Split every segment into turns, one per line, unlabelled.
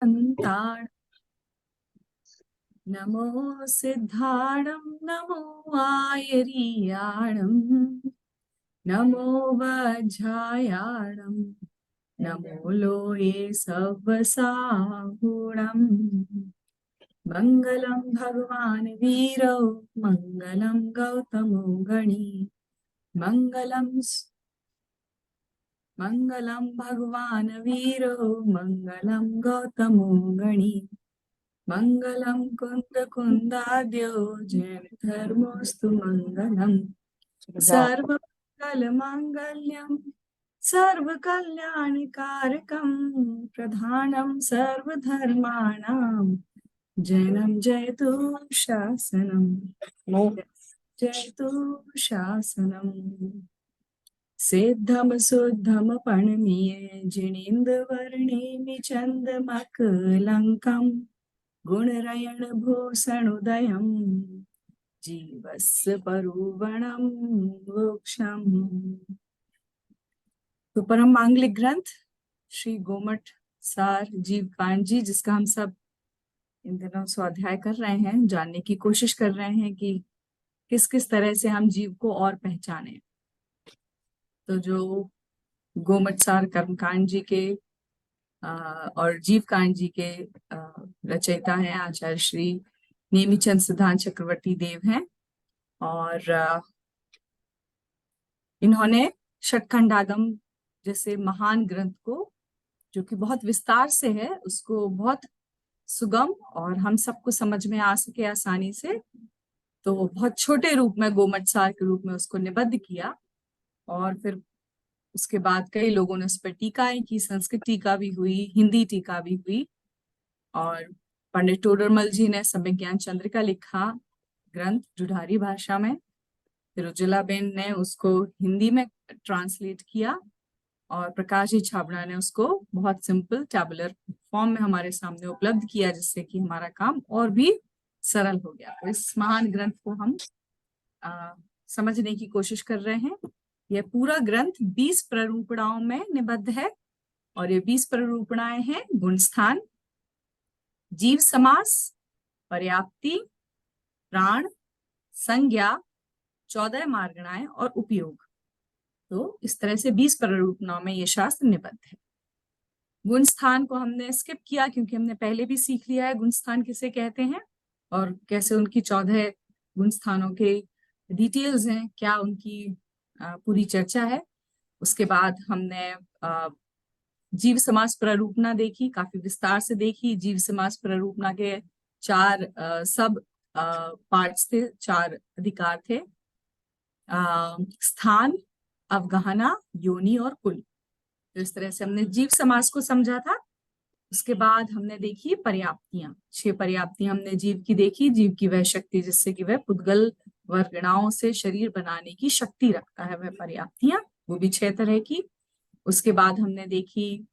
अन्ताण नमो सिद्धाणं नमो आयरीयाणं नमो वज्रायाणं नमो लोये सवसाहुणम् मंगलम भगवान वीरो मंगलम गौतमो गणी मंगलम भगवान वीरो मंगलम गौतमो गणी मंगलम कुंद कुंदाद्यो जैन धर्मोस्तु मंगलम सर्वमंगल मांगल्यम सर्व कल्याणकारकम प्रधानम सर्वधर्माणाम जैनम जयतु शासनम जयतु शासनम सिद्धम शुद्धम पणमीये जिनेन्द्रवर्णेमि चन्दमकलङ्कम् गुणरयण भूषणोदयम् जीवस्य परुवणं मोक्षम्। तो परम मांगलिक ग्रंथ श्री गोमट सार जीव कांड जी, जिसका हम सब इन दिनों स्वाध्याय कर रहे हैं, जानने की कोशिश कर रहे हैं कि किस किस तरह से हम जीव को और पहचाने। तो जो गोमट सार कर्मकांड जी के और जीव कांड जी के रचयिता हैं आचार्य श्री नेमिचंद सिद्धांत चक्रवर्ती देव हैं, और इन्होंने षटखंडागम जैसे महान ग्रंथ को, जो कि बहुत विस्तार से है, उसको बहुत सुगम और हम सबको समझ में आ सके आसानी से, तो बहुत छोटे रूप में गोमट सार के रूप में उसको निबद्ध किया। और फिर उसके बाद कई लोगों ने उस पर टीकाएं की, संस्कृत टीका भी हुई, हिंदी टीका भी हुई, और पंडित टोडरमल जी ने संविज्ञान चंद्रिका लिखा ग्रंथ जुढ़ारी भाषा में। फिर उज्ज्वलाबेन ने उसको हिंदी में ट्रांसलेट किया, और प्रकाश जी छाबड़ा ने उसको बहुत सिंपल टैबुलर फॉर्म में हमारे सामने उपलब्ध किया, जिससे कि हमारा काम और भी सरल हो गया। तो इस महान ग्रंथ को हम समझने की कोशिश कर रहे हैं। यह पूरा ग्रंथ 20 प्ररूपणाओं में निबद्ध है, और ये 20 प्ररूपणाएं हैं: गुणस्थान, जीव समास, पर्याप्ति, प्राण, संज्ञा, 14 मार्गणाएं और उपयोग। तो इस तरह से 20 प्ररूपणाओं में ये शास्त्र निबद्ध है। गुण स्थान को हमने स्किप किया, क्योंकि हमने पहले भी सीख लिया है गुण स्थान किसे कहते हैं और कैसे उनकी 14 गुण स्थानों के डिटेल्स हैं, क्या उनकी पूरी चर्चा है। उसके बाद हमने जीव समास प्ररूपणा देखी, काफी विस्तार से देखी। जीव समास प्ररूपणा के 4 सब पार्ट्स थे, 4 अधिकार थे: स्थान, अवगाहना, योनि और कुल। तो इस तरह से हमने जीव समास को समझा था। उसके बाद हमने देखी पर्याप्तियां, 6 पर्याप्तियां हमने जीव की देखी। जीव की वह शक्ति जिससे कि वह पुद्गल वर्गणाओं से शरीर बनाने की शक्ति रखता है, वह पर्याप्तियां, वो भी 6 तरह की। उसके बाद हमने देखी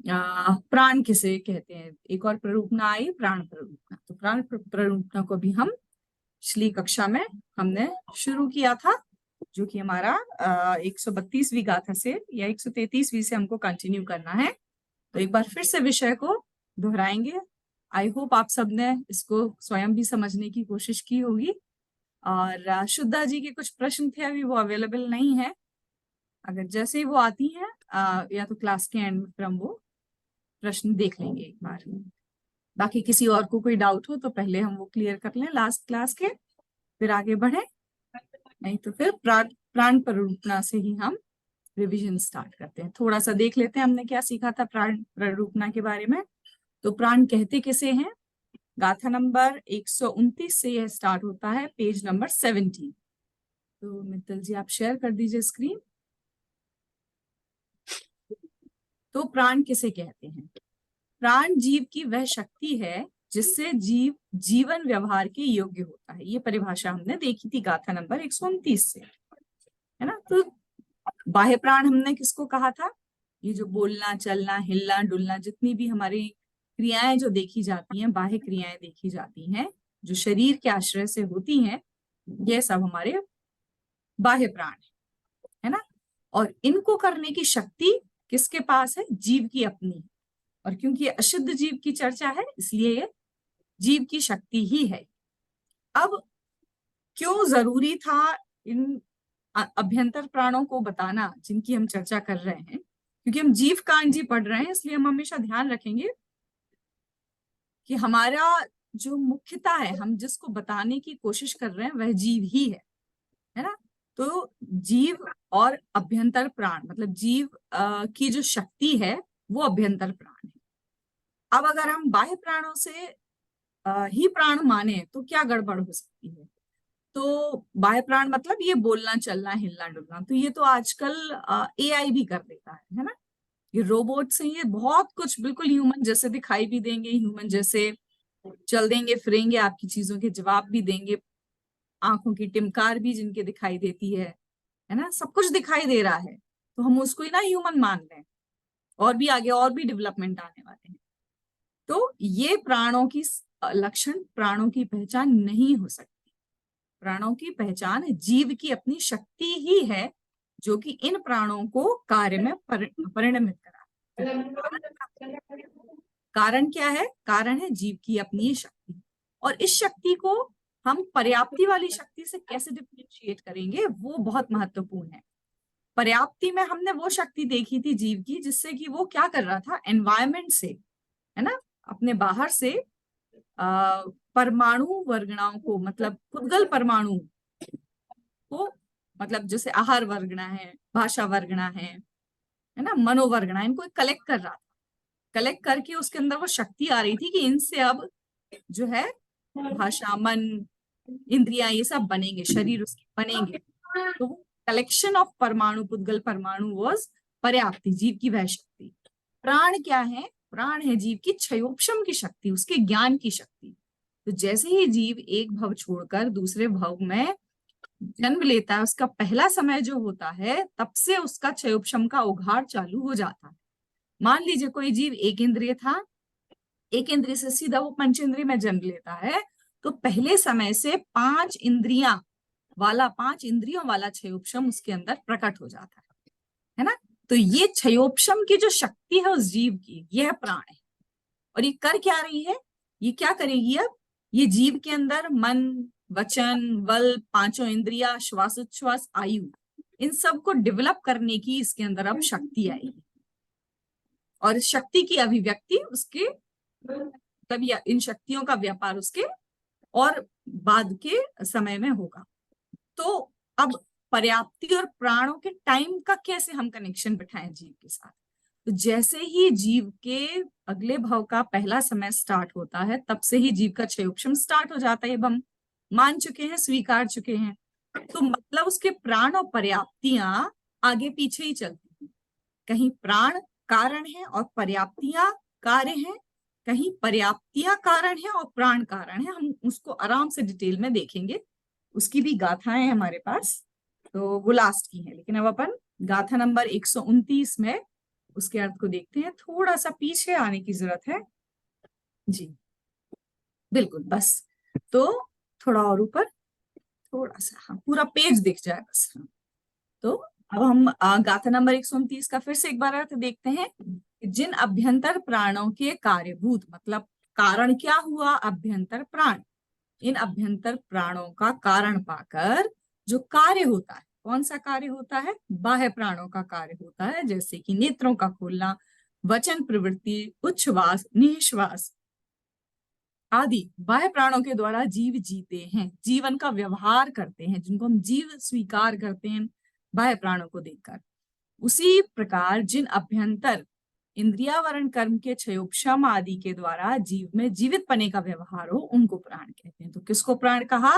प्राण किसे कहते हैं, एक और प्ररूपणा आई, प्राण प्ररूपणा। तो प्राण प्ररूपणा को भी हम पिछली कक्षा में हमने शुरू किया था, जो कि हमारा 132वीं गाथा से या 133वीं से हमको कंटिन्यू करना है। तो एक बार फिर से विषय को दोहराएंगे। आई होप आप सबने इसको स्वयं भी समझने की कोशिश की होगी। और शुद्धा जी के कुछ प्रश्न थे, अभी वो अवेलेबल नहीं है। अगर जैसे ही वो आती हैं या तो क्लास के एंड में हम वो प्रश्न देख लेंगे एक बार। बाकी किसी और को कोई डाउट हो तो पहले हम वो क्लियर कर लें लास्ट क्लास के, फिर आगे बढ़े। नहीं तो फिर प्राण प्ररूपणा से ही हम रिवीजन स्टार्ट करते हैं। थोड़ा सा देख लेते हैं हमने क्या सीखा था प्राण प्ररूपणा के बारे में। तो प्राण कहते किसे हैं, गाथा नंबर 129 से यह स्टार्ट होता है, पेज नंबर 17। तो मित्तल जी आप शेयर कर दीजिए स्क्रीन। तो प्राण किसे कहते हैं? प्राण जीव की वह शक्ति है जिससे जीव जीवन व्यवहार के योग्य होता है। ये परिभाषा हमने देखी थी गाथा नंबर 129 से, है ना। तो बाह्य प्राण हमने किसको कहा था? ये जो बोलना, चलना, हिलना, डुलना, जितनी भी हमारी क्रियाएं जो देखी जाती हैं, बाह्य क्रियाएं देखी जाती हैं, जो शरीर के आश्रय से होती हैं, ये सब हमारे बाह्य प्राण है ना। और इनको करने की शक्ति किसके पास है? जीव की अपनी। और क्योंकि ये अशुद्ध जीव की चर्चा है इसलिए ये जीव की शक्ति ही है। अब क्यों जरूरी था इन अभ्यंतर प्राणों को बताना जिनकी हम चर्चा कर रहे हैं? क्योंकि हम जीव कांड जी पढ़ रहे हैं, इसलिए हम हमेशा ध्यान रखेंगे कि हमारा जो मुख्यता है, हम जिसको बताने की कोशिश कर रहे हैं वह जीव ही है ना। तो जीव और अभ्यंतर प्राण मतलब जीव की जो शक्ति है वो अभ्यंतर प्राण है। अब अगर हम बाह्य प्राणों से ही प्राण माने तो क्या गड़बड़ हो सकती है? तो बाह्य प्राण मतलब ये बोलना चलना हिलना डुलना, तो ये तो आजकल एआई भी कर देता है ना। ये रोबोट्स हैं, ये बहुत कुछ बिल्कुल ह्यूमन जैसे दिखाई भी देंगे, ह्यूमन जैसे चल देंगे फिरेंगे, आपकी चीजों के जवाब भी देंगे, आंखों की टिमकार भी जिनके दिखाई देती है ना, सब कुछ दिखाई दे रहा है, तो हम उसको ही ना ह्यूमन मान लें। और भी आगे और भी डेवलपमेंट आने वाले हैं। तो ये प्राणों की लक्षण, प्राणों की पहचान नहीं हो सकती। प्राणों की पहचान जीव की अपनी शक्ति ही है जो कि इन प्राणों को कार्य में परिणमित करा। कारण क्या है? कारण है जीव की अपनी शक्ति। और इस शक्ति को हम पर्याप्ति वाली शक्ति से कैसे डिफरेंशिएट करेंगे वो बहुत महत्वपूर्ण है। पर्याप्ति में हमने वो शक्ति देखी थी जीव की जिससे कि वो क्या कर रहा था, एनवायरमेंट से, है ना, अपने बाहर से परमाणु वर्गणाओं को, मतलब पुद्गल परमाणु को, मतलब जैसे आहार वर्गणा है, भाषा वर्गणा है ना, मनोवर्गणा, इनको कलेक्ट कर रहा था। कलेक्ट करके उसके अंदर वो शक्ति आ रही थी कि इनसे अब जो है भाषा, मन, इंद्रियां, ये सब बनेंगे, शरीर उसके बनेंगे। तो कलेक्शन ऑफ परमाणु, पुद्गल परमाणु वाज पर्याप्ति, जीव की वह शक्ति। प्राण क्या है? प्राण है जीव की क्षयोपशम की शक्ति, उसके ज्ञान की शक्ति। तो जैसे ही जीव एक भव छोड़कर दूसरे भव में जन्म लेता है, उसका पहला समय जो होता है तब से उसका क्षयोपशम का उघाड़ चालू हो जाता है। मान लीजिए कोई जीव एक इंद्रिय था, एक इंद्रिय से सीधा वो पंचेंद्रिय में जन्म लेता है, तो पहले समय से 5 इंद्रियों वाला क्षयोपशम उसके अंदर प्रकट हो जाता है ना। तो ये क्षयोपशम की जो शक्ति है उस जीव की, यह प्राण है। और ये कर क्या रही है? ये क्या करेगी अब? ये जीव के अंदर मन, वचन, बल, 5 इंद्रिया, श्वासोच्छ्वास, आयु, इन सब को डेवलप करने की इसके अंदर अब शक्ति आएगी। और इस शक्ति की अभिव्यक्ति उसके तब इन शक्तियों का व्यापार उसके और बाद के समय में होगा। तो अब पर्याप्ति और प्राणों के टाइम का कैसे हम कनेक्शन बिठाएं जीव के साथ? तो जैसे ही जीव के अगले भाव का पहला समय स्टार्ट होता है तब से ही जीव का क्षयोपशम स्टार्ट हो जाता है। अब हम मान चुके हैं, स्वीकार चुके हैं, तो मतलब उसके प्राण और पर्याप्तियां आगे पीछे ही चलती हैं। कहीं प्राण कारण है और पर्याप्तियां कार्य हैं, कहीं पर्याप्तियां कारण है और प्राण कारण है। हम उसको आराम से डिटेल में देखेंगे, उसकी भी गाथाएं हमारे पास, तो वो लास्ट की है। लेकिन अब अपन गाथा नंबर 129 में उसके अर्थ को देखते हैं। थोड़ा सा पीछे आने की जरूरत है जी, बिल्कुल, बस तो थोड़ा और ऊपर, थोड़ा सा, हाँ, पूरा पेज दिख जाए बस। हाँ, तो अब हम गाथा नंबर 129 का फिर से एक बार अर्थ देखते हैं। जिन अभ्यंतर प्राणों के कार्यभूत, मतलब कारण क्या हुआ? अभ्यंतर प्राण। इन अभ्यंतर प्राणों का कारण पाकर जो कार्य होता है, कौन सा कार्य होता है? बाह्य प्राणों का कार्य होता है, जैसे कि नेत्रों का खोलना, वचन प्रवृत्ति, उच्छ्वास, निश्वास आदि बाह्य प्राणों के द्वारा जीव जीते हैं, जीवन का व्यवहार करते हैं, जिनको हम जीव स्वीकार करते हैं बाह्य प्राणों को देखकर। उसी प्रकार जिन अभ्यंतर इंद्रियावरण कर्म के क्षयोपशम आदि के द्वारा जीव में जीवित पने का व्यवहार हो, उनको प्राण कहते हैं। तो किसको प्राण कहा?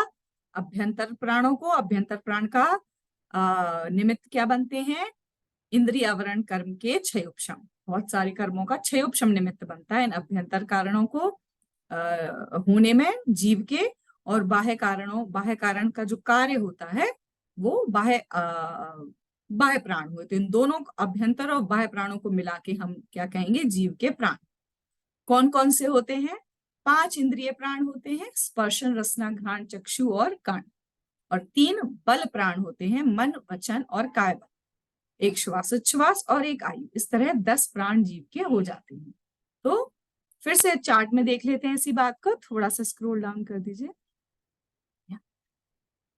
अभ्यंतर प्राणों को। अभ्यंतर प्राण का निमित्त क्या बनते हैं? इंद्रियावरण कर्म के क्षयोपशम। बहुत सारे कर्मों का क्षयोपशम निमित्त बनता है इन अभ्यंतर कारणों को होने में जीव के। और बाह्य कारण का जो कार्य होता है वो बाह्य प्राण हुए। तो इन दोनों अभ्यंतर और बाह्य प्राणों को मिला के हम क्या कहेंगे? जीव के प्राण। कौन कौन से होते हैं? 5 इंद्रिय प्राण होते हैं, स्पर्शन, रसना, घ्राण, चक्षु और कान। और 3 बल प्राण होते हैं, मन, वचन और काय बल। 1 श्वासोच्छ्वास और 1 आयु। इस तरह 10 प्राण जीव के हो जाते हैं। तो फिर से चार्ट में देख लेते हैं इसी बात को, थोड़ा सा स्क्रॉल डाउन कर दीजिए।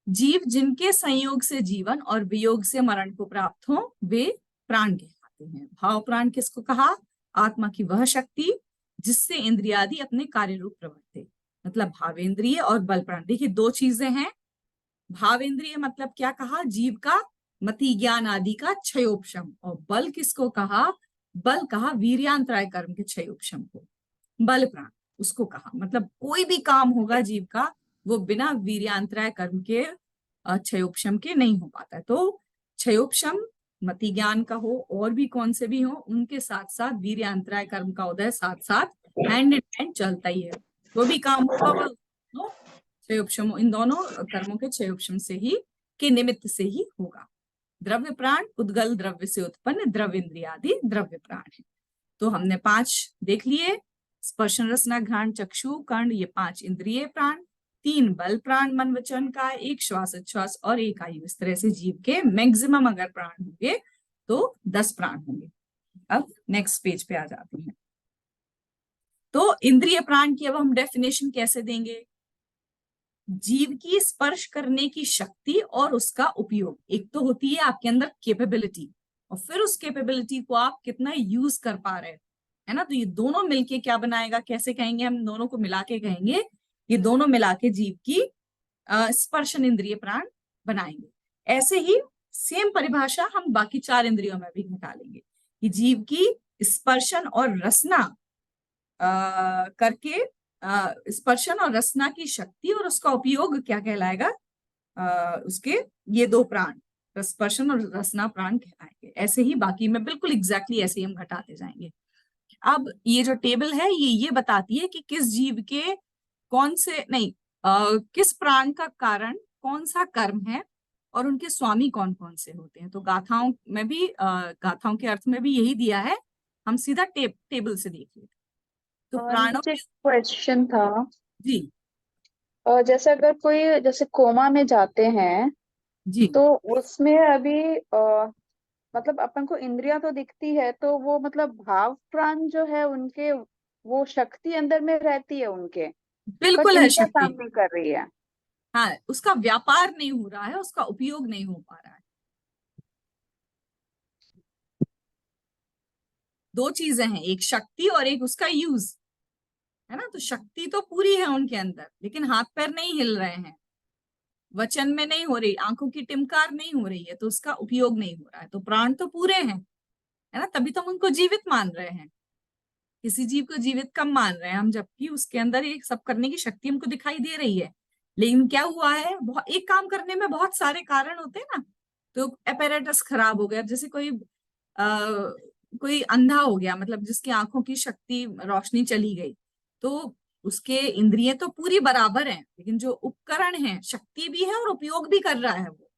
जीव जिनके संयोग से जीवन और वियोग से मरण को प्राप्त हो वे प्राण कहलाते हैं। भाव प्राण किसको कहा? आत्मा की वह शक्ति जिससे इंद्रियादि अपने कार्य रूप प्रवर्ते। मतलब भावेंद्रिय और बल प्राण। देखिए दो चीजें हैं। भावेंद्रिय मतलब क्या कहा? जीव का मति ज्ञान आदि का क्षयोपशम। और बल किसको कहा? बल कहा वीर्यांतराय कर्म के क्षयोपशम को। बल प्राण उसको कहा। मतलब कोई भी काम होगा जीव का, वो बिना वीर्यांतराय कर्म के क्षयोपशम के नहीं हो पाता है। तो क्षयोपशम मति ज्ञान का हो और भी कौन से भी हो, उनके साथ साथ वीर्यांतराय कर्म का उदय साथ साथ हैंड इन हैंड चलता ही है। जो भी काम होगा वह क्षयोपशम, इन दोनों कर्मों के क्षयोपशम से ही, के निमित्त से ही होगा। द्रव्य प्राण उद्गल द्रव्य से उत्पन्न द्रव्य इंद्रियादि द्रव्य प्राण है। तो हमने 5 देख लिए। स्पर्शन रसना घ्राण चक्षु कर्ण, ये 5 इंद्रिय प्राण, 3 बल प्राण मन वचन का, 1 श्वास उच्छ्वास और 1 आयु। इस तरह से जीव के मैक्सिमम अगर प्राण होंगे तो 10 प्राण होंगे। अब नेक्स्ट पेज पे आ जाते हैं। तो इंद्रिय प्राण की अब हम डेफिनेशन कैसे देंगे? जीव की स्पर्श करने की शक्ति और उसका उपयोग। एक तो होती है आपके अंदर कैपेबिलिटी, और फिर उस कैपेबिलिटी को आप कितना यूज कर पा रहे हैं, है ना। तो ये दोनों मिलके क्या बनाएगा? कैसे कहेंगे हम? दोनों को मिला के कहेंगे, ये दोनों मिला के जीव की स्पर्शन इंद्रिय प्राण बनाएंगे। ऐसे ही सेम परिभाषा हम बाकी 4 इंद्रियों में भी निकालेंगे कि जीव की स्पर्शन और रसना करके स्पर्शन और रसना की शक्ति और उसका उपयोग क्या कहलाएगा? उसके ये 2 प्राण स्पर्शन और रसना प्राण कहलाएंगे। ऐसे ही बाकी में बिल्कुल एग्जैक्टली ऐसे ही हम घटाते जाएंगे। अब ये जो टेबल है ये बताती है कि किस जीव के कौन से नहीं किस प्राण का कारण कौन सा कर्म है और उनके स्वामी कौन कौन से होते हैं। तो गाथाओं में भी गाथाओं के अर्थ में भी यही दिया है। हम सीधा टेबल से देख लेते। तो प्राणों
नीचे क्वेश्चन था
जी
जैसे अगर कोई जैसे कोमा में जाते हैं
जी
तो उसमें अभी मतलब अपन को इंद्रियां तो दिखती है, तो वो मतलब भाव प्राण जो है उनके, वो शक्ति अंदर में रहती है उनके, बट
बिल्कुल है
इंद्रियां काम
शक्ति।
नहीं कर रही है।
हाँ, उसका व्यापार नहीं हो रहा है, उसका उपयोग नहीं हो पा रहा है। दो चीजें हैं, एक शक्ति और एक उसका यूज, है ना। तो शक्ति तो पूरी है उनके अंदर, लेकिन हाथ पैर नहीं हिल रहे हैं, वचन में नहीं हो रही, आंखों की टिमकार नहीं हो रही है, तो उसका उपयोग नहीं हो रहा है। तो प्राण तो पूरे हैं, है ना, तभी तो हम उनको जीवित मान रहे हैं। किसी जीव को जीवित कम मान रहे हैं हम, जबकि उसके अंदर एक सब करने की शक्ति हमको दिखाई दे रही है। लेकिन क्या हुआ है, बहुत एक काम करने में बहुत सारे कारण होते हैं ना। तो एपेरेटस खराब हो गया, जैसे कोई अंधा हो गया, मतलब जिसकी आंखों की शक्ति रोशनी चली गई, तो उसके इंद्रियां तो पूरी बराबर हैं, लेकिन जो उपकरण है, शक्ति भी है और उपयोग भी कर रहा है वो,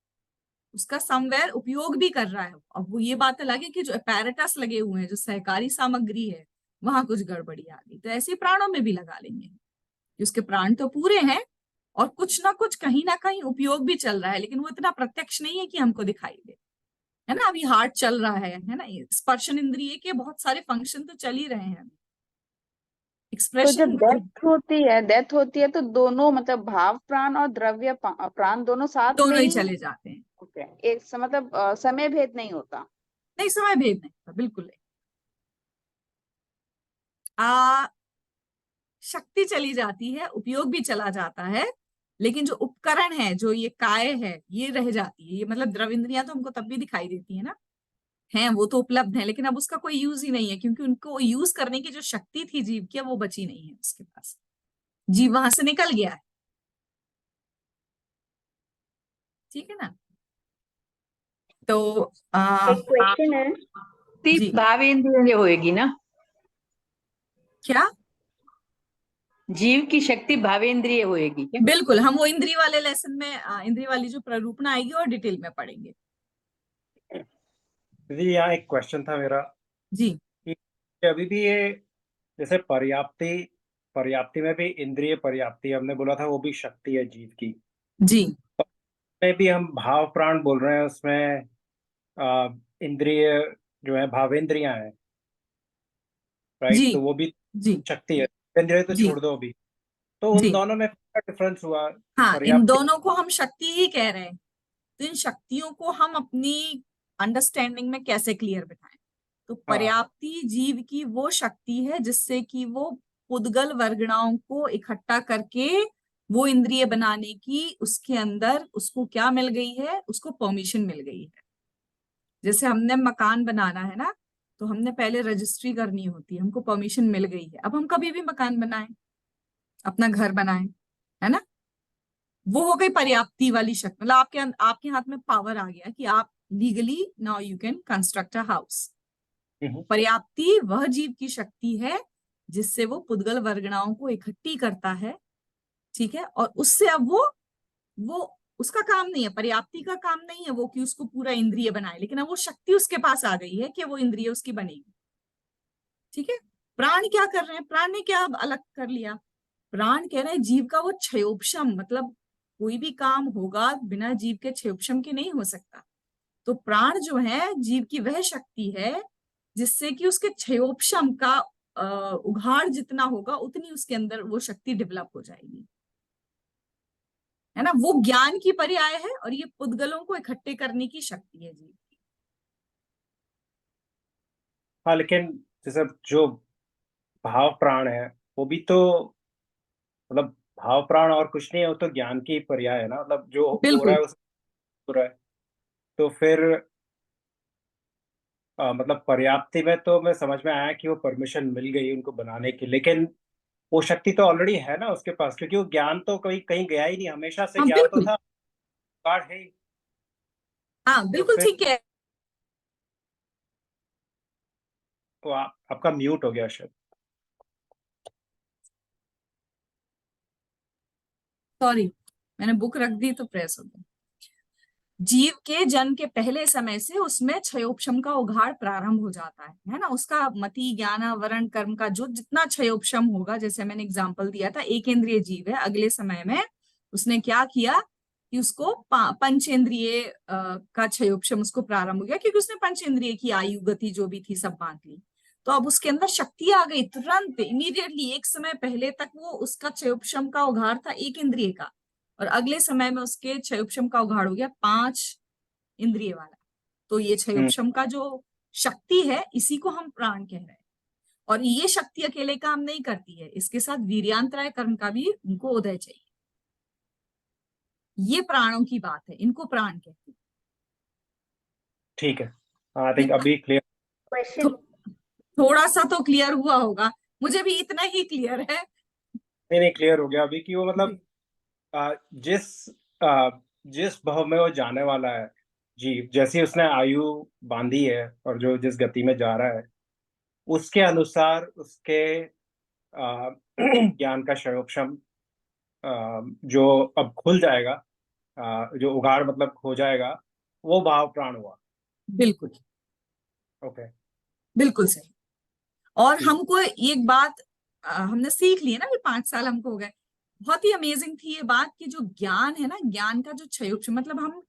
उसका समवेयर उपयोग भी कर रहा है। अब वो ये बात अलग है कि जो अपैरेटस लगे हुए हैं, जो सहकारी सामग्री है, वहां कुछ गड़बड़ी आ गई। तो ऐसे प्राणों में भी लगा लेंगे कि उसके प्राण तो पूरे हैं और कुछ ना कुछ कहीं ना कहीं उपयोग भी चल रहा है, लेकिन वो इतना प्रत्यक्ष नहीं है कि हमको दिखाई दे, है ना। अभी हार्ट चल रहा है ना। स्पर्शन इंद्रिय के बहुत सारे फंक्शन तो चल ही रहे हैं।
तो जब
एक्सप्रेशन
डेथ होती है तो दोनों मतलब भाव प्राण और द्रव्य प्राण दोनों साथ में
दोनों ही
ही
चले जाते हैं।
होते हैं। मतलब समय भेद नहीं होता।
नहीं, समय भेद नहीं होता, बिल्कुल नहीं। आ शक्ति चली जाती है, उपयोग भी चला जाता है, लेकिन जो उपकरण है, जो ये काय है, ये रह जाती है। ये मतलब द्रव इंद्रियां तो हमको तब भी दिखाई देती है ना, है वो तो उपलब्ध है, लेकिन अब उसका कोई यूज ही नहीं है, क्योंकि उनको यूज करने की जो शक्ति थी जीव की, वो बची नहीं है उसके पास। जीव वहां से निकल गया है। ठीक है ना। तो
एक क्वेश्चन है,
जी
भावेंद्रिय होएगी ना?
क्या?
जीव की शक्ति भावेंद्रिय होएगी क्या?
बिल्कुल, हम वो इंद्रिय वाले लेसन में इंद्रिय वाली जो प्ररूपणा आएगी और डिटेल में पढ़ेंगे।
दीदी यहाँ एक क्वेश्चन था मेरा
जी
कि अभी भी ये जैसे पर्याप्ति पर्याप्ति में भी इंद्रिय पर्याप्ति हमने बोला था, वो भी शक्ति है जीव की।
जी
में भी हम भाव प्राण बोल रहे हैं, उसमें इंद्रिय जो है भावेंद्रियां हैं। राइट?
जी
तो वो भी
जी
शक्ति है। इंद्रिय तो
जी
छोड़ दो अभी। तो उन
जी।
दोनों में क्या डिफरेंस हुआ?
हाँ, इन
पर्याप्ति।
दोनों को हम शक्ति ही कह रहे हैं। तो इन शक्तियों को हम अपनी अंडरस्टैंडिंग में कैसे क्लियर बिठाएं? तो
हाँ
पर्याप्ति जीव की वो शक्ति है जिससे कि वो पुद्गल वर्गणाओं को इकट्ठा करके वो इंद्रिय बनाने की उसके अंदर उसको क्या मिल गई है, उसको परमिशन मिल गई है। जैसे हमने मकान बनाना है ना, तो हमने पहले रजिस्ट्री करनी होती है, हमको परमिशन मिल गई है, अब हम कभी भी मकान बनाएं, अपना घर बनाएं, है ना। वो हो गई पर्याप्ति वाली शक्ति, मतलब आपके हाथ में पावर आ गया कि आप legally now you can construct a house. पर्याप्ति वह जीव की शक्ति है जिससे वो पुद्गल वर्गणाओं को इकट्ठी करता है, ठीक है। और उससे अब वो उसका काम नहीं है, पर्याप्ति का काम नहीं है वो कि उसको पूरा इंद्रिय बनाए, लेकिन अब वो शक्ति उसके पास आ गई है कि वो इंद्रिय उसकी बनेगी, ठीक है। प्राण क्या कर रहे हैं? प्राण ने क्या अब अलग कर लिया? प्राण कह रहे हैं जीव का वो क्षयोपशम, मतलब कोई भी काम होगा बिना जीव के क्षयोपशम के नहीं हो सकता। तो प्राण जो है जीव की वह शक्ति है जिससे कि उसके क्षयोपशम का उघाड़ जितना होगा उतनी उसके अंदर वो शक्ति डेवलप हो जाएगी, है ना। वो ज्ञान की पर्याय है और ये पुद्गलों को इकट्ठे करने की शक्ति है जीव की।
हाँ, लेकिन जैसे जो भाव प्राण है वो भी तो, मतलब भाव प्राण और कुछ नहीं है, वो तो ज्ञान की पर्याय है ना। मतलब जो हो रहा
बिल्कुल।
है उस हो रहा है। तो फिर मतलब पर्याप्ति में तो मैं समझ में आया कि वो परमिशन मिल गई उनको बनाने की, लेकिन वो शक्ति तो ऑलरेडी है ना उसके पास, क्योंकि वो ज्ञान तो कहीं कहीं गया ही नहीं, हमेशा से
हाँ
ज्ञान तो
बिल्कुल।
था, कार्ड है ही।
हाँ
तो
बिल्कुल
फिर
ठीक है।
तो आपका म्यूट हो गया शायद।
सॉरी, मैंने बुक रख दी तो प्रेस हो गया। जीव के जन्म के पहले समय से उसमें क्षयोपशम का उघाड़ प्रारंभ हो जाता है ना। उसका मति ज्ञान वर्ण कर्म का जो जितना क्षयोपशम होगा, जैसे मैंने एग्जांपल दिया था, एक इंद्रिय जीव है, अगले समय में उसने क्या किया कि उसको पंचेंद्रिय का क्षयोपशम उसको प्रारंभ हो गया, क्योंकि उसने पंचेंद्रिय की आयु गति जो भी थी सब बांट ली। तो अब उसके अंदर शक्ति आ गई तुरंत, इमीडिएटली। एक समय पहले तक वो उसका क्षयोपशम का उघाड़ था एक इंद्रिय का, और अगले समय में उसके क्षयोपशम का उघाड़ हो गया 5 इंद्रिय वाला। तो ये
हम्म।
क्षयोपशम का जो शक्ति है इसी को हम प्राण कह रहे हैं। और ये शक्ति अकेले काम नहीं करती है, इसके साथ वीर्यांतराय कर्म का भी उनको उदय चाहिए। ये प्राणों की बात है, इनको प्राण कहते हैं।
ठीक है, आई थिंक
ठीक।
अभी क्लियर।
क्वेश्चन।
थोड़ा सा तो क्लियर हुआ होगा, मुझे भी इतना ही क्लियर है।
नहीं नहीं, क्लियर हो गया अभी कि वो मतलब
जी
जिस जिस भाव में वो जाने वाला है जीव, जैसी उसने आयु बांधी है और जो जिस गति में जा रहा है उसके अनुसार उसके ज्ञान का क्षयोपशम जो अब खुल जाएगा, जो उघाड़ मतलब हो जाएगा, वो भाव प्राण हुआ।
बिल्कुल।
ओके।
बिल्कुल सही। और
ठीक।
हमको एक बात हमने सीख ली है ना, ये 5 साल हमको हो गए। बहुत ही अमेजिंग थी ये बात कि जो ज्ञान है ना, ज्ञान का जो क्षयोपशम, मतलब हम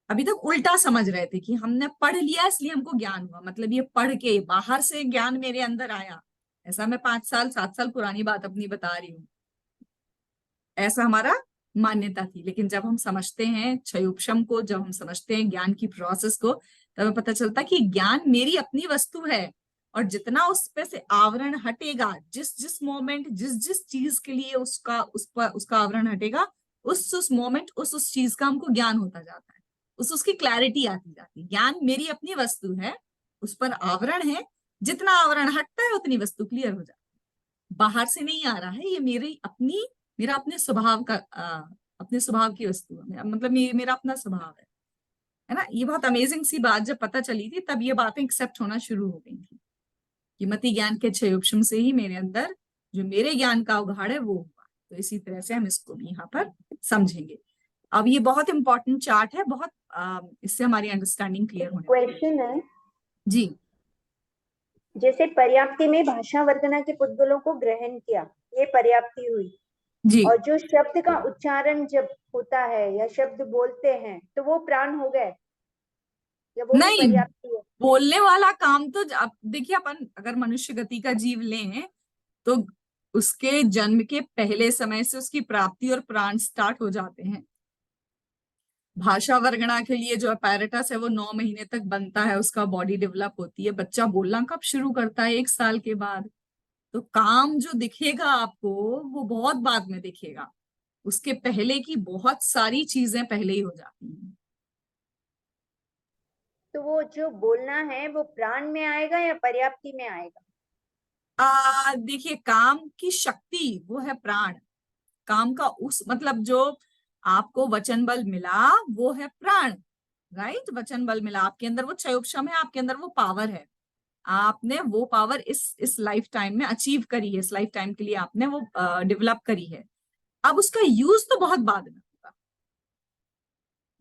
अभी तक उल्टा समझ रहे थे कि हमने पढ़ लिया इसलिए हमको ज्ञान हुआ, मतलब ये पढ़ के बाहर से ज्ञान मेरे अंदर आया। ऐसा मैं 5 साल 7 साल पुरानी बात अपनी बता रही हूँ, ऐसा हमारा मान्यता थी। लेकिन जब हम समझते हैं क्षयोपशम को, जब हम समझते हैं ज्ञान की प्रोसेस को, तब हमें पता चलता कि ज्ञान मेरी अपनी वस्तु है। और जितना उस पे से आवरण हटेगा, जिस जिस मोमेंट जिस जिस चीज के लिए उस पर उसका आवरण हटेगा, उस मोमेंट उस चीज का हमको ज्ञान होता जाता है, उसकी क्लैरिटी आती जाती है। ज्ञान मेरी अपनी वस्तु है, उस पर आवरण है, जितना आवरण हटता है उतनी वस्तु क्लियर हो जाती है। बाहर से नहीं आ रहा है, ये मेरा अपने स्वभाव का अपने स्वभाव की वस्तु है, मतलब मेरा अपना स्वभाव है ना। ये बहुत अमेजिंग सी बात जब पता चली थी, तब ये बातें एक्सेप्ट होना शुरू हो गई थी कि मति ज्ञान के क्षयोपशम से ही मेरे अंदर जो मेरे ज्ञान का उघाड़ है वो हुआ। तो इसी तरह से हम इसको भी यहाँ पर समझेंगे। अब ये बहुत इंपॉर्टेंट चार्ट है, बहुत इससे हमारी अंडरस्टैंडिंग क्लियर होने वाली है।
क्वेश्चन है,
जी
जैसे पर्याप्ति में भाषा वर्गना के पुद्गलों को ग्रहण किया, ये पर्याप्ति हुई।
जी
और जो शब्द का उच्चारण जब होता है या शब्द बोलते हैं तो वो प्राण हो गए,
या वो भी
नहीं,
पर्याप्त है?
बोलने वाला काम तो आप देखिए, अपन अगर मनुष्य गति का जीव लें तो उसके जन्म के पहले समय से उसकी प्राप्ति और प्राण स्टार्ट हो जाते हैं। भाषा वर्गणा के लिए जो अपैरेटस है वो 9 महीने तक बनता है, उसका बॉडी डेवलप होती है। बच्चा बोलना कब शुरू करता है? 1 साल के बाद। तो काम जो दिखेगा आपको वो बहुत बाद में दिखेगा, उसके पहले की बहुत सारी चीजें पहले ही हो जाती हैं।
तो वो जो बोलना है वो प्राण में आएगा या पर्याप्ति में आएगा?
देखिए, काम की शक्ति वो है प्राण। काम का उस मतलब जो आपको वचन बल मिला वो है प्राण, राइट? वचन बल मिला आपके अंदर, वो क्षयोपशम है, आपके अंदर वो पावर है। आपने वो पावर इस लाइफ टाइम में अचीव करी है, इस लाइफ टाइम के लिए आपने वो डेवलप करी है। अब उसका यूज तो बहुत बाद में होगा।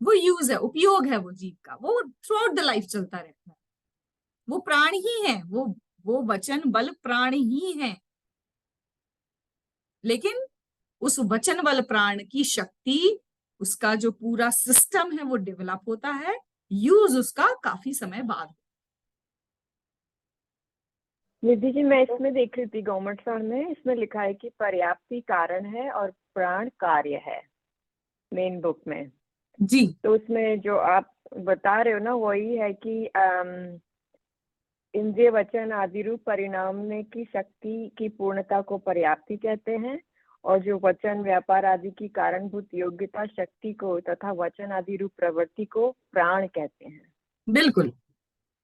वो यूज है, उपयोग है वो जीव का, वो थ्रू आउट द लाइफ चलता रहता है। वो प्राण ही है, वो वचन बल प्राण ही है। लेकिन उस वचन बल प्राण की शक्ति, उसका जो पूरा सिस्टम है वो डेवलप होता है, यूज उसका काफी समय बाद।
निधि जी, मैं इसमें देख रही थी गवर्नमेंट फंड में, इसमें लिखा है कि पर्याप्ति कारण है और प्राण कार्य है, मेन बुक में।
जी,
तो उसमें जो आप बता रहे हो ना वही है कि इंद्रिय वचन आदि रूप परिणाम की शक्ति की पूर्णता को पर्याप्ति कहते हैं, और जो वचन व्यापार आदि की कारणभूत योग्यता शक्ति को तथा वचन आदि रूप प्रवृत्ति को प्राण कहते हैं।
बिल्कुल।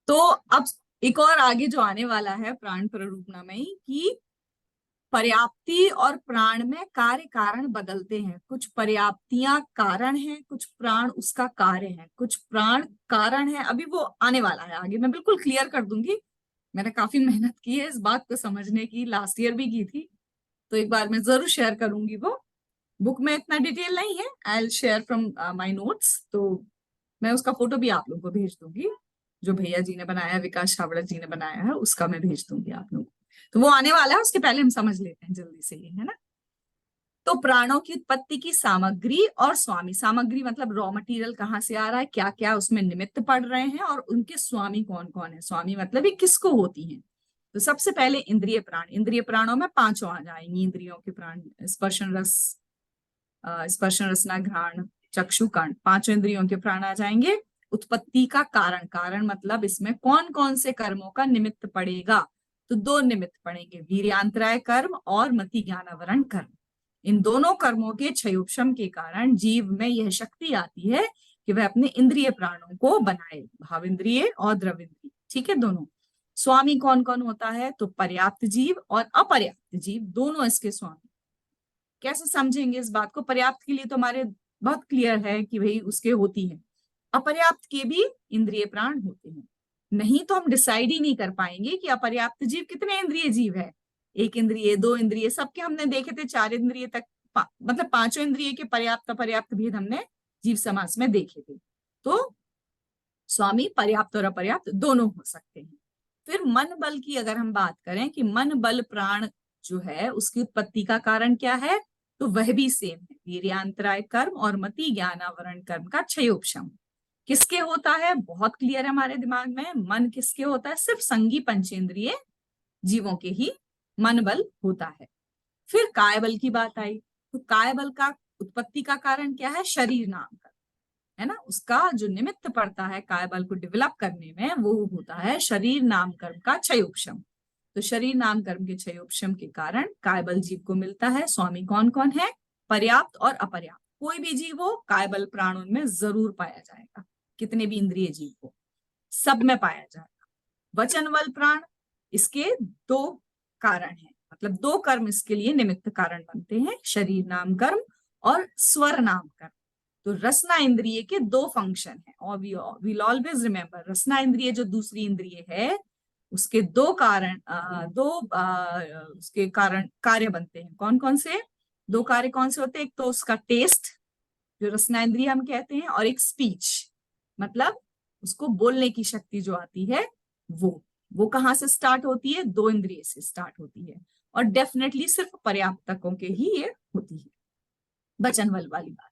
तो अब एक और आगे जो आने वाला है प्राण प्ररूपणामयी की, पर्याप्ति और प्राण में कार्य कारण बदलते हैं। कुछ पर्याप्तियां कारण है, कुछ प्राण उसका कार्य है, कुछ प्राण कारण है। अभी वो आने वाला है आगे, मैं बिल्कुल क्लियर कर दूंगी। मैंने काफी मेहनत की है इस बात को समझने की, लास्ट ईयर भी की थी, तो एक बार मैं जरूर शेयर करूंगी। वो बुक में इतना डिटेल नहीं है, I will share from my notes. तो मैं उसका फोटो भी आप लोगों को भेज दूंगी, जो भैया जी ने बनाया, विकास छाबड़ा जी ने बनाया है, उसका मैं भेज दूंगी आप लोगों को। तो वो आने वाला है, उसके पहले हम समझ लेते हैं जल्दी से ये, है ना। तो प्राणों की उत्पत्ति की सामग्री और स्वामी, सामग्री मतलब रॉ मटेरियल कहाँ से आ रहा है, क्या क्या उसमें निमित्त पड़ रहे हैं, और उनके स्वामी कौन कौन है। स्वामी मतलब ये किसको होती हैं। तो सबसे पहले इंद्रिय प्राण, इंद्रिय प्राणों में 5 आ जाएंगी इंद्रियों के प्राण। स्पर्शन रस, स्पर्शन रसना घ्राण चक्षु कर्ण, 5 इंद्रियों के प्राण आ जाएंगे। उत्पत्ति का कारण, कारण मतलब इसमें कौन कौन से कर्मों का निमित्त पड़ेगा। तो 2 निमित्त पड़ेंगे, वीर्यांतराय कर्म और मति ज्ञानावरण कर्म। इन दोनों कर्मों के क्षयोपशम के कारण जीव में यह शक्ति आती है कि वह अपने इंद्रिय प्राणों को बनाए, भाव इंद्रिय और द्रव इंद्रिय, ठीक है, दोनों। स्वामी कौन कौन होता है? तो पर्याप्त जीव और अपर्याप्त जीव, दोनों इसके स्वामी। कैसे समझेंगे इस बात को? पर्याप्त के लिए तो हमारे बहुत क्लियर है कि भाई उसके होती है, अपर्याप्त के भी इंद्रिय प्राण होते हैं। नहीं तो हम डिसाइड ही नहीं कर पाएंगे कि अपर्याप्त जीव कितने इंद्रिय जीव है। 1 इंद्रिय, 2 इंद्रिय, सबके हमने देखे थे 4 इंद्रिय तक, मतलब 5 इंद्रिय के पर्याप्त अपर्याप्त भेद हमने जीव समास में देखे थे। तो स्वामी पर्याप्त और अपर्याप्त दोनों हो सकते हैं। फिर मन बल की अगर हम बात करें कि मन बल प्राण जो है उसकी उत्पत्ति का कारण क्या है, तो वह भी सेम है, वीर्यांतराय कर्म और मति ज्ञानावरण कर्म का क्षयोपशम। किसके होता है? बहुत क्लियर है हमारे दिमाग में, मन किसके होता है? सिर्फ संगी पंचेंद्रिय जीवों के ही मन बल होता है। फिर काय बल की बात आई, तो काय बल का उत्पत्ति का कारण क्या है? शरीर नाम का, है ना। उसका जो निमित्त पड़ता है काय बल को डेवलप करने में, वो होता है शरीर नाम कर्म का क्षयोपशम। तो शरीर नाम कर्म के क्षयोपशम के कारण काय बल जीव को मिलता है। स्वामी कौन कौन है? पर्याप्त और अपर्याप्त। कोई भी जीव हो, काय बल प्राण उनमें जरूर पाया जाएगा, कितने भी इंद्रिय जीव हो, सब में पाया जाएगा। वचन बल प्राण, इसके 2 कारण हैं, मतलब 2 कर्म इसके लिए निमित्त कारण बनते हैं, शरीर नाम कर्म और स्वर नाम कर्म। तो रसना इंद्रिय के 2 फंक्शन है, और वील ऑलवेज रिमेम्बर, रसना इंद्रिय जो दूसरी इंद्रिय है उसके 2 कारण, उसके कारण कार्य बनते हैं। कौन कौन से 2 कार्य कौन से होते हैं? एक तो उसका टेस्ट, जो रसना इंद्रिय हम कहते हैं, और एक स्पीच, मतलब उसको बोलने की शक्ति जो आती है, वो कहाँ से स्टार्ट होती है? 2 इंद्रिय से स्टार्ट होती है, और डेफिनेटली सिर्फ पर्याप्तकों के ही ये होती है, वचन वाली बात।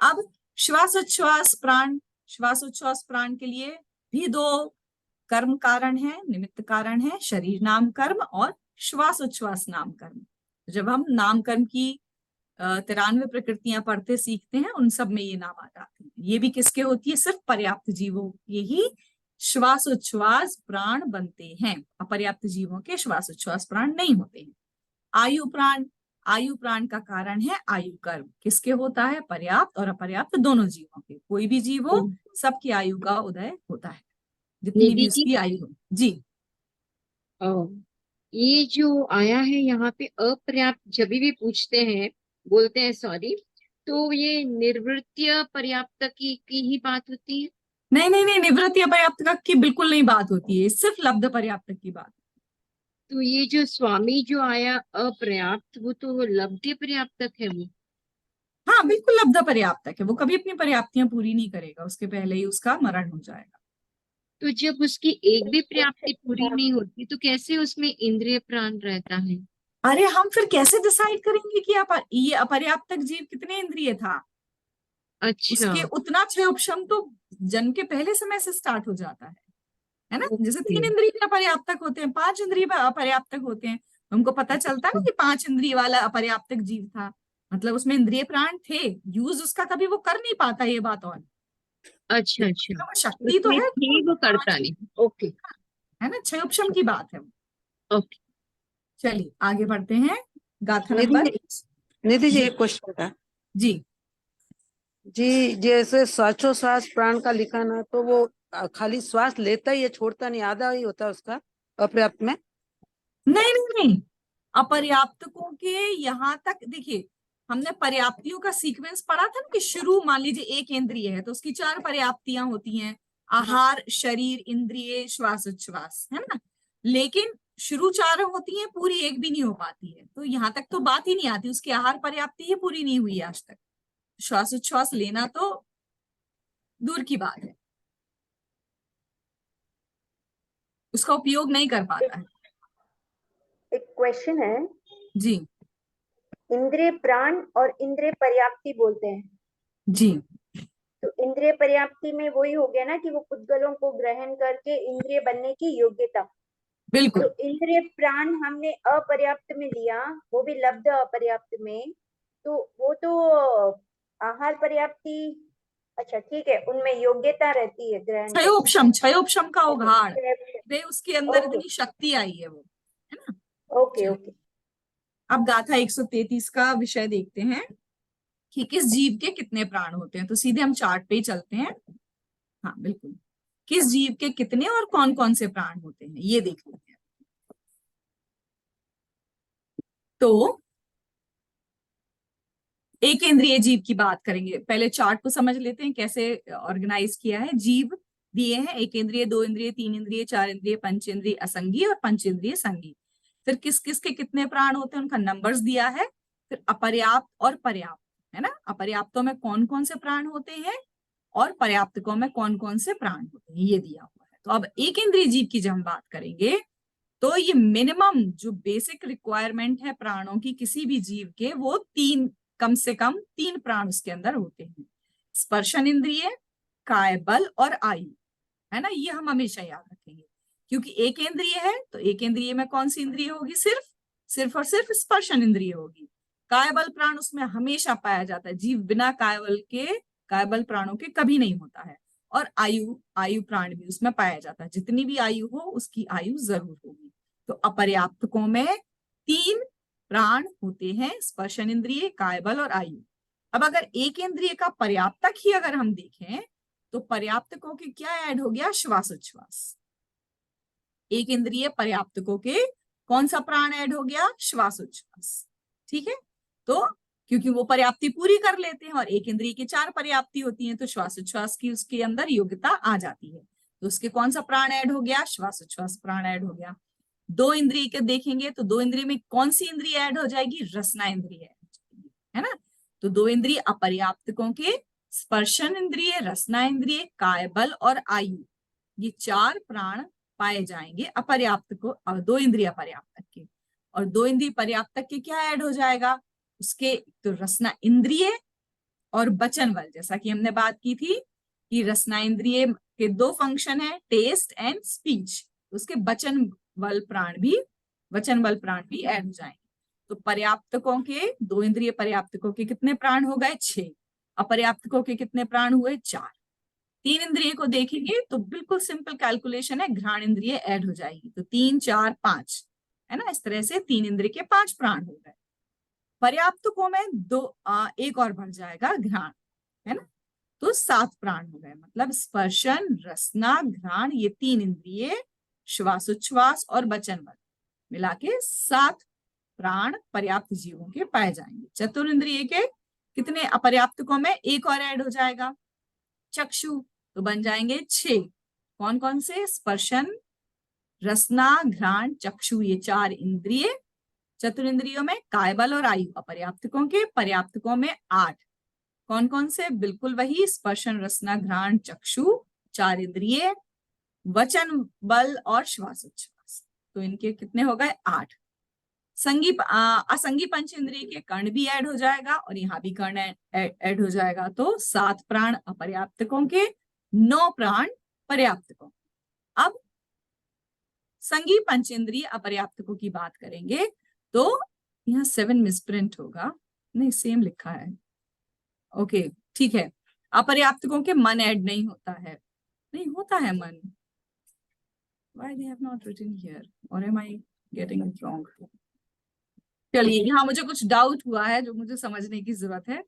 अब श्वासोच्छ्वास प्राण, श्वासोच्छ्वास प्राण के लिए भी दो कर्म कारण है, निमित्त कारण है, शरीर नाम कर्म और श्वास उच्छ्वास नाम कर्म। जब हम नाम कर्म की 93 प्रकृतियां पढ़ते सीखते हैं, उन सब में ये नाम आ जाते हैं। ये भी किसके होती है? सिर्फ पर्याप्त जीवों के ही श्वास उच्छ्वास प्राण बनते हैं, अपर्याप्त जीवों के श्वास उच्छ्वास प्राण नहीं होते हैं। आयु प्राण, आयु प्राण का कारण है आयु कर्म। किसके होता है? पर्याप्त और अपर्याप्त दोनों जीवों के। कोई भी जीव हो, सबकी आयु का उदय होता है, जितनी भी
निधि जी,
उसकी आयु हो। जी,
ये जो आया है यहाँ पे अपर्याप्त जब भी पूछते हैं, बोलते हैं सॉरी, तो ये निर्वृत्तीय पर्याप्त की ही बात होती है?
नहीं नहीं नहीं, निवृत्ति अपर्याप्त का की बिल्कुल नहीं बात होती है, सिर्फ लब्ध पर्याप्त की बात।
तो ये जो स्वामी जो आया अपर्याप्त, वो तो लब्ध पर्याप्तक है वो।
हाँ बिल्कुल, लब्ध पर्याप्तक है, वो कभी अपनी पर्याप्तियां पूरी नहीं करेगा, उसके पहले ही उसका मरण हो जाएगा।
तो जब उसकी एक भी पर्याप्ति पूरी नहीं होती तो कैसे उसमें इंद्रिय प्राण रहता है?
अरे हम फिर कैसे डिसाइड करेंगे कि ये अपर्याप्तक जीव कितने इंद्रिय था?
अच्छा,
उसके उतना क्षय उपशम तो जन्म के पहले समय से स्टार्ट हो जाता है ना। जैसे 3 इंद्रिय अपर्याप्तक होते हैं, 5 इंद्रिय अपर्याप्तक होते हैं, हमको पता चलता है ना कि 5 इंद्रिय वाला अपर्याप्तक जीव था, मतलब उसमें इंद्रिय प्राण थे, यूज उसका कभी वो कर नहीं पाता, ये बात। और
अच्छा अच्छा,
वो शक्ति तो
उसमें
है,
थी वो करता नहीं। ओके
है ना, क्षय उपशम की बात है।
ओके,
चलिए आगे बढ़ते हैं, गाथा
निधि
नंबर।
निधि जी, एक क्वेश्चन था
जी
जी। जैसे श्वासोश्वास प्राण का लिखा ना, तो वो खाली श्वास लेता ही है, छोड़ता नहीं, आधा ही होता है उसका अपर्याप्त में?
नहीं नहीं नहीं, अपर्याप्तकों के यहाँ तक देखिए, हमने पर्याप्तियों का सीक्वेंस पढ़ा था ना कि शुरू मान लीजिए एक इंद्रिय है तो उसकी 4 पर्याप्तियां होती हैं, आहार, शरीर, इंद्रिय, श्वास उच्छ्वास, है ना। लेकिन शुरू 4 होती हैं, पूरी एक भी नहीं हो पाती है, तो यहाँ तक तो बात ही नहीं आती, उसकी आहार पर्याप्ति ही पूरी नहीं हुई आज तक, श्वास उच्छ्वास लेना तो दूर की बात है, उसका उपयोग नहीं कर पाता है।
एक क्वेश्चन है,
जी
इंद्रिय प्राण और इंद्रिय पर्याप्ति बोलते हैं,
जी,
तो इंद्रिय पर्याप्ति में वही हो गया ना कि वो पुद्गलों को ग्रहण करके इंद्रिय बनने की योग्यता।
बिल्कुल।
तो इंद्रिय प्राण हमने अपर्याप्त में लिया, वो भी लब्ध अपर्याप्त में, तो वो तो आहार पर्याप्ति, अच्छा ठीक है, उनमें योग्यता रहती है ग्रहण करने
क्षयोपशम, क्षयोपशम का उघाड़,
की।
वे उसके अंदर
ओके
इतनी शक्ति आई है वो, है ना।
ओके
चलिए,
ओके,
अब गाथा 133 का विषय देखते हैं कि किस जीव के कितने प्राण होते हैं। तो सीधे हम चार्ट पे ही चलते हैं। हाँ बिल्कुल, किस जीव के कितने और कौन कौन से प्राण होते हैं ये देख लेते हैं। तो एक इंद्रिय जीव की बात करेंगे, पहले चार्ट को समझ लेते हैं कैसे ऑर्गेनाइज किया है। जीव दिए हैं एक इंद्रिय, 2 इंद्रिय, 3 इंद्रिय, 4 इंद्रिय, पंचेंद्रिय असंगी और पंचेंद्रिय संगी। फिर किस किस के कितने प्राण होते हैं उनका नंबर्स दिया है। फिर अपर्याप्त और पर्याप्त, है ना, अपर्याप्तों में कौन कौन से प्राण होते हैं और पर्याप्तकों में कौन कौन से प्राण होते हैं ये दिया हुआ है। तो अब एक इंद्रिय जीव की जब हम बात करेंगे तो ये मिनिमम जो बेसिक रिक्वायरमेंट है प्राणों की किसी भी जीव के, वो 3, कम से कम 3 प्राण उसके अंदर होते हैं। स्पर्शन इंद्रिय, काय बल और आयु, है ना, ये हम हमेशा याद रखेंगे, क्योंकि एक इंद्रिय है तो एक इंद्रिय में कौन सी इंद्रिय होगी? सिर्फ और सिर्फ स्पर्शन इंद्रिय होगी। काय बल प्राण उसमें हमेशा पाया जाता है, जीव बिना काय बल प्राणों के कभी नहीं होता है। और आयु प्राण भी उसमें पाया जाता है, जितनी भी आयु हो उसकी आयु जरूर होगी। तो अपर्याप्तकों में 3 प्राण होते हैं, स्पर्शन इंद्रिय, काय बल और आयु। अब अगर एक इंद्रिय का पर्याप्तक ही अगर हम देखें तो पर्याप्तकों के क्या ऐड हो गया? श्वास उच्छ्वास। एक इंद्रिय पर्याप्तकों के कौन सा प्राण ऐड हो गया? श्वास उच्छ्वास। ठीक है, तो क्योंकि वो पर्याप्ति पूरी कर लेते हैं और एक इंद्रिय की 4 पर्याप्ति होती हैं, तो श्वास उच्छ्वास की उसके अंदर योग्यता आ जाती है। तो उसके कौन सा प्राण ऐड हो गया? श्वास उच्छ्वास प्राण ऐड हो गया। 2 इंद्रिय के देखेंगे तो 2 इंद्रिय में कौन सी इंद्रिय ऐड हो जाएगी? रसना इंद्रिय, है ना। तो 2 इंद्रिय अपर्याप्तकों के स्पर्शन इंद्रिय, रसना इंद्रिय, काय बल और आयु, ये 4 प्राण पाए जाएंगे अपर्याप्त को, 2 इंद्रिय अपर्याप्तक के। और 2 इंद्रिय पर्याप्तक के क्या ऐड हो जाएगा? उसके तो रसना इंद्रिय और वचन बल, जैसा कि हमने बात की थी कि रसना इंद्रिय के दो फंक्शन है, टेस्ट एंड स्पीच, उसके वचन बल प्राण भी ऐड हो जाएंगे। तो पर्याप्तकों के, दो इंद्रिय पर्याप्तकों के कितने प्राण हो गए? 6। अपर्याप्तकों के कितने प्राण हुए? 4। 3 इंद्रिय को देखेंगे तो बिल्कुल सिंपल कैलकुलेशन है, घ्राण इंद्रिय ऐड हो जाएगी, तो 3 4 5 है ना। इस तरह से 3 इंद्रिय के 5 प्राण हो गए। पर्याप्तकों में एक और बढ़ जाएगा, घ्राण, है ना, तो 7 प्राण हो गए। मतलब स्पर्शन, रसना, घ्राण, ये 3 इंद्रिय, श्वासोच्छ्वास और वचन बल मिला के 7 प्राण पर्याप्त जीवों के पाए जाएंगे। चतुरिंद्रिय के कितने? अपर्याप्तकों में एक और ऐड हो जाएगा, चक्षु, तो बन जाएंगे 6। कौन कौन से? स्पर्शन, रसना, घ्राण, चक्षु, ये 4 इंद्रिय। चतुरिंद्रियों में कायबल और आयु अपर्याप्तकों के, पर्याप्तकों में 8। कौन कौन से? बिल्कुल वही, स्पर्शन, रसना, घ्राण, चक्षु, 4 इंद्रिय, वचन बल और श्वासोच्छ्वास, तो इनके कितने हो गए? 8। असंगी पंच इंद्रिय के कर्ण भी ऐड हो जाएगा और यहाँ भी कर्ण ऐड हो जाएगा, तो 7 प्राण अपर्याप्तकों के, 9 प्राण पर्याप्तकों। अब संगी पंचेंद्रिय अपर्याप्तकों की बात करेंगे तो यहाँ 7 मिसप्रिंट होगा, नहीं सेम लिखा है, ओके ठीक है। अपर्याप्तकों के मन ऐड नहीं होता है, नहीं होता है मन, why they have not written here or am I getting it wrong? चलिए यहाँ मुझे कुछ डाउट हुआ है जो मुझे समझने की जरूरत है।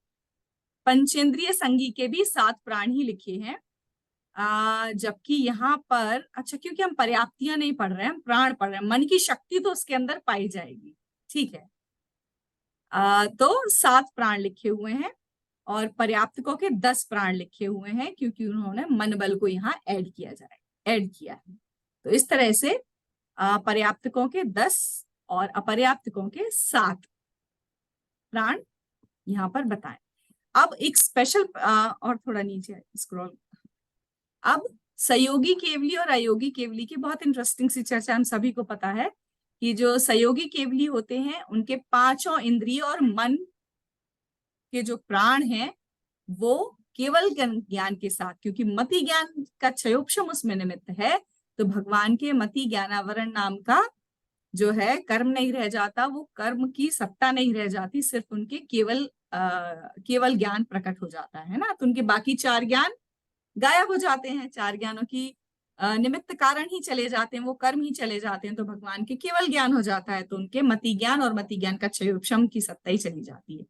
पंचेंद्रिय संगी के भी 7 प्राण ही लिखे हैं, जबकि यहाँ पर, अच्छा क्योंकि हम पर्याप्तियां नहीं पढ़ रहे हैं, हम प्राण पढ़ रहे हैं, मन की शक्ति तो उसके अंदर पाई जाएगी, ठीक है। तो 7 प्राण लिखे हुए हैं और पर्याप्तकों के 10 प्राण लिखे हुए हैं क्योंकि उन्होंने मन बल को यहाँ ऐड किया है। तो इस तरह से पर्याप्तकों के 10 और अपर्याप्तकों के 7 प्राण यहाँ पर बताएं। अब एक स्पेशल और थोड़ा नीचे स्क्रॉल, अब सहयोगी केवली और अयोगी केवली की बहुत इंटरेस्टिंग सी चर्चा हम सभी को पता है कि जो सहयोगी केवली होते हैं उनके 5 इंद्रिय और मन के जो प्राण हैं वो केवल ज्ञान के साथ, क्योंकि मति ज्ञान का क्षयोपशम उसमें निमित्त है, तो भगवान के मति ज्ञानावरण नाम का जो है कर्म नहीं रह जाता, वो कर्म की सत्ता नहीं रह जाती, सिर्फ उनके केवल ज्ञान प्रकट हो जाता है ना। तो उनके बाकी 4 ज्ञान गायब हो जाते हैं, 4 ज्ञानों की निमित्त कारण ही चले जाते हैं, वो कर्म ही चले जाते हैं, तो भगवान के केवल ज्ञान हो जाता है, तो उनके मति ज्ञान और मति ज्ञान का क्षयोपशम की सत्ता ही चली जाती है।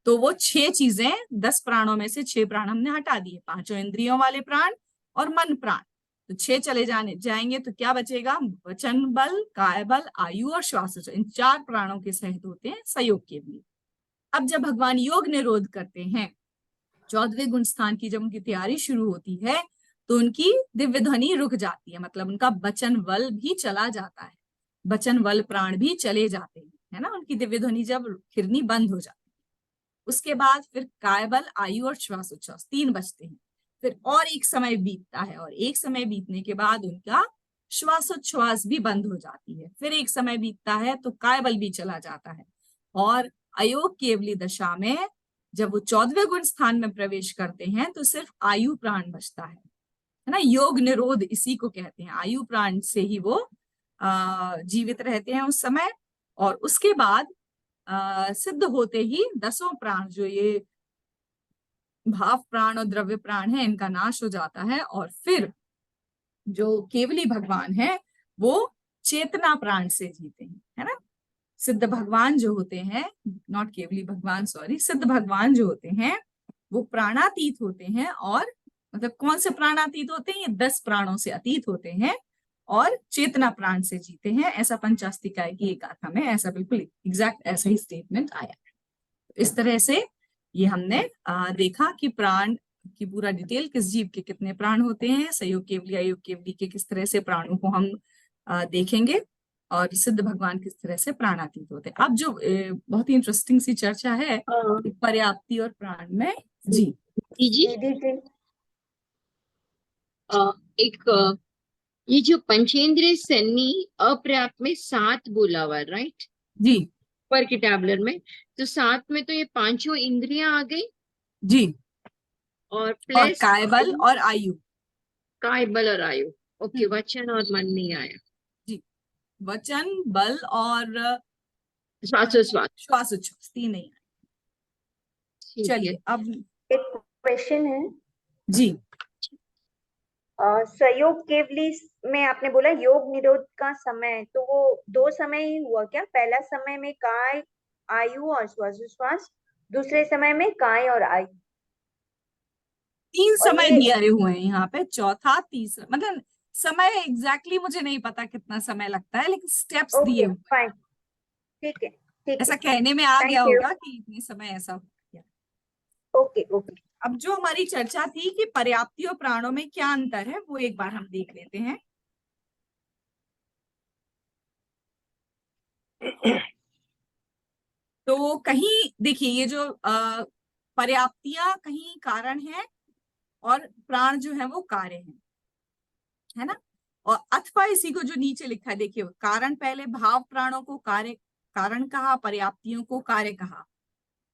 तो वो 6 चीजें, 10 प्राणों में से 6 प्राण हमने हटा दिए, 5 इंद्रियों वाले प्राण और मन प्राण, तो 6 चले जाएंगे, तो क्या बचेगा? वचन बल, काय बल, आयु और श्वास, इन 4 प्राणों के सहित होते हैं सहयोग केवली। अब जब भगवान योग निरोध करते हैं, 14वें गुण स्थान की जब उनकी तैयारी शुरू होती है तो उनकी दिव्य ध्वनि रुक जाती है, मतलब उनका वचन बल भी चला जाता है, वचन बल प्राण भी चले जाते हैं, है ना। उनकी दिव्य ध्वनि जब खिरनी बंद हो जाती है, उसके बाद फिर काय बल, आयु और श्वासोच्छ्वास 3 बचते हैं। फिर और एक समय बीतता है और एक समय बीतने के बाद उनका श्वासोच्छ्वास भी बंद हो जाती है। फिर एक समय बीतता है तो काय बल भी चला जाता है और अयोग केवली दशा में जब वो 14वें गुण स्थान में प्रवेश करते हैं तो सिर्फ आयु प्राण बचता है ना। योग निरोध इसी को कहते हैं, आयु प्राण से ही वो जीवित रहते हैं उस समय, और उसके बाद सिद्ध होते ही 10 प्राण, जो ये भाव प्राण और द्रव्य प्राण है, इनका नाश हो जाता है और फिर जो केवली भगवान है वो चेतना प्राण से जीते हैं, है ना। सिद्ध भगवान जो होते हैं, नॉट केवली भगवान, सॉरी, सिद्ध भगवान जो होते हैं वो प्राणातीत होते हैं, और मतलब कौन से प्राणातीत होते हैं? ये 10 प्राणों से अतीत होते हैं और चेतना प्राण से जीते हैं। ऐसा पंचास्तिकाय की एक गाथा में ऐसा बिल्कुल एग्जैक्ट ऐसा ही स्टेटमेंट आया है। इस तरह से ये हमने देखा कि प्राण की पूरा डिटेल, किस जीव के कितने प्राण होते हैं, सहयोग केवली अयोग केवली के किस तरह से प्राणों को हम देखेंगे, और सिद्ध भगवान किस तरह से प्राणातीत होते हैं। अब जो बहुत ही इंटरेस्टिंग सी चर्चा है पर्याप्ति और प्राण में, जी
ये जो पंचेंद्रिय सन्नी अपर्याप्त में 7 बोला हुआ, राइट
जी,
पर के टैबलर में, तो 7 में तो ये 5 इंद्रियां आ गई
जी,
और
और
प्लस
काय बल और आयु,
काय, बल और आयु। ओके, वचन और मन नहीं आया।
वचन, बल और
श्वासोश्वास।
श्वासोच्छ्वास, तीन नहीं आए।
ठीक है।
चलिए अब
एक क्वेश्चन है,
जी,
सहयोग केवली में आपने बोला योग निरोध का समय, तो वो 2 समय ही हुआ क्या? पहला समय में काय, आयु और श्वासोच्छ्वास, दूसरे समय में काय और आयु।
3
और
समय
ये
दिए हुए हैं यहाँ पे, चौथा, तीसरा, मतलब समय एग्जैक्टली मुझे नहीं पता कितना समय लगता है, लेकिन स्टेप्स दिए
ओके
हुए हैं।
फाइन, ठीक है, ठीक
ऐसा
है,
कहने में आ गया
थैंक यू।
होगा कि इतने समय ऐसा हो गया।
Okay okay.
अब जो हमारी चर्चा थी कि पर्याप्ति और प्राणों में क्या अंतर है, वो एक बार हम देख लेते हैं। तो कहीं देखिए, ये जो पर्याप्तियां कहीं कारण है और प्राण जो है वो कार्य है ना। और अथवा इसी को जो नीचे लिखा है, देखिए, कारण पहले भाव प्राणों को कार्य कारण कहा, पर्याप्तियों को कार्य कहा,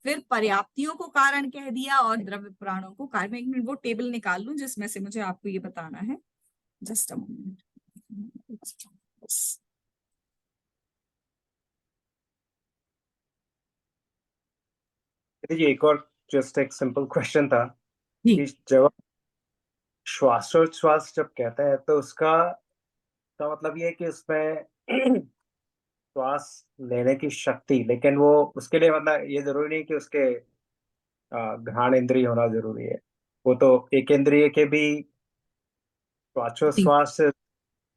फिर पर्याप्तियों को कारण कह दिया और द्रव्य प्राणों को कार्य। मैं एक मिनट वो टेबल निकाल लूं जिसमें से मुझे आपको ये बताना है। Just a moment.
जी, एक और जस्ट एक सिंपल क्वेश्चन था
जी,
कि जब श्वासोच्छ्वास जब कहता है तो उसका मतलब ये है कि उसमें श्वास लेने की शक्ति, लेकिन वो उसके लिए मतलब ये जरूरी नहीं कि उसके घ्राण इंद्रिय होना जरूरी है। वो तो एक इंद्रिय के भी
जी,
श्वासोच्छ्वास से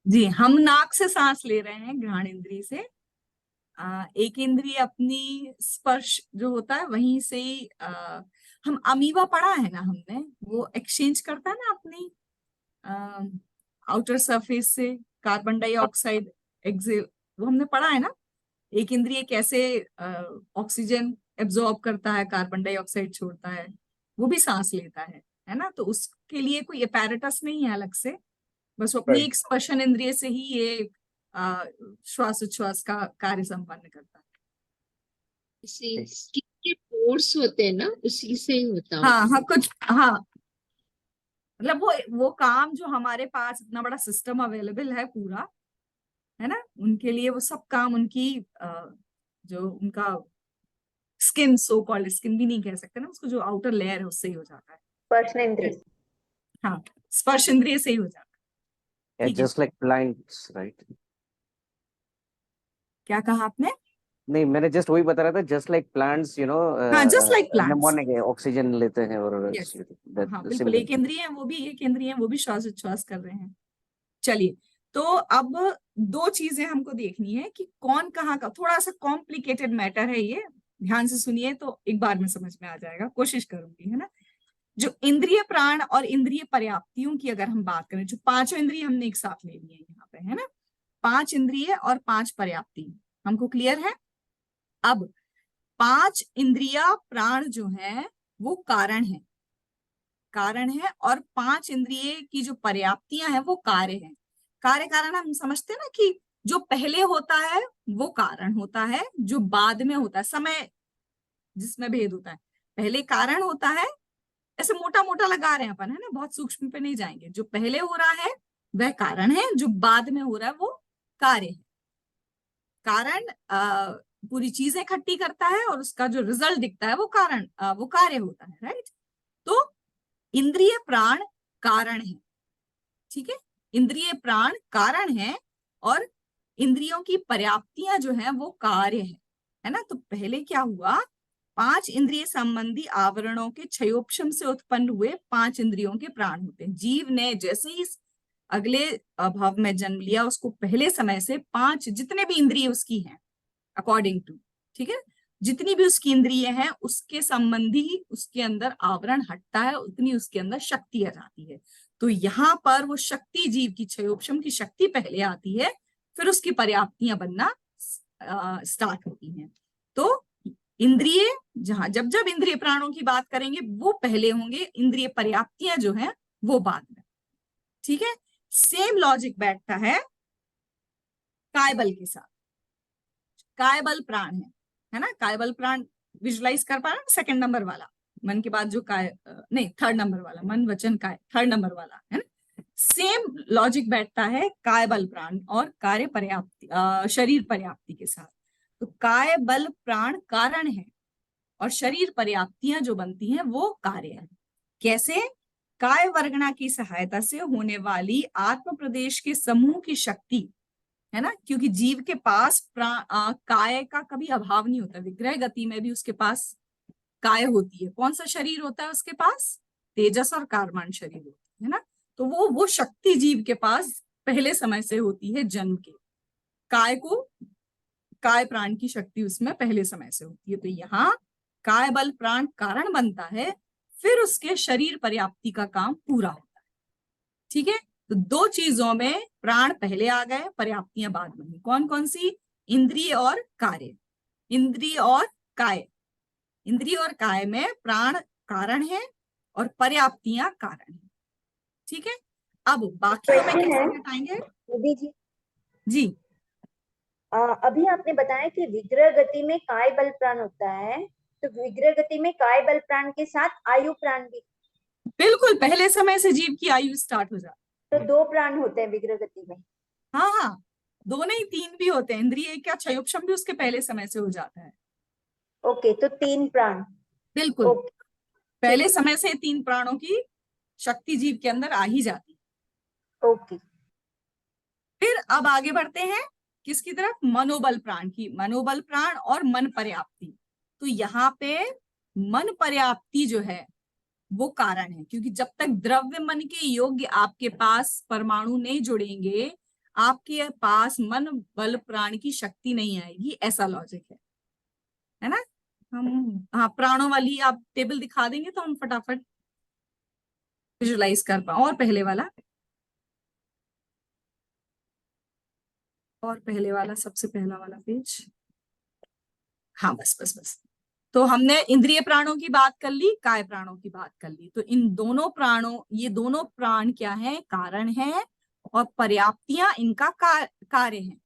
जी, हम नाक से सांस ले रहे हैं, घ्राण इंद्रिय से। एक इंद्रिय अपनी स्पर्श जो होता है वहीं से ही हम अमीबा पढ़ा है ना हमने, वो एक्सचेंज करता है ना अपनी आउटर सरफेस से कार्बन डाइऑक्साइड एक्सेल, वो हमने पढ़ा है ना। एक इंद्रिय कैसे ऑक्सीजन एब्जॉर्ब करता है, कार्बन डाइऑक्साइड छोड़ता है, वो भी सांस लेता है ना। तो उसके लिए कोई अपैरेटस नहीं है अलग से, बस वो अपनी एक स्पर्शन इंद्रिय से ही ये श्वासोच्छ्वास का कार्य संपन्न करता है।
इसी स्किन के पोर्स होते हैं ना, उसी से ही होता
हाँ
होगा।
हाँ, कुछ, हाँ, मतलब वो काम जो हमारे पास इतना बड़ा सिस्टम अवेलेबल है पूरा, है ना, उनके लिए वो सब काम उनकी जो उनका स्किन, सो कॉल्ड स्किन भी नहीं कह सकते ना उसको, जो आउटर लेयर है उससे ही हो जाता है।
स्पर्श इंद्रिय।
हाँ, स्पर्श इंद्रिय से ही हो जाता है। ठीक है,
just like plants, right?
क्या कहा आपने?
नहीं, मैंने जस्ट वही बता रहा था, जस्ट लाइक प्लांट्स,
हाँ, just like
in the
plants.
Morning oxygen लेते हैं और
यस,
that
हाँ बिल्कुल,
similar.
एक इंद्रिय है वो भी, एक इंद्रिय है वो भी श्वासोच्छ्वास कर रहे हैं। चलिए, तो अब 2 चीजें हमको देखनी है कि कौन कहाँ का, थोड़ा सा कॉम्प्लिकेटेड मैटर है ये, ध्यान से सुनिए तो एक बार में समझ में आ जाएगा, कोशिश करूंगी, है ना। जो इंद्रिय प्राण और इंद्रिय पर्याप्तियों की अगर हम बात करें, जो 5 इंद्रिय हमने एक साथ ले लिए यहाँ पे, है ना, 5 इंद्रिय और 5 पर्याप्ति, हमको क्लियर है। अब 5 इंद्रिया प्राण जो है वो कारण है, कारण है, और 5 इंद्रिय की जो पर्याप्तियां हैं वो कार्य है। कार्य कारण हम समझते हैं ना कि जो पहले होता है वो कारण होता है, जो बाद में होता है, समय जिसमें भेद होता है, पहले कारण होता है, ऐसे मोटा मोटा लगा रहे हैं अपन, है ना, बहुत सूक्ष्म पे नहीं जाएंगे। जो पहले हो रहा है वह कारण है, जो बाद में हो रहा है वो कार्य है। कारण पूरी चीजें इकट्ठी करता है और उसका जो रिजल्ट दिखता है वो कारण वो कार्य होता है, राइट। तो इंद्रिय प्राण कारण है, ठीक है, इंद्रिय प्राण कारण है, और इंद्रियों की पर्याप्तियां जो है वो कार्य है ना। तो पहले क्या हुआ, 5 इंद्रिय संबंधी आवरणों के क्षयोपशम से उत्पन्न हुए 5 इंद्रियों के प्राण होते हैं। जीव ने जैसे ही अगले भाव में जन्म लिया, उसको पहले समय से 5 जितने भी इंद्रिय उसकी हैं अकॉर्डिंग टू, ठीक है, जितनी भी उसकी इंद्रिय हैं उसके संबंधी उसके अंदर आवरण हटता है, उतनी उसके अंदर शक्ति आ जाती है। तो यहाँ पर वो शक्ति, जीव की क्षयोपशम की शक्ति पहले आती है, फिर उसकी पर्याप्तियां बनना स्टार्ट होती हैं। तो इंद्रिय, जहां जब जब इंद्रिय प्राणों की बात करेंगे वो पहले होंगे, इंद्रिय पर्याप्तियां जो हैं वो बाद में, ठीक है। सेम लॉजिक बैठता है कायबल के साथ। कायबल प्राण है ना, कायबल प्राण विजुलाइज कर पा रहे हैं, सेकंड नंबर वाला मन के बाद जो काय नहीं, थर्ड नंबर वाला, मन वचन काय, थर्ड नंबर वाला, है ना। सेम लॉजिक बैठता है काय बल प्राण और कार्य पर्याप्ति शरीर पर्याप्ति के साथ। तो काय बल प्राण कारण है और शरीर पर्याप्तियां जो बनती हैं वो कार्य है। कैसे? काय वर्गणा की सहायता से होने वाली आत्म प्रदेश के समूह की शक्ति है ना, क्योंकि जीव के पास काय का कभी अभाव नहीं होता। विग्रह गति में भी उसके पास काय होती है। कौन सा शरीर होता है उसके पास? तेजस और कार्बन शरीर होती है ना। तो वो शक्ति जीव के पास पहले समय से होती है जन्म के। काय प्राण की शक्ति उसमें पहले समय से होती है। तो यहाँ काय बल प्राण कारण बनता है, फिर उसके शरीर पर्याप्ति का काम पूरा होता है। ठीक है, तो दो चीजों में प्राण पहले आ गए, पर्याप्तियां बाद में। कौन कौन सी? इंद्रिय और कार्य। इंद्रिय और काय, इंद्रिय और काय में प्राण कारण है और पर्याप्तियां कारण है। ठीक है, अब बाकियों में
क्वेश्चन
कैसे
है
घटाएंगे?
दीदी जी,
जी
अभी आपने बताया कि विग्रह गति में काय बल प्राण होता है, तो विग्रह गति में काय बल प्राण के साथ आयु प्राण भी,
बिल्कुल, पहले समय से जीव की आयु स्टार्ट हो जाती
तो दो प्राण होते हैं विग्रह गति में।
है। हाँ हाँ, दो नहीं तीन भी होते हैं। इंद्रिय क्या क्षयोपशम भी उसके पहले समय से हो जाता है।
ओके, तो तीन प्राण।
बिल्कुल,
ओके,
पहले समय से 3 प्राणों की शक्ति जीव के अंदर आ ही जाती है।
ओके।
फिर अब आगे बढ़ते हैं किसकी तरफ? मनोबल प्राण की। मनोबल प्राण और मन पर्याप्ति। तो यहाँ पे मन पर्याप्ति जो है वो कारण है, क्योंकि जब तक द्रव्य मन के योग्य आपके पास परमाणु नहीं जुड़ेंगे, आपके पास मन बल प्राण की शक्ति नहीं आएगी। ऐसा लॉजिक है ना। हम हाँ, प्राणों वाली आप टेबल दिखा देंगे तो हम फटाफट विजुलाइज कर पाए। और पहले वाला, और पहले वाला, सबसे पहला वाला पेज। हाँ बस बस बस। तो हमने इंद्रिय प्राणों की बात कर ली, काय प्राणों की बात कर ली। तो इन दोनों प्राणों, ये दोनों प्राण क्या है? कारण है, और पर्याप्तियां इनका कार्य है।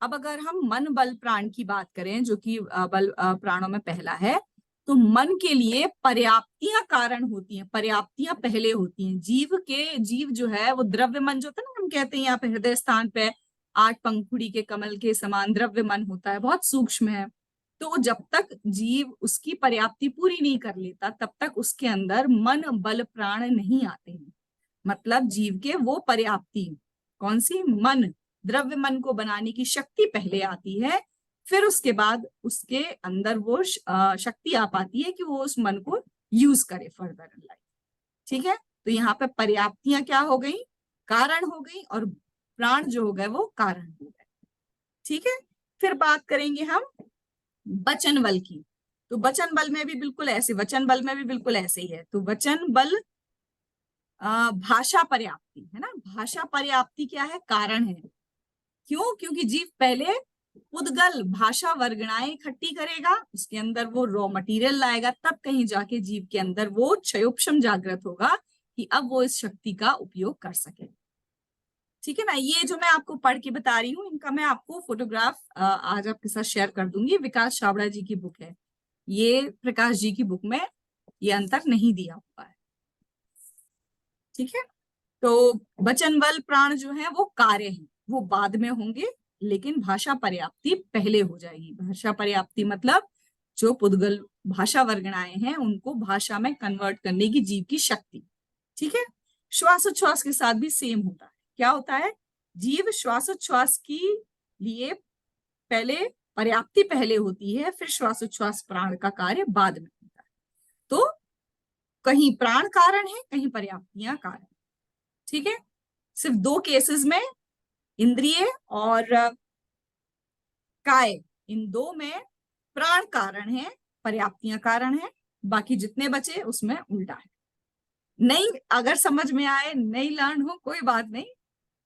अब अगर हम मन बल प्राण की बात करें, जो कि बल प्राणों में पहला है, तो मन के लिए पर्याप्तियां कारण होती हैं, पर्याप्तियां पहले होती हैं। जीव जो है वो द्रव्य मन जो होता है ना, हम कहते हैं यहाँ पे हृदय स्थान पे 8 पंखुड़ी के कमल के समान द्रव्य मन होता है, बहुत सूक्ष्म है। तो जब तक जीव उसकी पर्याप्ति पूरी नहीं कर लेता, तब तक उसके अंदर मन बल प्राण नहीं आते हैं। मतलब जीव के वो पर्याप्ति, कौन सी? मन, द्रव्य मन को बनाने की शक्ति पहले आती है, फिर उसके बाद उसके अंदर वो शक्ति आ पाती है कि वो उस मन को यूज करे फर्दर इन लाइफ। ठीक है, तो यहाँ पे पर्याप्तियां क्या हो गई? कारण हो गई, और प्राण जो हो गए वो कारण हो गए। ठीक है, फिर बात करेंगे हम वचन बल की। तो वचन बल में भी बिल्कुल ऐसे, वचन बल में भी बिल्कुल ऐसे ही है। तो वचन बल भाषा पर्याप्ति है ना। भाषा पर्याप्ति क्या है? कारण है। क्यों? क्योंकि जीव पहले उद्गल भाषा वर्गणाएं इकट्ठी करेगा, उसके अंदर वो रॉ मटेरियल लाएगा, तब कहीं जाके जीव के अंदर वो क्षयोपशम जागृत होगा कि अब वो इस शक्ति का उपयोग कर सके। ठीक है ना। ये जो मैं आपको पढ़ के बता रही हूँ, इनका मैं आपको फोटोग्राफ आज आपके साथ शेयर कर दूंगी। विकास छाबड़ा जी की बुक है ये, प्रकाश जी की बुक में ये अंतर नहीं दिया हुआ है। ठीक है, तो वचन बल प्राण जो है वो कार्य है, वो बाद में होंगे, लेकिन भाषा पर्याप्ति पहले हो जाएगी। भाषा पर्याप्ति मतलब जो पुद्गल भाषा वर्गणाएं हैं उनको भाषा में कन्वर्ट करने की जीव की शक्ति। ठीक है, श्वासोच्छ्वास के साथ भी सेम होता है। क्या होता है? जीव श्वासोच्छ्वास की लिए पहले पर्याप्ति पहले होती है, फिर श्वासोच्छ्वास प्राण का कार्य बाद में होता है। तो कहीं प्राण कारण है, कहीं पर्याप्तियां कारण। ठीक है, सिर्फ 2 केसेस में, इंद्रिय और काय, इन 2 में प्राण कारण है, पर्याप्तियां कारण है। बाकी जितने बचे उसमें उल्टा है। नहीं, अगर समझ में आए, नहीं लर्न हो, कोई बात नहीं,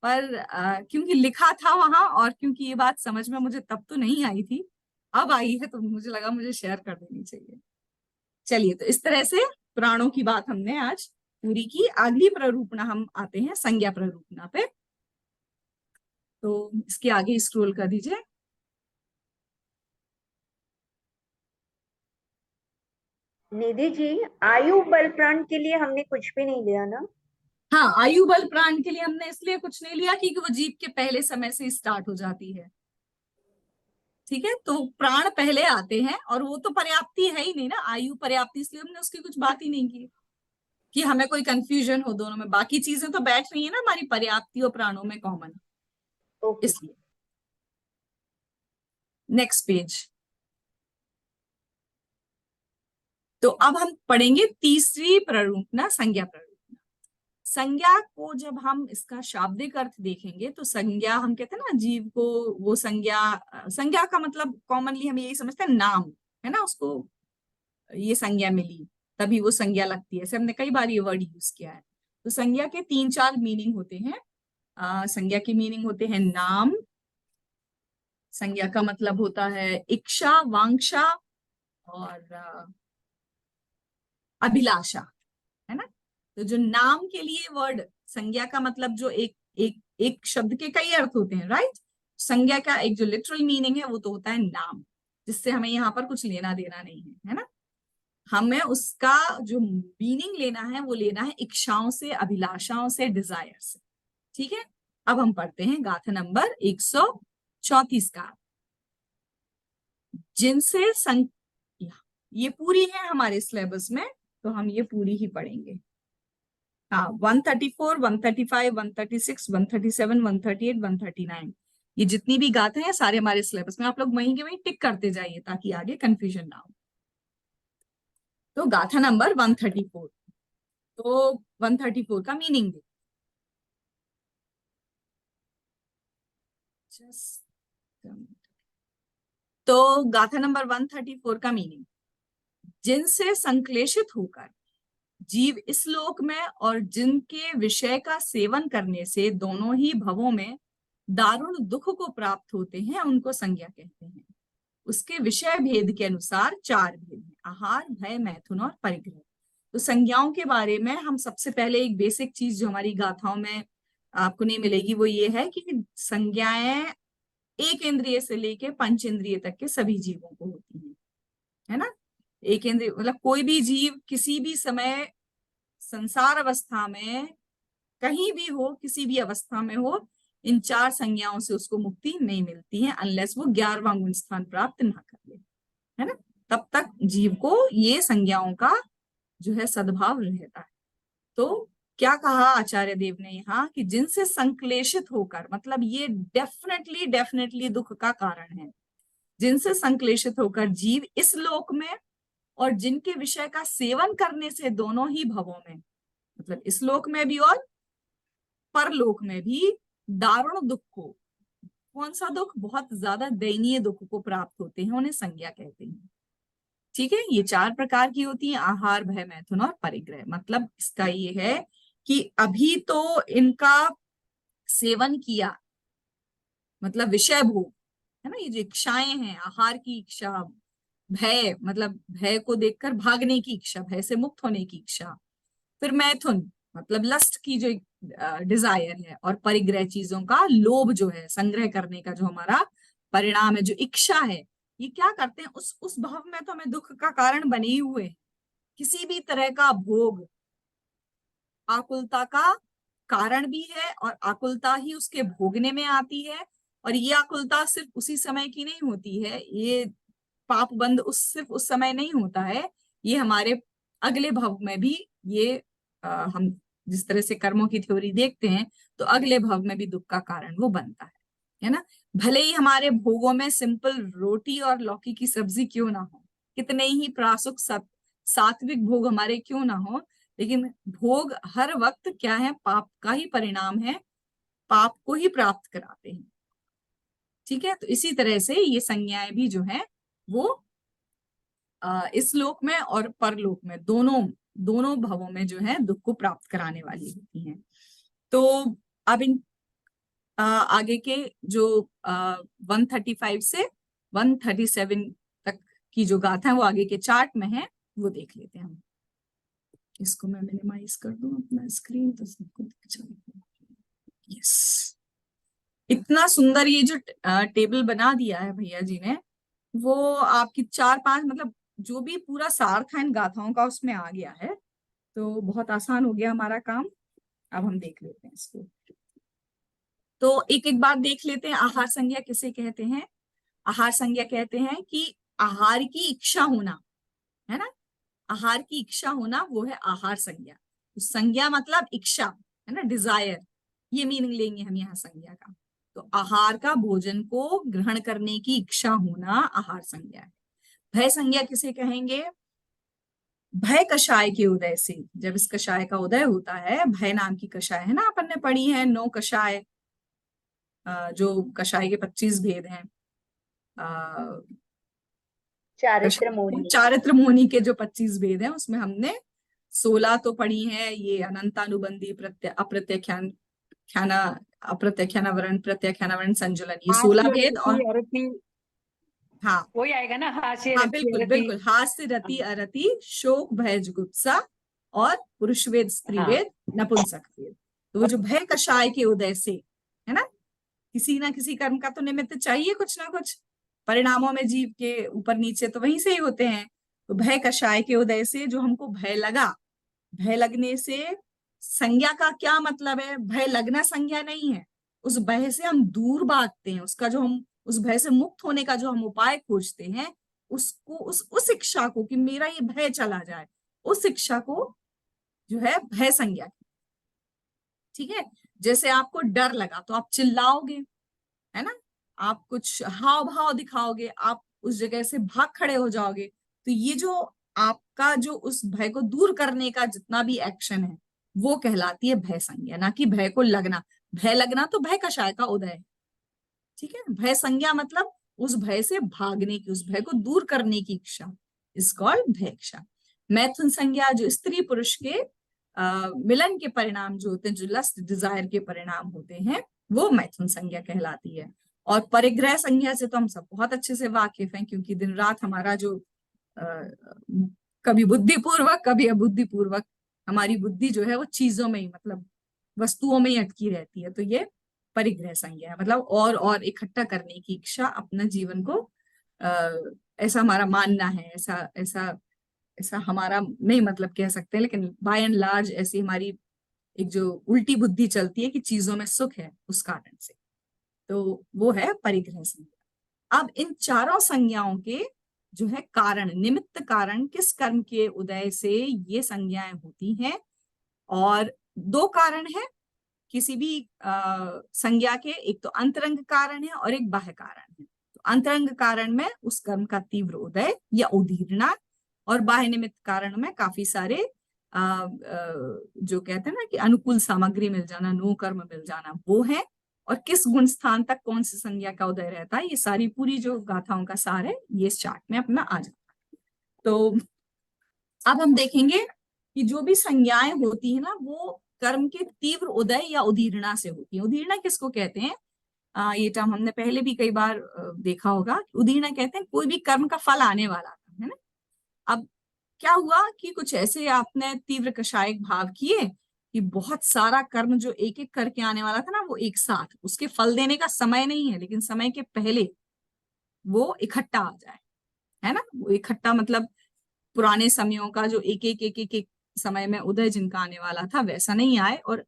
पर क्योंकि लिखा था वहां, और क्योंकि ये बात समझ में मुझे तब तो नहीं आई थी, अब आई है, तो मुझे लगा मुझे शेयर कर देनी चाहिए। चलिए, तो इस तरह से प्राणों की बात हमने आज पूरी की। अगली प्ररूपणा हम आते हैं संज्ञा प्ररूपणा पे। तो इसके आगे स्क्रॉल कर दीजिए।
निधि जी, आयु बल प्राण के लिए हमने कुछ भी नहीं लिया ना?
हाँ, आयु बल प्राण के लिए हमने इसलिए कुछ नहीं लिया क्योंकि वो जीव के पहले समय से स्टार्ट हो जाती है। ठीक है, तो प्राण पहले आते हैं और वो तो पर्याप्ति है ही नहीं ना, आयु पर्याप्ति, इसलिए हमने उसकी कुछ बात ही नहीं की कि हमें कोई कंफ्यूजन हो दोनों में। बाकी चीजें तो बैठ रही है ना हमारी पर्याप्ति और प्राणों में कॉमन,
ओके।
इसलिए। Next page. तो अब हम पढ़ेंगे तीसरी प्ररूपना, संज्ञा प्ररूपना। संज्ञा को जब हम इसका शाब्दिक अर्थ देखेंगे तो संज्ञा, हम कहते हैं ना जीव को वो संज्ञा, संज्ञा का मतलब कॉमनली हम यही समझते हैं नाम, है ना, उसको ये संज्ञा मिली तभी वो संज्ञा लगती है, ऐसे हमने कई बार ये वर्ड यूज किया है। तो संज्ञा के 3-4 मीनिंग होते हैं। संज्ञा के मीनिंग होते हैं नाम, संज्ञा का मतलब होता है इच्छा, वांछा और अभिलाषा, है ना। तो जो नाम के लिए वर्ड, संज्ञा का मतलब जो एक शब्द के कई अर्थ होते हैं, राइट। संज्ञा का एक जो लिटरल मीनिंग है वो तो होता है नाम, जिससे हमें यहाँ पर कुछ लेना देना नहीं है ना। हमें उसका जो मीनिंग लेना है वो लेना है इच्छाओं से, अभिलाषाओं से, डिजायर से। ठीक है, अब हम पढ़ते हैं गाथा नंबर 134 का। जिनसे ये पूरी है हमारे सिलेबस में, तो हम ये पूरी ही पढ़ेंगे। हाँ, 134, 135, 136, 137, 138, 139, ये जितनी भी गाथा है सारे हमारे सिलेबस में, आप लोग वहीं के वहीं टिक करते जाइए ताकि आगे कंफ्यूजन ना हो। तो गाथा नंबर 134, तो 134 का मीनिंग देखो। तो गाथा नंबर 134 का मीनिंग, जिनसे संक्लेशित होकर जीव इस लोक में और जिनके विषय का सेवन करने से दोनों ही भवों में दारुण दुख को प्राप्त होते हैं, उनको संज्ञा कहते हैं। उसके विषय भेद के अनुसार 4 भेद हैं, आहार, भय, मैथुन और परिग्रह। तो संज्ञाओं के बारे में हम सबसे पहले एक बेसिक चीज जो हमारी गाथाओं में आपको नहीं मिलेगी वो ये है कि संज्ञाएं एक इंद्रिय से लेके 5 इंद्रिय तक के सभी जीवों को होती हैं, है ना। एक इंद्रिय मतलब कोई भी जीव किसी भी समय संसार अवस्था में कहीं भी हो, किसी भी अवस्था में हो, इन 4 संज्ञाओं से उसको मुक्ति नहीं मिलती है अनलेस वो 11वां गुण स्थान प्राप्त ना कर ले, है ना। तब तक जीव को ये संज्ञाओं का जो है सद्भाव रहता है। तो क्या कहा आचार्य देव ने यहाँ कि जिनसे संक्लेशित होकर, मतलब ये डेफिनेटली दुख का कारण है। जिनसे संक्लेशित होकर जीव इस लोक में और जिनके विषय का सेवन करने से दोनों ही भवों में, मतलब इस लोक में भी और परलोक में भी दारुण दुख को, कौन सा दुख, बहुत ज्यादा दयनीय दुख को प्राप्त होते हैं, उन्हें संज्ञा कहते हैं। ठीक है, ये 4 प्रकार की होती है, आहार, भय, मैथुन और परिग्रह। मतलब इसका ये है कि अभी तो इनका सेवन किया, मतलब विषय भोग, है ना, ये जो इच्छाएं हैं, आहार की इच्छा, भय मतलब भय को देखकर भागने की इच्छा, भय से मुक्त होने की इच्छा, फिर मैथुन मतलब लस्ट की जो डिजायर है, और परिग्रह चीजों का लोभ जो है, संग्रह करने का जो हमारा परिणाम है, जो इच्छा है, ये क्या करते हैं, उस भाव में तो हमें दुख का कारण बने ही हुए। किसी भी तरह का भोग आकुलता का कारण भी है और आकुलता ही उसके भोगने में आती है। और ये आकुलता सिर्फ उसी समय की नहीं होती है, ये पाप बंद सिर्फ उस समय नहीं होता है, ये हमारे अगले भव में भी ये हम जिस तरह से कर्मों की थ्योरी देखते हैं तो अगले भव में भी दुख का कारण वो बनता है ना। भले ही हमारे भोगों में सिंपल रोटी और लौकी की सब्जी क्यों ना हो, कितने ही प्रासुक सात्विक भोग हमारे क्यों ना हो, लेकिन भोग हर वक्त क्या है, पाप का ही परिणाम है, पाप को ही प्राप्त कराते हैं। ठीक है, तो इसी तरह से ये संज्ञाएं भी जो है वो इस लोक में और परलोक में दोनों भवों में जो है दुख को प्राप्त कराने वाली होती हैं। तो अब इन आगे के जो 135 से 137 तक की जो गाथा है वो आगे के चार्ट में है, वो देख लेते हैं हम। इसको मैं मिनिमाइज कर दूं अपना स्क्रीन तो सबको दिख जाएगा। यस, इतना सुंदर ये जो टेबल बना दिया है भैया जी ने, वो आपकी 4-5 मतलब जो भी पूरा सार था इन गाथाओं का उसमें आ गया है, तो बहुत आसान हो गया हमारा काम। अब हम देख लेते हैं इसको। तो एक एक बार देख लेते हैं। आहार संज्ञा किसे कहते हैं? आहार संज्ञा कहते हैं कि आहार की इच्छा होना, है ना, आहार की इच्छा होना वो है आहार संज्ञा। तो संज्ञा मतलब इच्छा, है ना, डिजायर, ये मीनिंग लेंगे हम यहाँ संज्ञा का। तो आहार का, भोजन को ग्रहण करने की इच्छा होना आहार संज्ञा है। भय संज्ञा किसे कहेंगे? भय कषाय के उदय से, जब इस कषाय का उदय होता है, भय नाम की कषाय है ना, अपन ने पढ़ी है 9 कषाय, जो कषाय के 25 भेद हैं।
चारित्र मोहिनी।
चारित्र मोहिनी के जो 25 भेद हैं उसमें हमने 16 तो पढ़ी है, ये अनंतानुबंधी, अप्रत्याख्यान, अप्रत्याख्यानावरण, प्रत्याख्यानावरण, संजुलन, ये 16 भेद। और हाँ,
वही आएगा ना, हास्य
हाँ
रति
बिल्कुल
अरति।
बिल्कुल, हास्य, रति, अरति, शोक, भय, जुगुप्सा और पुरुषवेद, स्त्रीवेद, नपुंसक वेद। तो वो जो भय कषाय के उदय से, है ना, किसी ना किसी कर्म का तो निमित्त चाहिए, कुछ ना कुछ परिणामों में जीव के ऊपर नीचे तो वहीं से ही होते हैं। तो भय कषाय के उदय से जो हमको भय लगा, भय लगने से, संज्ञा का क्या मतलब है? भय लगना संज्ञा नहीं है, उस भय से हम दूर भागते हैं, उसका जो हम, उस भय से मुक्त होने का जो हम उपाय खोजते हैं, उसको, उस इच्छा को कि मेरा ये भय चला जाए, उस इच्छा को जो है भय संज्ञा। ठीक है, जैसे आपको डर लगा तो आप चिल्लाओगे, है ना, आप कुछ हाव भाव दिखाओगे, आप उस जगह से भाग खड़े हो जाओगे। तो ये जो आपका जो उस भय को दूर करने का जितना भी एक्शन है वो कहलाती है भय संज्ञा, ना कि भय को लगना। भय लगना तो भय कषाय का उदय है। ठीक है, भय संज्ञा मतलब उस भय से भागने की, उस भय को दूर करने की इच्छा, इज कॉल्ड भय इच्छा। मैथुन संज्ञा जो स्त्री पुरुष के मिलन के परिणाम जो होते हैं, जो लस्ट डिजायर के परिणाम होते हैं, वो मैथुन संज्ञा कहलाती है। और परिग्रह संज्ञा से तो हम सब बहुत अच्छे से वाकिफ हैं, क्योंकि दिन रात हमारा जो कभी बुद्धिपूर्वक कभी अबुद्धिपूर्वक हमारी बुद्धि जो है वो चीजों में ही, मतलब वस्तुओं में ही अटकी रहती है। तो ये परिग्रह संज्ञा है, मतलब और इकट्ठा करने की इच्छा, अपना जीवन को ऐसा हमारा मानना है, ऐसा ऐसा ऐसा हमारा नहीं, मतलब कह सकते हैं, लेकिन बाय एंड लार्ज ऐसी हमारी एक जो उल्टी बुद्धि चलती है कि चीजों में सुख है उस कारण से, तो वो है परिग्रह संज्ञा। अब इन चारों संज्ञाओं के जो है कारण, निमित्त कारण, किस कर्म के उदय से ये संज्ञाएं होती हैं, और 2 कारण है किसी भी संज्ञा के, एक तो अंतरंग कारण है और एक बाह्य कारण है। तो अंतरंग कारण में उस कर्म का तीव्र उदय या उदीरना, और बाह्य निमित्त कारण में काफी सारे जो कहते हैं ना कि अनुकूल सामग्री मिल जाना, नो कर्म मिल जाना, वो है। और किस गुण स्थान तक कौन सी संज्ञा का उदय रहता है, ये सारी पूरी जो गाथाओं का सार है ये इस चार्ट में अपना आ जाता है। तो अब हम देखेंगे कि जो भी संज्ञाएं होती है ना, वो कर्म के तीव्र उदय या उदीरना से होती है। उदीरना किसको कहते हैं? ये टर्म हमने पहले भी कई बार देखा होगा। उदीरना कहते हैं कोई भी कर्म का फल आने वाला था, है ना। अब क्या हुआ कि कुछ ऐसे आपने तीव्र कषायक भाव किए कि बहुत सारा कर्म जो एक एक करके आने वाला था ना, वो एक साथ, उसके फल देने का समय नहीं है लेकिन समय के पहले वो इकट्ठा आ जाए, है ना। वो इकट्ठा मतलब पुराने समयों का जो एक समय में उदय जिनका आने वाला था वैसा नहीं आए, और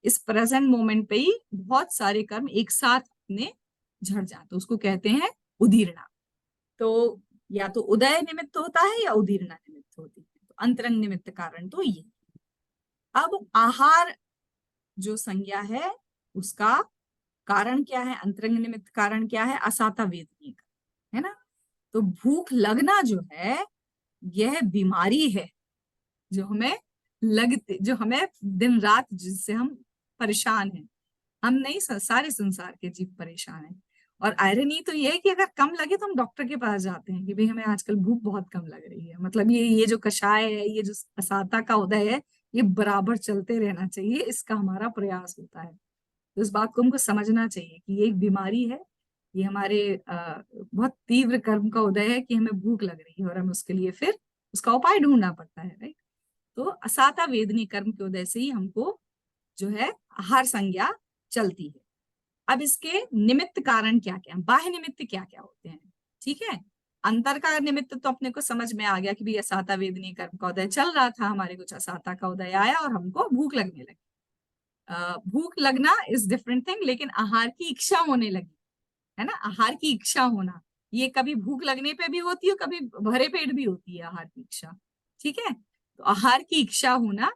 इस प्रेजेंट मोमेंट पे ही बहुत सारे कर्म एक साथ अपने झड़ जाते, तो उसको कहते हैं उदीरना। तो या तो उदय निमित्त होता है या उदीरना निमित्त होती है। तो अंतरंग निमित्त कारण तो ये। अब आहार जो संज्ञा है उसका कारण क्या है, अंतरंग निमित्त कारण क्या है? असाता वेदनीय, है ना। तो भूख लगना जो है यह बीमारी है जो हमें लगते, जो हमें दिन रात जिससे हम परेशान हैं। हम नहीं, सारे संसार के जीव परेशान हैं। और आयरनी तो ये है कि अगर कम लगे तो हम डॉक्टर के पास जाते हैं कि भाई हमें आजकल भूख बहुत कम लग रही है। मतलब ये जो कषाय है, ये जो असाता का उदय है, ये बराबर चलते रहना चाहिए, इसका हमारा प्रयास होता है। तो इस बात को हमको समझना चाहिए कि ये एक बीमारी है, ये हमारे बहुत तीव्र कर्म का उदय है कि हमें भूख लग रही है और हमें उसके लिए फिर उसका उपाय ढूंढना पड़ता है, राइट। तो असाता वेदनी कर्म के उदय से ही हमको जो है आहार संज्ञा चलती है। अब इसके निमित्त कारण क्या क्या, बाह्य निमित्त क्या क्या होते हैं? ठीक है, अंतर का निमित्त तो अपने को समझ में आ गया कि भाई असाता वेदनी कर्म का उदय चल रहा था, हमारे कुछ असाता का उदय आया और हमको भूख लगने लगी। भूख लगना इज डिफरेंट थिंग, लेकिन आहार की इच्छा होने लगी, है ना, आहार की इच्छा होना, ये कभी भूख लगने पे भी होती है, कभी भरे पेट भी होती है आहार की इच्छा। ठीक है, तो आहार की इच्छा होना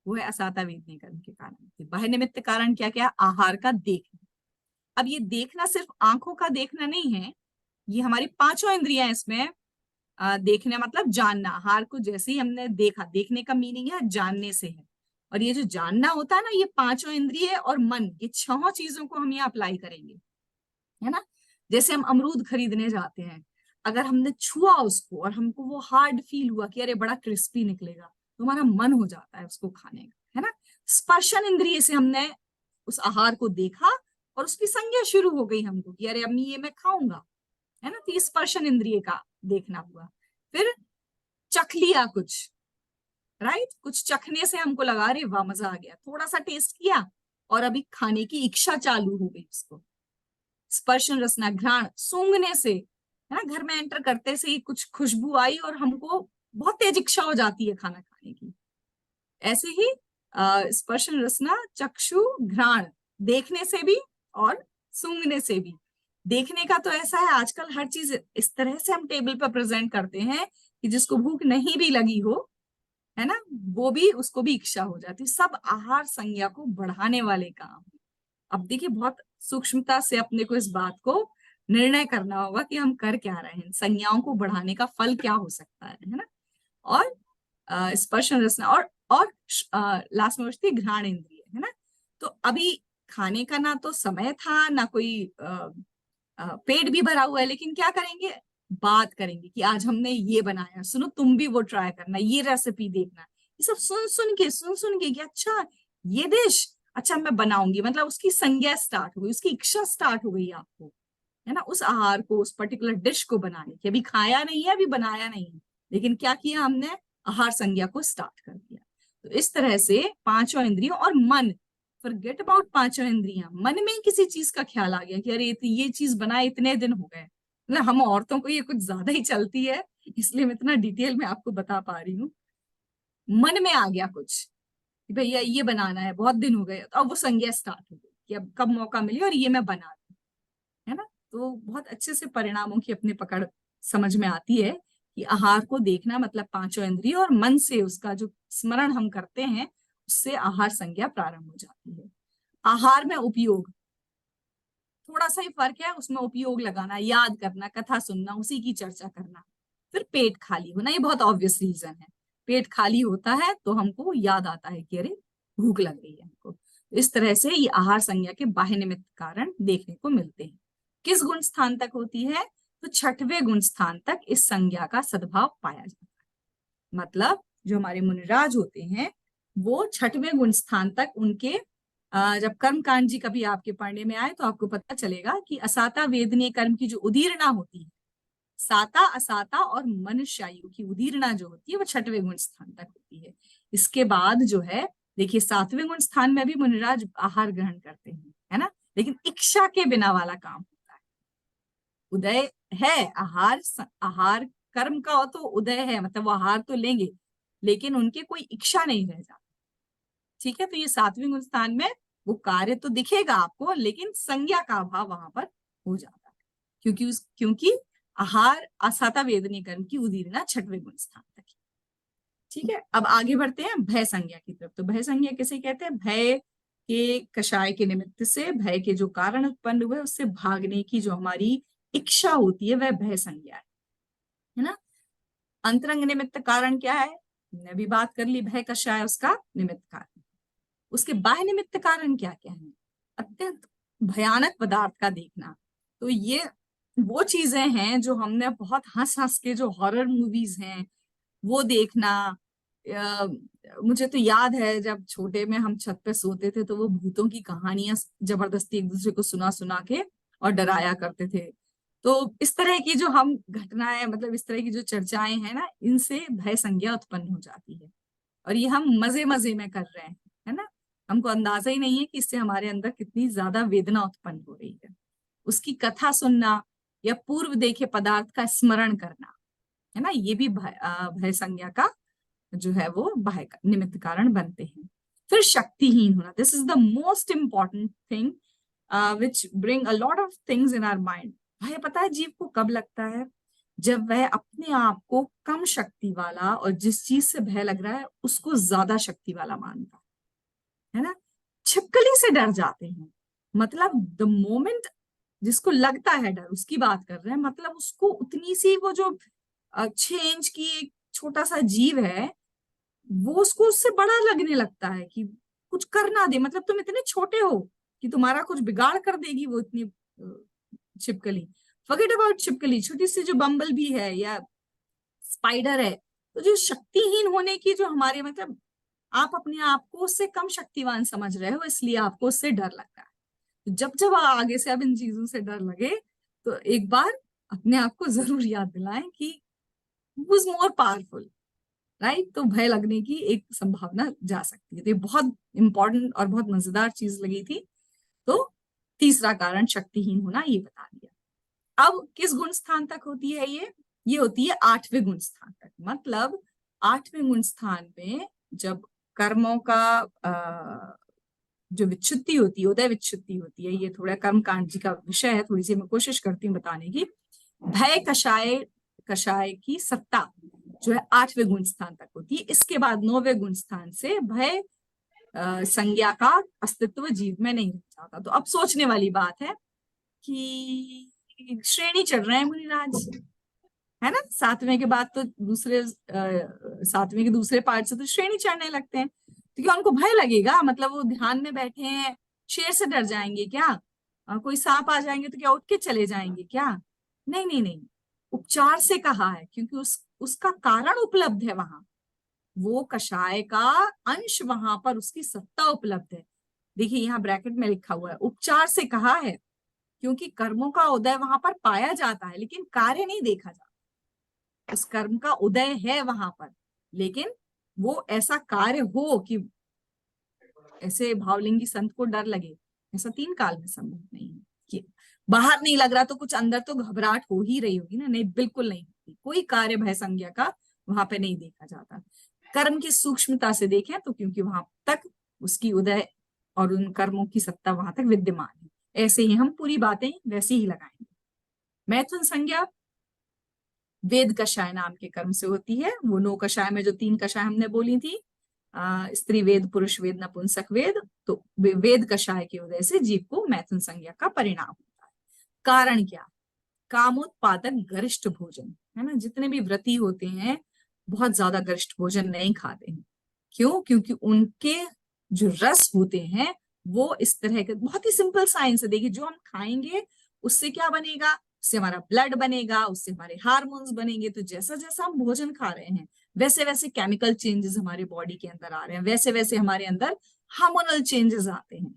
वो है असाता वेदनी कर्म के कारण। बाह्य निमित्त कारण क्या क्या? आहार का देखना। अब ये देखना सिर्फ आंखों का देखना नहीं है, ये हमारी पांचों इंद्रियां इसमें देखने मतलब जानना। आहार को जैसे ही हमने देखा, देखने का मीनिंग है जानने से है, और ये जो जानना होता है ना, ये पांचों इंद्रिय और मन, ये छह चीजों को हम यहाँ अप्लाई करेंगे, है ना। जैसे हम अमरूद खरीदने जाते हैं, अगर हमने छुआ उसको और हमको वो हार्ड फील हुआ कि अरे बड़ा क्रिस्पी निकलेगा, तो हमारा मन हो जाता है उसको खाने का, है ना। स्पर्शन इंद्रिय से हमने उस आहार को देखा और उसकी संज्ञा शुरू हो गई हमको कि अरे अम्मी ये मैं खाऊंगा, है ना। तो ये स्पर्शन इंद्रिय का देखना हुआ। फिर चख लिया कुछ, राइट, कुछ चखने से हमको लगा अरे वाह मजा आ गया, थोड़ा सा टेस्ट किया और अभी खाने की इच्छा चालू हो गई उसको। स्पर्शन रसना घ्राण, सूंघने से, है ना, घर में एंटर करते से ही कुछ खुशबू आई और हमको बहुत तेज इच्छा हो जाती है खाना खाने की। ऐसे ही स्पर्शन रसना चक्षु घ्राण, देखने से भी और सूंघने से भी। देखने का तो ऐसा है आजकल हर चीज इस तरह से हम टेबल पर प्रेजेंट करते हैं कि जिसको भूख नहीं भी लगी हो, है ना, वो भी, उसको भी इच्छा हो जाती है। सब आहार संज्ञा को बढ़ाने वाले काम। अब देखिए बहुत सूक्ष्मता से अपने को इस बात को निर्णय करना होगा कि हम कर क्या रहे हैं, संज्ञाओं को बढ़ाने का फल क्या हो सकता है ना। और स्पर्शन रसना और लास्ट में बचती घ्राण इंद्रिय, है ना। तो अभी खाने का ना तो समय था ना कोई पेट भी भरा हुआ है, लेकिन क्या करेंगे, बात करेंगे कि आज हमने ये बनाया, सुनो तुम भी वो ट्राई करना, ये रेसिपी देखना। ये सब सुन सुन के कि अच्छा ये डिश, अच्छा मैं बनाऊंगी, मतलब उसकी संज्ञा स्टार्ट हो गई, उसकी इच्छा स्टार्ट हो गई आपको, है ना, उस आहार को, उस पर्टिकुलर डिश को बनाने की। अभी खाया नहीं है, अभी बनाया नहीं है, लेकिन क्या किया हमने, आहार संज्ञा को स्टार्ट कर दिया। तो इस तरह से पांचों इंद्रियों और मन, फॉरगेट अबाउट पांचों इंद्रियां, मन में किसी चीज का ख्याल आ गया कि अरे ये चीज बनाए इतने दिन हो गए, मतलब हम औरतों को ये कुछ ज्यादा ही चलती है, इसलिए मैं इतना डिटेल में आपको बता पा रही हूँ। मन में आ गया कुछ कि भैया ये बनाना है, बहुत दिन हो गए, तो अब वो संज्ञा स्टार्ट हो गई कि अब कब मौका मिले और ये मैं बना दूं, है ना। तो बहुत अच्छे से परिणामों की अपने पकड़ समझ में आती है कि आहार को देखना मतलब पांचों इंद्रिय और मन से उसका जो स्मरण हम करते हैं, उससे आहार संज्ञा प्रारंभ हो जाती है। आहार में उपयोग थोड़ा सा ही फर्क है, उसमें उपयोग लगाना, याद करना, कथा सुनना, उसी की चर्चा करना। फिर पेट खाली होना, ये बहुत ऑब्वियस रीजन है। पेट खाली होता है तो हमको याद आता है कि अरे भूख लग रही है हमको। इस तरह से ये आहार संज्ञा के बाह्य निमित्त कारण देखने को मिलते हैं। किस गुण स्थान तक होती है? तो छठवें गुण स्थान तक इस संज्ञा का सद्भाव पाया जाता है। मतलब जो हमारे मुनिराज होते हैं वो छठवें गुण स्थान तक उनके जब कर्म कांड जी कभी आपके पढ़ने में आए तो आपको पता चलेगा कि असाता वेदनीय कर्म की जो उदीरणा होती है, साता असाता और मनुष्यायु की उदीरणा जो होती है वो छठवें गुण स्थान तक होती है। इसके बाद जो है देखिए सातवें गुण स्थान में भी मुनिराज आहार ग्रहण करते हैं, है ना, लेकिन इच्छा के बिना वाला काम होता है। उदय है, आहार कर्म का तो उदय है, मतलब वो आहार तो लेंगे लेकिन उनके कोई इच्छा नहीं रह जाती। ठीक है, तो ये सातवें गुण स्थान में वो कार्य तो दिखेगा आपको, लेकिन संज्ञा का अभाव वहां पर हो जाता है, क्योंकि आहार असाता वेदनीय कर्म की उदीरणा छठवें गुण स्थान तक। ठीक है, अब आगे बढ़ते हैं भय संज्ञा की तरफ। तो भय संज्ञा किसे कहते हैं? भय के कषाय के निमित्त से, भय के जो कारण उत्पन्न हुए उससे भागने की जो हमारी इच्छा होती है वह भय संज्ञा है ना। अंतरंग निमित्त कारण क्या है? हमने भी बात कर ली, भय कषाय उसका निमित्त कारण। उसके बाह्य निमित्त कारण क्या क्या है? अत्यंत भयानक पदार्थ का देखना। तो ये वो चीजें हैं जो हमने बहुत हंस हंस के, जो हॉरर मूवीज हैं वो देखना। मुझे तो याद है जब छोटे में हम छत पे सोते थे तो वो भूतों की कहानियां जबरदस्ती एक दूसरे को सुना सुना के और डराया करते थे। तो इस तरह की जो हम घटनाएं, मतलब इस तरह की जो चर्चाएं हैं ना, इनसे भय संज्ञा उत्पन्न हो जाती है और ये हम मजे मजे में कर रहे हैं, है ना। हमको अंदाजा ही नहीं है कि इससे हमारे अंदर कितनी ज्यादा वेदना उत्पन्न हो रही है। उसकी कथा सुनना या पूर्व देखे पदार्थ का स्मरण करना, है ना, ये भी भय संज्ञा का जो है वो बाह्य निमित्त कारण बनते हैं। फिर शक्तिहीन होना, this is the most important thing which bring a lot of things in our mind. भय पता है जीव को कब लगता है? जब वह अपने आप को कम शक्ति वाला और जिस चीज से भय लग रहा है उसको ज्यादा शक्ति वाला मानता है ना। छिपकली से डर जाते हैं, मतलब द मोमेंट जिसको लगता है डर, उसकी बात कर रहे हैं, मतलब उसको उतनी सी वो जो 6 इंच की एक छोटा सा जीव है वो उसको उससे बड़ा लगने लगता है कि कुछ कर ना दे, मतलब तुम इतने छोटे हो कि तुम्हारा कुछ बिगाड़ कर देगी वो इतनी छिपकली। फॉरगेट अबाउट छिपकली, छोटी सी जो बम्बल भी है या स्पाइडर है, तो जो शक्तिहीन होने की जो हमारे मतलब आप अपने आप को उससे कम शक्तिवान समझ रहे हो इसलिए आपको उससे डर लग रहा है। तो जब जब आगे से अब इन चीजों से डर लगे तो एक बार अपने आप को जरूर याद दिलाएं कि who is more powerful, right. तो भय लगने की एक संभावना जा सकती है। तो ये बहुत इंपॉर्टेंट और बहुत मजेदार चीज लगी थी। तो तीसरा कारण शक्तिहीन होना ये बता दिया। अब किस गुण स्थान तक होती है ये होती है 8वें गुण स्थान तक। मतलब 8वें गुण स्थान में जब कर्मों का जो विच्छुत्ति होती है, उदय विच्छुत्ति होती है, ये थोड़ा कर्मकांड जी का विषय है, थोड़ी सी मैं कोशिश करती हूँ बताने की। भय कषाय की सत्ता जो है 8वें गुण स्थान तक होती है। इसके बाद 9वें गुण स्थान से भय संज्ञा का अस्तित्व जीव में नहीं रह जाता। तो अब सोचने वाली बात है कि श्रेणी चढ़ रहे हैं मुनिराज, है ना। 7वें के बाद तो दूसरे 7वें के दूसरे पार्ट से तो श्रेणी चढ़ने लगते हैं। तो क्या उनको भय लगेगा? मतलब वो ध्यान में बैठे हैं, शेर से डर जाएंगे क्या? कोई सांप आ जाएंगे तो क्या उठ के चले जाएंगे क्या? नहीं नहीं नहीं, उपचार से कहा है क्योंकि उसका कारण उपलब्ध है वहां, वो कषाय का अंश वहां पर उसकी सत्ता उपलब्ध है। देखिए यहाँ ब्रैकेट में लिखा हुआ है, उपचार से कहा है क्योंकि कर्मों का उदय वहां पर पाया जाता है लेकिन कार्य नहीं देखा जाता। उस कर्म का उदय है वहां पर, लेकिन वो ऐसा कार्य हो कि ऐसे भावलिंगी संत को डर लगे, ऐसा 3 काल में संभव नहीं है। कि बाहर नहीं लग रहा तो कुछ अंदर तो घबराहट हो ही रही होगी ना। नहीं, बिल्कुल नहीं होती। कोई कार्य भय संज्ञा का वहां पे नहीं देखा जाता। कर्म की सूक्ष्मता से देखें तो क्योंकि वहां तक उसकी उदय और उन कर्मों की सत्ता वहां तक विद्यमान है। ऐसे ही हम पूरी बातें वैसे ही लगाएंगे। मैथुन संज्ञा वेद कषाय नाम के कर्म से होती है। वो 9 कषाय में जो 3 कषाय हमने बोली थी, स्त्री वेद, पुरुष वेद, नपुंसक वेद, तो वेद कषाय के उदय से जीव को मैथुन संज्ञा का परिणाम होता है। कारण क्या? कामोत्पादक गरिष्ठ भोजन, है ना। जितने भी व्रती होते हैं बहुत ज्यादा गरिष्ठ भोजन नहीं खाते हैं। क्यों? क्योंकि उनके जो रस होते हैं वो इस तरह के, बहुत ही सिंपल साइंस है। देखिए जो हम खाएंगे उससे क्या बनेगा? उससे हमारा ब्लड बनेगा, उससे हमारे हार्मोन्स बनेंगे। तो जैसा जैसा हम भोजन खा रहे हैं वैसे वैसे केमिकल चेंजेस हमारे बॉडी के अंदर आ रहे हैं, वैसे वैसे हमारे अंदर हार्मोनल चेंजेस आते हैं,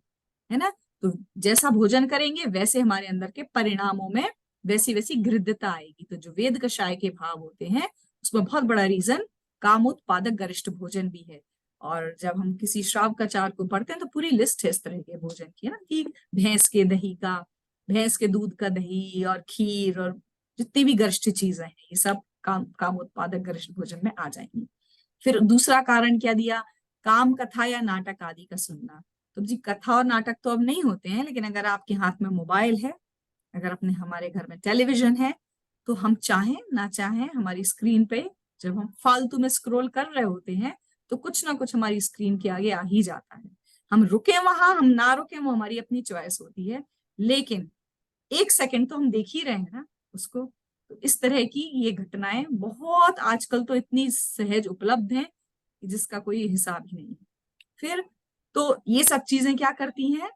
है ना। तो जैसा भोजन करेंगे वैसे हमारे अंदर के परिणामों में वैसी वैसी गृद्धता आएगी। तो जो वेद कषाय के भाव होते हैं उसमें बहुत बड़ा रीजन कामोत्पादक गरिष्ठ भोजन भी है। और जब हम किसी श्रावकाचार को पढ़ते हैं तो पूरी लिस्ट है इस तरह के भोजन की, है ना, कि भैंस के दही का, भैंस के दूध का दही और खीर और जितनी भी गरिष्ठ चीजें हैं ये सब काम उत्पादक गरिष्ठ भोजन में आ जाएंगी। फिर दूसरा कारण क्या दिया? काम कथा या नाटक आदि का सुनना। तो जी कथा और नाटक तो अब नहीं होते हैं, लेकिन अगर आपके हाथ में मोबाइल है, अगर अपने हमारे घर में टेलीविजन है, तो हम चाहें ना चाहें हमारी स्क्रीन पे जब हम फालतू में स्क्रॉल कर रहे होते हैं तो कुछ ना कुछ हमारी स्क्रीन के आगे आ ही जाता है। हम रुके वहां, हम ना रुके, वो हमारी अपनी चॉइस होती है, लेकिन 1 सेकंड तो हम देख ही रहे हैं ना उसको। तो इस तरह की ये घटनाएं बहुत आजकल तो इतनी सहज उपलब्ध हैं जिसका कोई हिसाब ही नहीं है। फिर तो ये सब चीजें क्या करती हैं?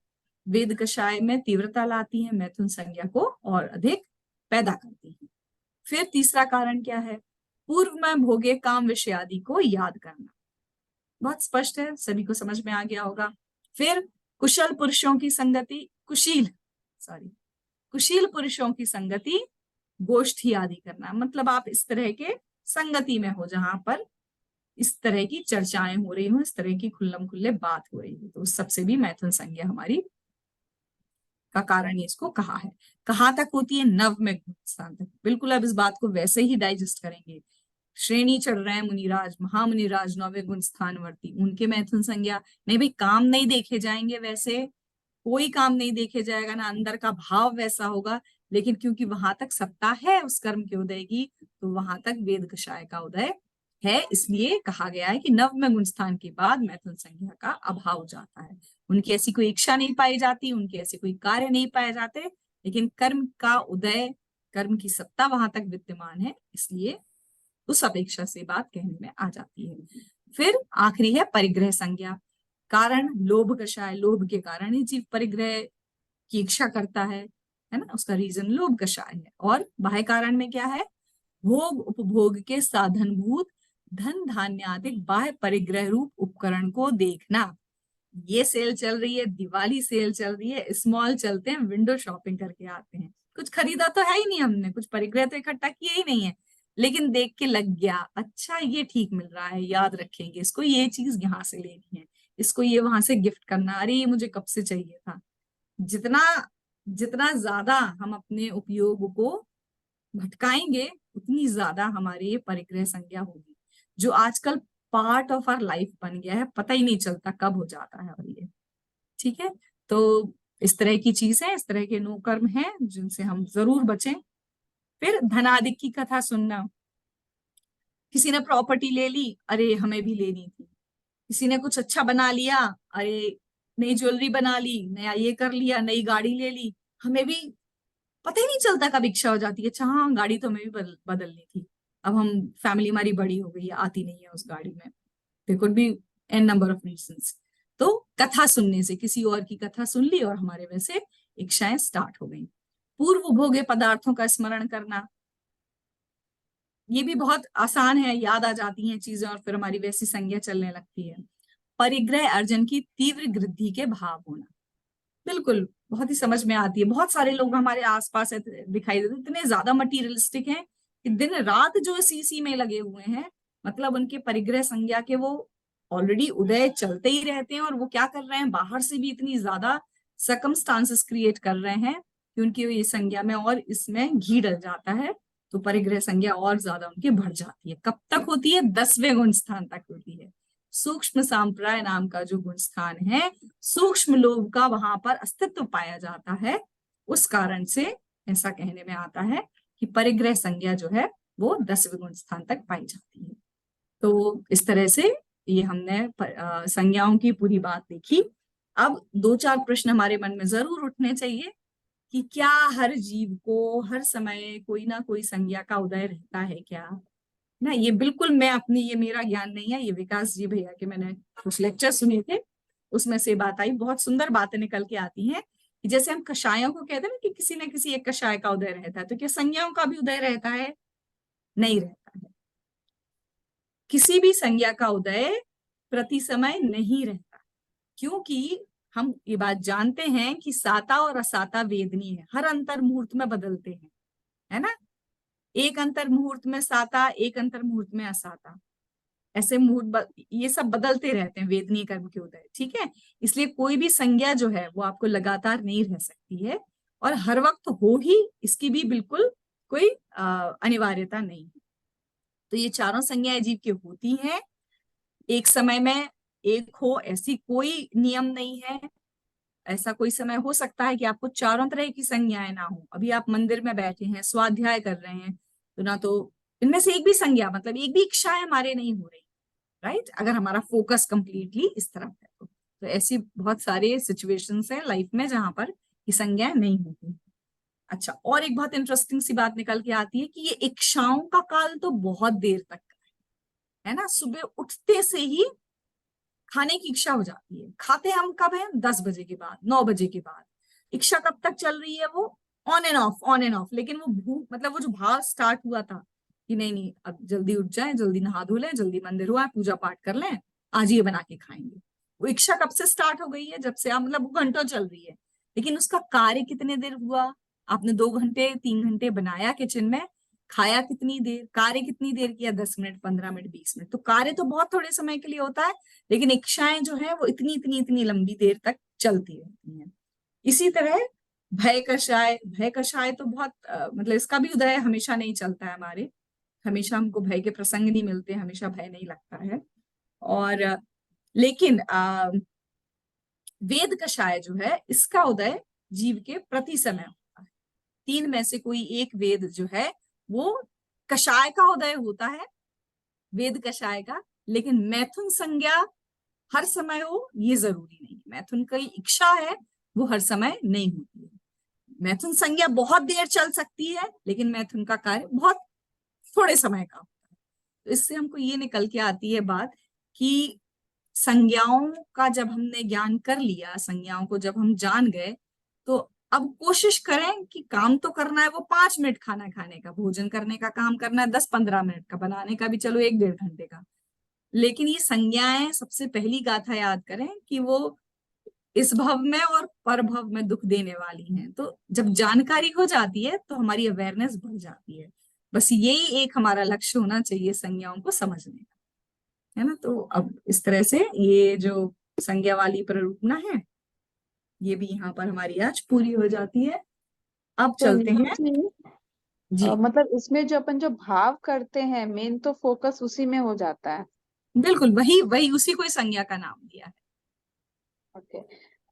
वेद कषाय में तीव्रता लाती हैं, मैथुन संज्ञा को और अधिक पैदा करती हैं। फिर तीसरा कारण क्या है? पूर्व में भोगे काम विषय आदि को याद करना। बहुत स्पष्ट है, सभी को समझ में आ गया होगा। फिर कुशल पुरुषों की संगति, कुशील पुरुषों की संगति, गोष्ठी आदि करना। मतलब आप इस तरह के संगति में हो जहां पर इस तरह की चर्चाएं हो रही हो, इस तरह की खुल्लम खुल्ले बात हो रही हो, तो उस सबसे भी मैथुन संज्ञा हमारी का कारण ही इसको कहा है। कहाँ तक होती है? 9वें स्थान तक। बिल्कुल अब इस बात को वैसे ही डाइजेस्ट करेंगे श्रेणी चढ़ रहे हैं मुनिराज, महामुनिराज 9वें गुण स्थानवर्ती, उनके मैथुन संज्ञा नहीं भाई, काम नहीं देखे जाएंगे, वैसे कोई काम नहीं देखे जाएगा ना, अंदर का भाव वैसा होगा, लेकिन क्योंकि वहां तक सत्ता है उस कर्म के उदय की, तो वहां तक वेद कषाय का उदय है। इसलिए कहा गया है कि नवम गुण स्थान के बाद मैथुन संज्ञा का अभाव हो जाता है। उनकी ऐसी कोई इच्छा नहीं पाई जाती, उनके ऐसे कोई कार्य नहीं पाए जाते, लेकिन कर्म का उदय, कर्म की सत्ता वहां तक विद्यमान है, इसलिए उस अपेक्षा से बात कहने में आ जाती है। फिर आखिरी है परिग्रह संज्ञा। कारण लोभ कषाय, लोभ के कारण ही जीव परिग्रह की इच्छा करता है ना, उसका रीजन लोभ कषाय है। और बाह्य कारण में क्या है, भोग उपभोग के साधनभूत धन धान्य आदि बाह्य परिग्रह रूप उपकरण को देखना। ये सेल चल रही है, दिवाली सेल चल रही है, स्मॉल चलते हैं, विंडो शॉपिंग करके आते हैं, कुछ खरीदा तो है ही नहीं हमने, कुछ परिग्रह तो इकट्ठा किया ही नहीं है, लेकिन देख के लग गया, अच्छा ये ठीक मिल रहा है, याद रखेंगे इसको, ये चीज यहाँ से लेनी है, इसको ये वहां से गिफ्ट करना, अरे ये मुझे कब से चाहिए था। जितना जितना ज्यादा हम अपने उपयोग को भटकाएंगे, उतनी ज्यादा हमारी ये परिग्रह संज्ञा होगी, जो आजकल पार्ट ऑफ आवर लाइफ बन गया है, पता ही नहीं चलता कब हो जाता है। और ये ठीक है, तो इस तरह की चीज है, इस तरह के नो कर्म हैं जिनसे हम जरूर बचें। फिर धनादिक की कथा सुनना, किसी ने प्रॉपर्टी ले ली, अरे हमें भी लेनी थी, किसी ने कुछ अच्छा बना लिया, अरे नई ज्वेलरी बना ली, नया ये कर लिया, नई गाड़ी ले ली, हमें भी पता ही नहीं चलता कब इच्छा हो जाती है, अच्छा हाँ गाड़ी तो हमें भी बदलनी थी, अब हम फैमिली हमारी बड़ी हो गई है, आती नहीं है उस गाड़ी में, there could be an number of reasons. तो कथा सुनने से, किसी और की कथा सुन ली और हमारे वैसे इच्छाएं स्टार्ट हो गई। पूर्व भोगे पदार्थों का स्मरण करना, ये भी बहुत आसान है, याद आ जाती हैं चीजें और फिर हमारी वैसी संज्ञा चलने लगती है। परिग्रह अर्जन की तीव्र वृद्धि के भाव होना, बिल्कुल बहुत ही समझ में आती है। बहुत सारे लोग हमारे आसपास दिखाई देते, इतने ज्यादा मटीरियलिस्टिक हैं कि दिन रात जो इसी में लगे हुए हैं, मतलब उनके परिग्रह संज्ञा के वो ऑलरेडी उदय चलते ही रहते हैं, और वो क्या कर रहे हैं, बाहर से भी इतनी ज्यादा सर्कमस्टांसेस क्रिएट कर रहे हैं कि उनकी ये संज्ञा में और इसमें घी डल जाता है, तो परिग्रह संज्ञा और ज्यादा उनकी बढ़ जाती है। कब तक होती है, 10वें गुण स्थान तक होती है। सूक्ष्म सांप्राय नाम का जो गुण स्थान है, सूक्ष्म लोभ का वहां पर अस्तित्व पाया जाता है, उस कारण से ऐसा कहने में आता है कि परिग्रह संज्ञा जो है वो 10वें गुण स्थान तक पाई जाती है। तो इस तरह से ये हमने संज्ञाओं की पूरी बात देखी। अब 2-4 प्रश्न हमारे मन में जरूर उठने चाहिए कि क्या हर जीव को हर समय कोई ना कोई संज्ञा का उदय रहता है क्या ना। ये बिल्कुल मैं अपनी, ये मेरा ज्ञान नहीं है, ये विकास जी भैया के मैंने कुछ लेक्चर सुने थे, उसमें से बात आई, बहुत सुंदर बातें निकल के आती हैं कि जैसे हम कषायों को कहते हैं ना कि किसी न किसी एक कषाय का उदय रहता है, तो क्या संज्ञाओं का भी उदय रहता है? नहीं रहता है। किसी भी संज्ञा का उदय प्रति समय नहीं रहता, क्योंकि हम ये बात जानते हैं कि साता और असाता वेदनीय है, हर अंतर मुहूर्त में बदलते हैं, है ना। एक अंतर मुहूर्त में साता, एक अंतर मुहूर्त में असाता, ऐसे मुहूर्त ये सब बदलते रहते हैं वेदनीय कर्म के उदय, ठीक है। इसलिए कोई भी संज्ञा जो है वो आपको लगातार नहीं रह सकती है, और हर वक्त हो ही इसकी भी बिल्कुल कोई अनिवार्यता नहीं है। तो ये चारों संज्ञाएं जीव की होती हैं, एक समय में एक हो ऐसी कोई नियम नहीं है। ऐसा कोई समय हो सकता है कि आपको चारों तरह की संज्ञाएं ना हो। अभी आप मंदिर में बैठे हैं, स्वाध्याय कर रहे हैं, तो ना तो इनमें से एक भी संज्ञा, मतलब एक भी इच्छाएं हमारे नहीं हो रही, राइट, अगर हमारा फोकस कंप्लीटली इस तरफ है तो ऐसी बहुत सारे सिचुएशंस है लाइफ में जहां पर ये संज्ञाएं नहीं होती। अच्छा, और एक बहुत इंटरेस्टिंग सी बात निकल के आती है कि ये इच्छाओं का काल तो बहुत देर तक है ना। सुबह उठते से ही खाने की इच्छा हो जाती है, खाते हम कब है, 10 बजे के बाद, 9 बजे के बाद। इच्छा कब तक चल रही है, वो on end of, on end of. लेकिन वो भूख, मतलब वो जो भाव स्टार्ट हुआ था कि नहीं नहीं अब जल्दी उठ जाए, जल्दी नहा धो लें, जल्दी मंदिर हुआ, पूजा पाठ कर लें, आज ये बना के खाएंगे, वो इच्छा कब से स्टार्ट हो गई है, जब से आप, मतलब वो घंटों चल रही है। लेकिन उसका कार्य कितने देर हुआ, आपने 2 घंटे 3 घंटे बनाया किचन में, खाया कितनी देर, कार्य कितनी देर किया, 10 मिनट 15 मिनट 20 मिनट। तो कार्य तो बहुत थोड़े समय के लिए होता है, लेकिन इच्छाएं जो है वो इतनी इतनी इतनी लंबी देर तक चलती रहती हैं। इसी तरह भय कषाय, भय कषाय तो बहुत मतलब इसका भी उदय हमेशा नहीं चलता है हमारे, हमेशा हमको भय के प्रसंग नहीं मिलते, हमेशा भय नहीं लगता है। और लेकिन वेद कषाय जो है इसका उदय जीव के प्रति समय होता है। 3 में से कोई एक वेद जो है वो कषाय का उदय होता है, वेद कषाय का, लेकिन मैथुन संज्ञा हर समय हो ये जरूरी नहीं। मैथुन की इच्छा है वो हर समय नहीं होती है। मैथुन संज्ञा बहुत देर चल सकती है, लेकिन मैथुन का कार्य बहुत थोड़े समय का होता है। तो इससे हमको ये निकल के आती है बात कि संज्ञाओं का जब हमने ज्ञान कर लिया, संज्ञाओं को जब हम जान गए, तो अब कोशिश करें कि काम तो करना है वो 5 मिनट खाना खाने का, भोजन करने का काम करना है 10-15 मिनट का, बनाने का भी चलो 1-1.5 घंटे का। लेकिन ये संज्ञाएं सबसे पहली गाथा याद करें कि वो इस भव में और पर भव में दुख देने वाली हैं। तो जब जानकारी हो जाती है तो हमारी अवेयरनेस बढ़ जाती है। बस यही एक हमारा लक्ष्य होना चाहिए, संज्ञाओं को समझने का, है ना। तो अब इस तरह से ये जो संज्ञा वाली प्ररूपना है ये भी यहाँ पर हमारी आज पूरी हो जाती है। अब
तो
चलते
नीतू
हैं
जी,
जी।
मतलब इसमें जो अपन जो भाव करते हैं मेन तो फोकस उसी में हो जाता है।
बिल्कुल वही वही उसी को संज्ञा का नाम दिया है।
ओके।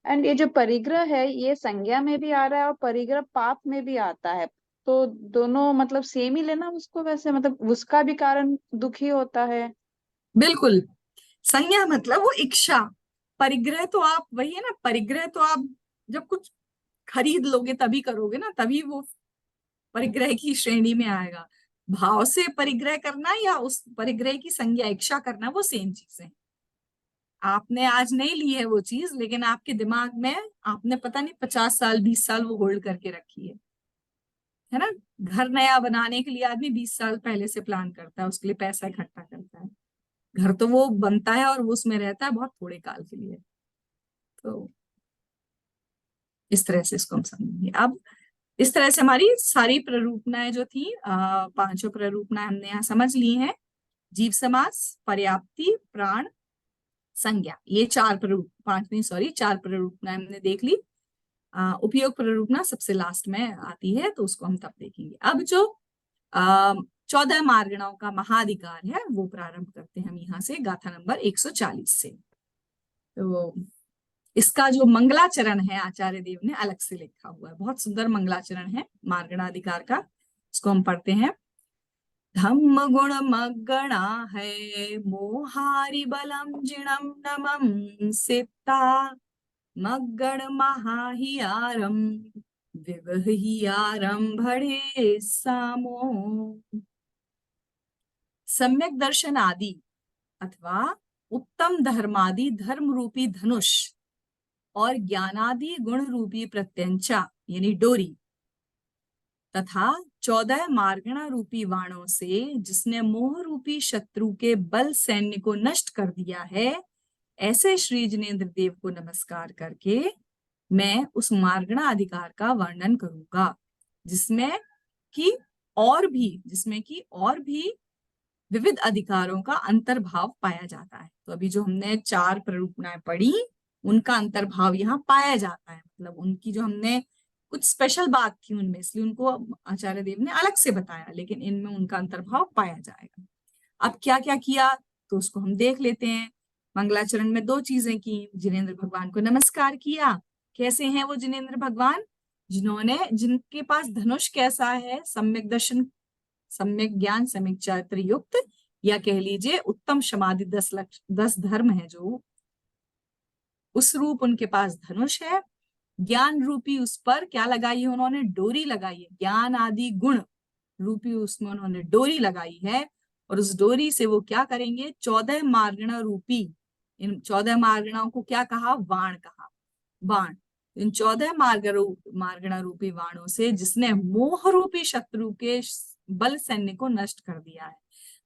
एंड ये जो परिग्रह है ये संज्ञा में भी आ रहा है और परिग्रह पाप में भी आता है, तो दोनों मतलब सेम ही लेना उसको, वैसे मतलब उसका भी कारण दुखी होता है।
बिल्कुल, संज्ञा मतलब वो इच्छा, परिग्रह तो आप वही है ना, परिग्रह तो आप जब कुछ खरीद लोगे तभी करोगे ना, तभी वो परिग्रह की श्रेणी में आएगा। भाव से परिग्रह करना या उस परिग्रह की संज्ञा इच्छा करना वो सेम चीज है। आपने आज नहीं ली है वो चीज, लेकिन आपके दिमाग में आपने पता नहीं 50 साल 20 साल वो होल्ड करके रखी है ना। घर नया बनाने के लिए आदमी 20 साल पहले से प्लान करता है, उसके लिए पैसा इकट्ठा करता है। घर तो वो बनता है और वो उसमें रहता है बहुत थोड़े काल के लिए। तो इस तरह से इसको हम समझेंगे। अब इस तरह से हमारी सारी प्ररूपणाएं जो थी, 5 प्ररूपणाएं हमने यहाँ समझ ली हैं। जीव समास, पर्याप्ति, प्राण, संज्ञा, ये 4 प्ररूप, 5 नहीं सॉरी 4 प्ररूपणाएं हमने देख ली। उपयोग प्ररूपणा सबसे लास्ट में आती है, तो उसको हम तब देखेंगे। अब जो 14 मार्गणाओं का महाधिकार है वो प्रारंभ करते हैं हम यहाँ से, गाथा नंबर 140 से। तो इसका जो मंगलाचरण है आचार्य देव ने अलग से लिखा हुआ है, बहुत सुंदर मंगलाचरण है मार्गणाधिकार का। इसको हम पढ़ते हैं। धम्म गुण मगणा है मोहारि बलम जिणम नमम सिता मगण महाहियारम विवहियारम भड़े सामो। सम्यक दर्शन आदि अथवा उत्तम धर्मादि धर्म रूपी धनुष और ज्ञानादि गुण रूपी प्रत्यंचा यानी डोरी तथा 14 मार्गणा रूपी वाणों से जिसने मोह रूपी शत्रु के बल सैन्य को नष्ट कर दिया है, ऐसे श्री जिनेन्द्र देव को नमस्कार करके मैं उस मार्गणा अधिकार का वर्णन करूंगा, जिसमें कि और भी विविध अधिकारों का अंतर्भाव पाया जाता है। तो अभी जो हमने 4 प्ररूपणाएं पढ़ी उनका अंतर्भाव यहाँ पाया जाता है, मतलब उनकी जो हमने कुछ स्पेशल बात थी उनमें, इसलिए उनको आचार्य देव ने अलग से बताया, लेकिन इनमें उनका अंतर्भाव पाया जाएगा। अब क्या क्या किया तो उसको हम देख लेते हैं। मंगलाचरण में 2 चीजें की, जिनेन्द्र भगवान को नमस्कार किया। कैसे हैं वो जिनेन्द्र भगवान? जिनके पास धनुष कैसा है, सम्यक दर्शन, सम्यक ज्ञान, सम्यक चरित्र युक्त, या कह लीजिए उत्तम समाधि 10 धर्म है जो, उस रूप उनके पास धनुष है। ज्ञान रूपी उस पर क्या लगाई है उन्होंने? डोरी लगाई है। ज्ञान आदि गुण रूपी उसमें उन्होंने डोरी लगाई है, और उस डोरी से वो क्या करेंगे? 14 मार्गणा रूपी, इन 14 मार्गणाओं को क्या कहा? वाण कहा, बाण। इन 14 मार्गणा रूपी वाणों से जिसने मोह रूपी शत्रु के बल सैन्य को नष्ट कर दिया है।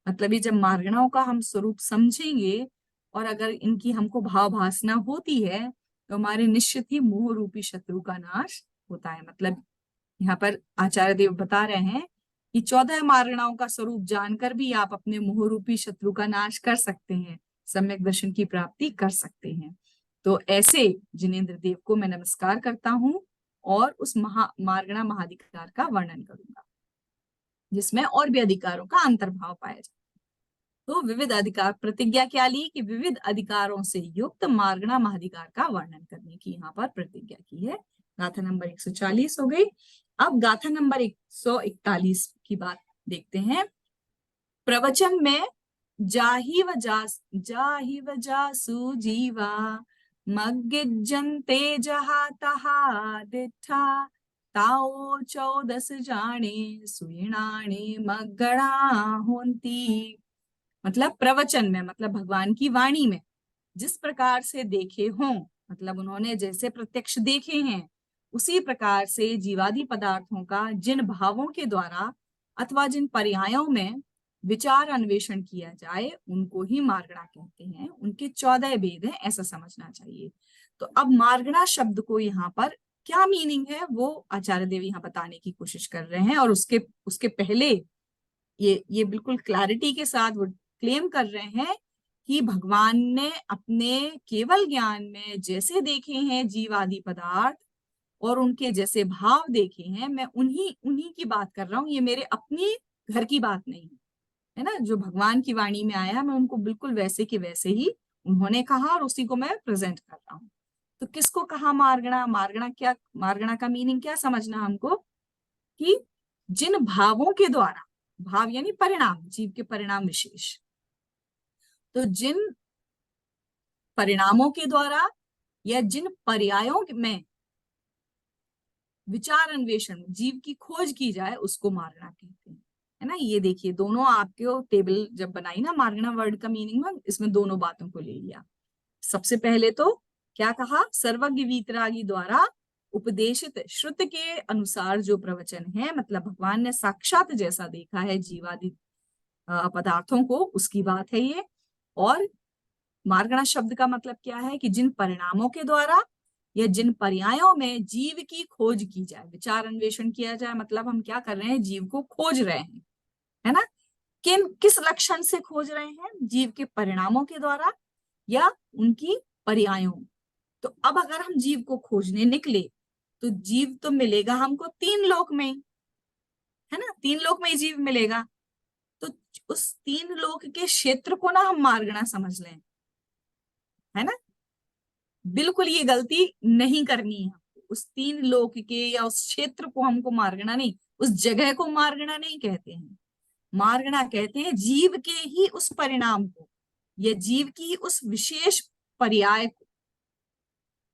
मतलब ये जब मार्गणाओं का हम स्वरूप समझेंगे और अगर इनकी हमको भाव भासना होती है तो हमारे निश्चित ही मोह रूपी शत्रु का नाश होता है। मतलब यहाँ पर आचार्य देव बता रहे हैं कि 14 मार्गणाओं का स्वरूप जानकर भी आप अपने मोह रूपी शत्रु का नाश कर सकते हैं, सम्यक दर्शन की प्राप्ति कर सकते हैं। तो ऐसे जिनेन्द्र देव को मैं नमस्कार करता हूं और उस मार्गणा महाधिकार का वर्णन करूंगा। जिसमें और भी अधिकारों का अंतर्भाव पाया जाता है। तो विविध अधिकार प्रतिज्ञा क्या ली कि विविध अधिकारों से युक्त मार्गणा महाधिकार का वर्णन करने की यहाँ पर प्रतिज्ञा की है। गाथा नंबर 140 हो गई। अब गाथा नंबर 141 की बात देखते हैं। प्रवचन में जाहि व जासु जीवा मग्गिज्जन्ते जहा तहा दिठा ताओ 14 जाने सुइणाने मग्गड़ा होंती। मतलब प्रवचन में, मतलब भगवान की वाणी में जिस प्रकार से देखे हों, मतलब उन्होंने जैसे प्रत्यक्ष देखे हैं उसी प्रकार से जीवादि पदार्थों का जिन भावों के द्वारा अथवा जिन पर्यायों में विचार अन्वेषण किया जाए उनको ही मार्गणा कहते हैं। उनके 14 भेद हैं, ऐसा समझना चाहिए। तो अब मार्गणा शब्द को यहाँ पर क्या मीनिंग है वो आचार्य देव यहाँ बताने की कोशिश कर रहे हैं। और उसके पहले ये बिल्कुल क्लैरिटी के साथ वो क्लेम कर रहे हैं कि भगवान ने अपने केवल ज्ञान में जैसे देखे हैं जीवादि पदार्थ और उनके जैसे भाव देखे हैं, मैं उन्हीं की बात कर रहा हूँ। ये मेरे अपनी घर की बात नहीं है ना। जो भगवान की वाणी में आया मैं उनको बिल्कुल वैसे के वैसे ही उन्होंने कहा और उसी को मैं प्रेजेंट कर रहा हूँ। तो किसको कहा मार्गणा? मार्गणा का मीनिंग क्या समझना हमको कि जिन भावों के द्वारा, भाव यानी परिणाम, जीव के परिणाम विशेष, तो जिन परिणामों के द्वारा या जिन पर्यायों में विचार अन्वेषण, जीव की खोज की जाए उसको मार्गणा कहते हैं, है ना। ये देखिए दोनों आपके टेबल जब बनाई ना मार्गणा वर्ड का मीनिंग में, इसमें दोनों बातों को ले लिया। सबसे पहले तो क्या कहा? सर्वज्ञ वीतरागी द्वारा उपदेशित श्रुत के अनुसार जो प्रवचन है, मतलब भगवान ने साक्षात जैसा देखा है जीवादि पदार्थों को, उसकी बात है ये। और मार्गणा शब्द का मतलब क्या है कि जिन परिणामों के द्वारा या जिन पर्यायों में जीव की खोज की जाए, विचार अन्वेषण किया जाए, मतलब हम क्या कर रहे हैं? जीव को खोज रहे हैं, है ना। किस लक्षण से खोज रहे हैं? जीव के परिणामों के द्वारा या उनकी पर्यायों। तो अब अगर हम जीव को खोजने निकले तो जीव तो मिलेगा हमको 3 लोक में, है ना। 3 लोक में ही जीव मिलेगा। तो उस 3 लोक के क्षेत्र को ना हम मार्गणा समझ लें, है ना। बिल्कुल ये गलती नहीं करनी है। उस 3 लोक के या उस क्षेत्र को हमको मार्गणा नहीं, उस जगह को मार्गणा नहीं कहते हैं। मार्गणा कहते हैं जीव के ही उस परिणाम को या जीव की उस विशेष पर्याय को।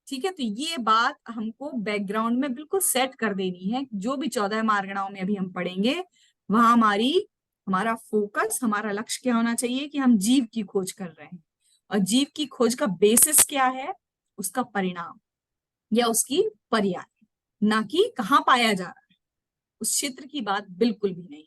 ठीक है, तो ये बात हमको बैकग्राउंड में बिल्कुल सेट कर देनी है। जो भी 14 मार्गणाओं में अभी हम पढ़ेंगे वहां हमारा फोकस, हमारा लक्ष्य क्या होना चाहिए कि हम जीव की खोज कर रहे हैं। और जीव की खोज का बेसिस क्या है? उसका परिणाम या उसकी पर्याय, ना कि कहाँ पाया जा रहा है, उस क्षेत्र की बात बिल्कुल भी नहीं है।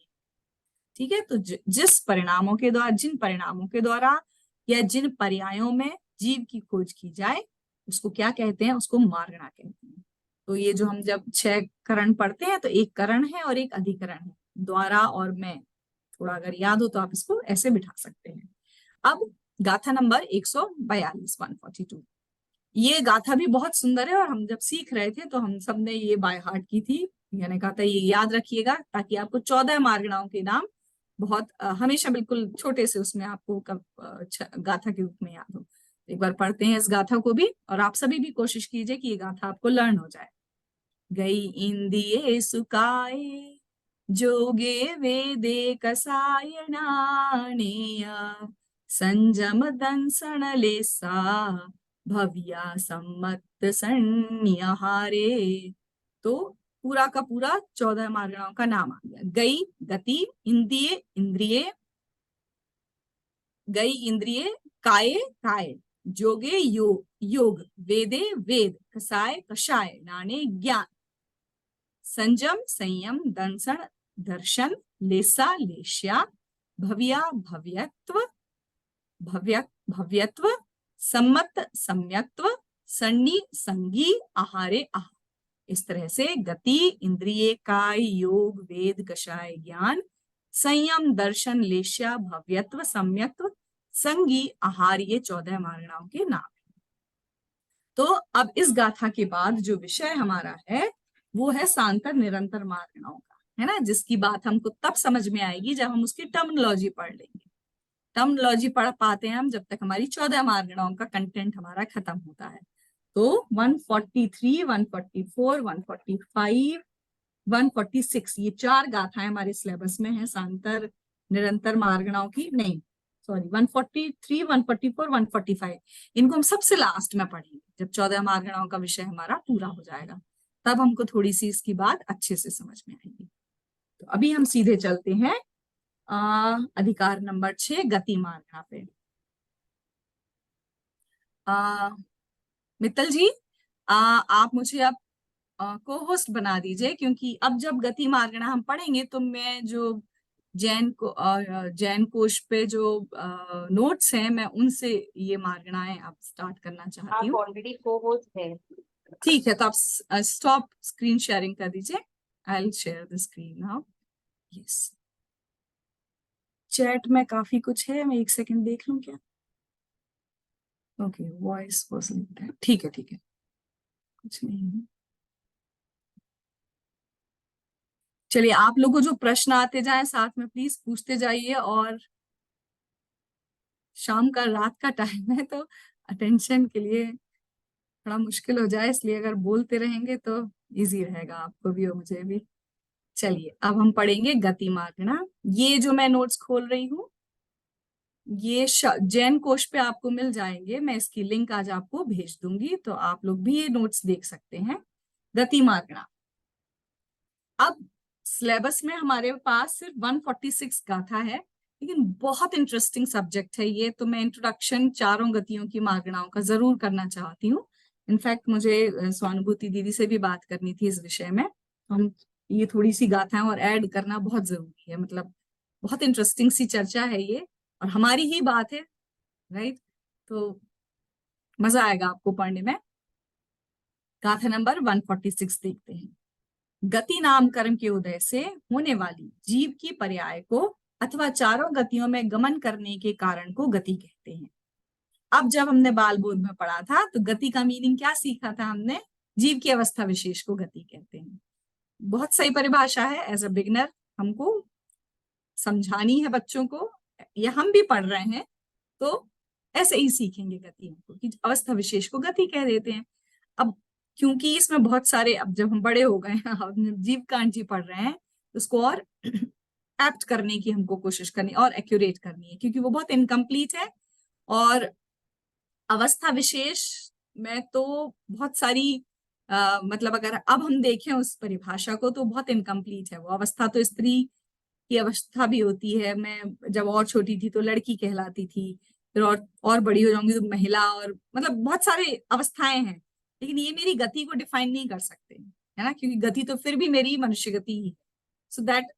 ठीक है, तो जिस परिणामों के द्वारा, जिन परिणामों के द्वारा या जिन पर्यायों में जीव की खोज की जाए उसको क्या कहते हैं? उसको मार्गणा कहते हैं। तो ये जो हम जब 6 करण पढ़ते हैं तो एक करण है और एक अधिकरण है, द्वारा और मैं। थोड़ा अगर याद हो तो आप इसको ऐसे बिठा सकते हैं। अब गाथा नंबर 142 142, ये गाथा भी बहुत सुंदर है और हम जब सीख रहे थे तो हम सबने ये बाय हार्ट की थी। मैंने कहा था ये याद रखिएगा ताकि आपको 14 मार्गणाओं के नाम बहुत हमेशा बिल्कुल छोटे से उसमें आपको गाथा के रूप में याद हो। एक बार पढ़ते हैं इस गाथा को भी, और आप सभी भी कोशिश कीजिए कि ये गाथा आपको लर्न हो जाए। गई इंदिये सुकाए जोगे वेदे कसायणानेय संजम दंसन लेसा भव्या सम्मत सन्निहारे। तो पूरा का पूरा 14 मार्गणाओं का नाम आ गया। गई गति, इंद्रिय इंद्रिय, गई इंद्रिय, काये काय, जोगे योग योग, वेदे वेद, कसाय कषाय, नाने ज्ञान, संजम संयम, दंसन दर्शन, लेसा लेश्या, भव्या भव्यत्व भव्यत्व, सम्मत सम्यक्त्व, सन्नी संगी, आहारे आहार। इस तरह से गति, इंद्रिय, काय, योग, वेद, कषाय, ज्ञान, संयम, दर्शन, लेश्या, भव्यत्व, सम्यक्त्व, संगी, आहार, ये 14 मार्गणाओं के नाम हैं। तो अब इस गाथा के बाद जो विषय हमारा है वो है सांकर निरंतर मार्गणाओं का। है ना, जिसकी बात हमको तब समझ में आएगी जब हम उसकी टर्मिनोलॉजी पढ़ लेंगे। टर्मिनोलॉजी पढ़ पाते हैं हम जब तक हमारी 14 मार्गणाओं का कंटेंट हमारा खत्म होता है। तो 143, 144, 145, 146 ये 4 गाथाएं हमारे सिलेबस में है सांतर निरंतर मार्गणाओं की। नहीं सॉरी, 143, 144, 145 इनको हम सबसे लास्ट में पढ़ेंगे जब 14 मार्गणाओं का विषय हमारा पूरा हो जाएगा, तब हमको थोड़ी सी इसकी बात अच्छे से समझ में आएगी। तो अभी हम सीधे चलते हैं अधिकार नंबर 6 गति मार्गणा पे। मित्तल जी आप मुझे अब को होस्ट बना दीजिए, क्योंकि अब जब गति मार्गणा हम पढ़ेंगे तो मैं जो जैन कोश पे जो नोट्स हैं मैं उनसे ये मार्गणाएं अब स्टार्ट करना चाहती हूँ।
ऑलरेडी को होस्ट है।
ठीक है, तो आप स्टॉप स्क्रीन शेयरिंग कर दीजिए। I will share the screen now. Yes, chat में काफी कुछ है, मैं एक सेकंड देख लूं क्या। Okay, voice was limited. ठीक है ठीक है, कुछ नहीं है। चलिए, आप लोगों को जो प्रश्न आते जाएं साथ में प्लीज पूछते जाइए, और शाम का रात का टाइम है तो अटेंशन के लिए थोड़ा मुश्किल हो जाए, इसलिए अगर बोलते रहेंगे तो इजी रहेगा आपको भी और मुझे भी। चलिए, अब हम पढ़ेंगे गति मार्गणा। ये जो मैं नोट्स खोल रही हूँ ये जैन कोश पे आपको मिल जाएंगे, मैं इसकी लिंक आज आपको भेज दूंगी, तो आप लोग भी ये नोट्स देख सकते हैं। गति मार्गणा, अब सिलेबस में हमारे पास सिर्फ 146 गाथा है, लेकिन बहुत इंटरेस्टिंग सब्जेक्ट है ये, तो मैं इंट्रोडक्शन चारों गतियों की मार्गणाओं का जरूर करना चाहती हूँ। इनफैक्ट मुझे स्वानुभूति दीदी से भी बात करनी थी इस विषय में। हम ये थोड़ी सी गाथाएं और ऐड करना बहुत जरूरी है, मतलब बहुत इंटरेस्टिंग सी चर्चा है ये, और हमारी ही बात है, राइट? तो मजा आएगा आपको पढ़ने में। गाथा नंबर 146 देखते हैं। गति नाम कर्म के उदय से होने वाली जीव की पर्याय को अथवा चारों गतियों में गमन करने के कारण को गति कहते हैं। अब जब हमने बाल बोध में पढ़ा था तो गति का मीनिंग क्या सीखा था हमने? जीव की अवस्था विशेष को गति कहते हैं। बहुत सही परिभाषा है, एज अ बिगिनर हमको समझानी है बच्चों को, या हम भी पढ़ रहे हैं तो ऐसे ही सीखेंगे गतियों को कि अवस्था विशेष को गति कह देते हैं। अब क्योंकि इसमें बहुत सारे, अब जब हम बड़े हो गए हैं जीव कांट जी पढ़ रहे हैं, तो उसको और एप्ट करने की हमको कोशिश करनी और एक्यूरेट करनी है, क्योंकि वो बहुत इनकम्प्लीट है। और अवस्था विशेष में तो बहुत सारी मतलब अगर अब हम देखें उस परिभाषा को तो बहुत इनकम्प्लीट है वो अवस्था। तो स्त्री की अवस्था भी होती है, मैं जब और छोटी थी तो लड़की कहलाती थी, फिर और बड़ी हो जाऊंगी तो महिला, और मतलब बहुत सारे अवस्थाएं हैं, लेकिन ये मेरी गति को डिफाइन नहीं कर सकते, है ना, क्योंकि गति तो फिर भी मेरी मनुष्य गति ही है। सो दैट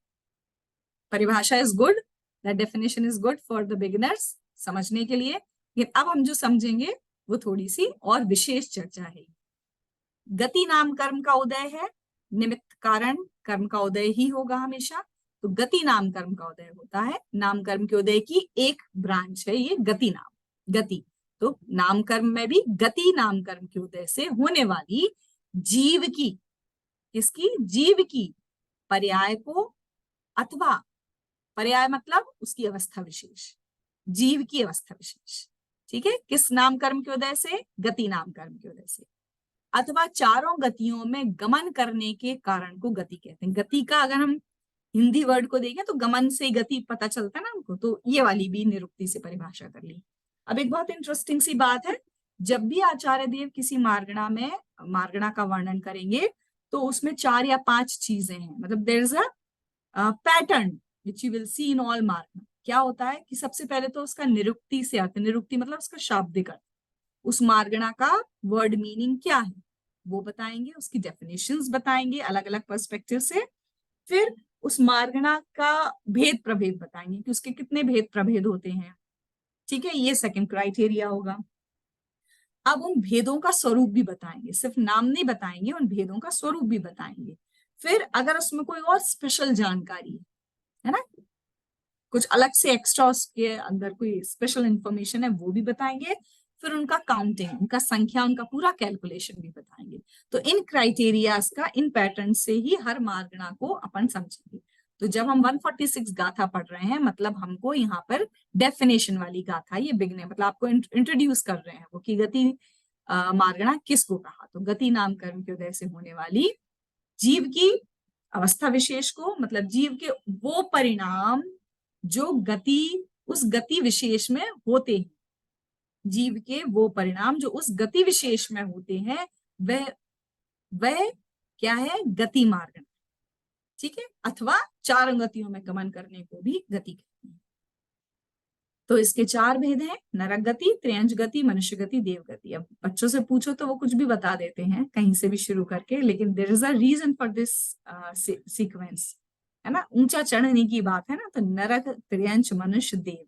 परिभाषा is good, that definition is good for the beginners समझने के लिए। लेकिन अब हम जो समझेंगे वो थोड़ी सी और विशेष चर्चा है। गति नाम कर्म का उदय है, निमित्त कारण कर्म का उदय ही होगा हमेशा, तो गति नाम कर्म का उदय होता है। नाम कर्म के उदय की एक ब्रांच है ये गति नाम। गति तो नाम कर्म में भी गति नाम कर्म के उदय से होने वाली जीव की, किसकी? जीव की पर्याय को, अथवा पर्याय मतलब उसकी अवस्था विशेष, जीव की अवस्था विशेष, ठीक है, किस नाम कर्म के उदय से? गति नाम कर्म के उदय से, अथवा चारों गतियों में गमन करने के कारण को गति कहते हैं। गति का अगर हम हिंदी वर्ड को देखें तो गमन से गति पता चलता है ना हमको, तो ये वाली भी निरुक्ति से परिभाषा कर ली। अब एक बहुत इंटरेस्टिंग सी बात है, जब भी आचार्य देव किसी मार्गणा में मार्गणा का वर्णन करेंगे तो उसमें 4 या 5 चीजें हैं, मतलब there is a pattern which you will see in all मार्गणा। क्या होता है कि सबसे पहले तो उसका निरुक्ति से अर्थ, निरुक्ति मतलब उसका शाब्दिक अर्थ, उस मार्गणा का वर्ड मीनिंग क्या है वो बताएंगे, उसकी डेफिनेशंस बताएंगे अलग अलग पर्सपेक्टिव से, फिर उस मार्गणा का भेद प्रभेद बताएंगे कि उसके कितने भेद प्रभेद होते हैं, ठीक है, ये सेकंड क्राइटेरिया होगा। अब उन भेदों का स्वरूप भी बताएंगे, सिर्फ नाम नहीं बताएंगे, उन भेदों का स्वरूप भी बताएंगे। फिर अगर उसमें कोई और स्पेशल जानकारी है ना, कुछ अलग से एक्स्ट्रा उसके अंदर कोई स्पेशल इंफॉर्मेशन है वो भी बताएंगे। फिर उनका काउंटिंग, उनका संख्या, उनका पूरा कैलकुलेशन भी बताएंगे। तो इन क्राइटेरियाज का, इन पैटर्न से ही हर मार्गणा को अपन समझेंगे। तो जब हम 146 गाथा पढ़ रहे हैं, मतलब हमको यहाँ पर डेफिनेशन वाली गाथा, ये बिगने मतलब आपको इंट्रोड्यूस कर रहे हैं वो कि गति मार्गणा किसको कहा। तो गति नाम कर्म के उदय से होने वाली जीव की अवस्था विशेष को, मतलब जीव के वो परिणाम जो गति, उस गति विशेष में होते हैं, जीव के वो परिणाम जो उस गति विशेष में होते हैं, वह क्या है, गति मार्गण, ठीक है, अथवा चार गतियों में गमन करने को भी गति कहते हैं। तो इसके चार भेद हैं, नरक गति, त्रियंज गति, मनुष्य गति, देव गति। अब बच्चों से पूछो तो वो कुछ भी बता देते हैं कहीं से भी शुरू करके, लेकिन there is a reason for this sequence, है ना, ऊंचा चढ़ने की बात है ना। तो नरक, त्रियंज, मनुष्य, देव,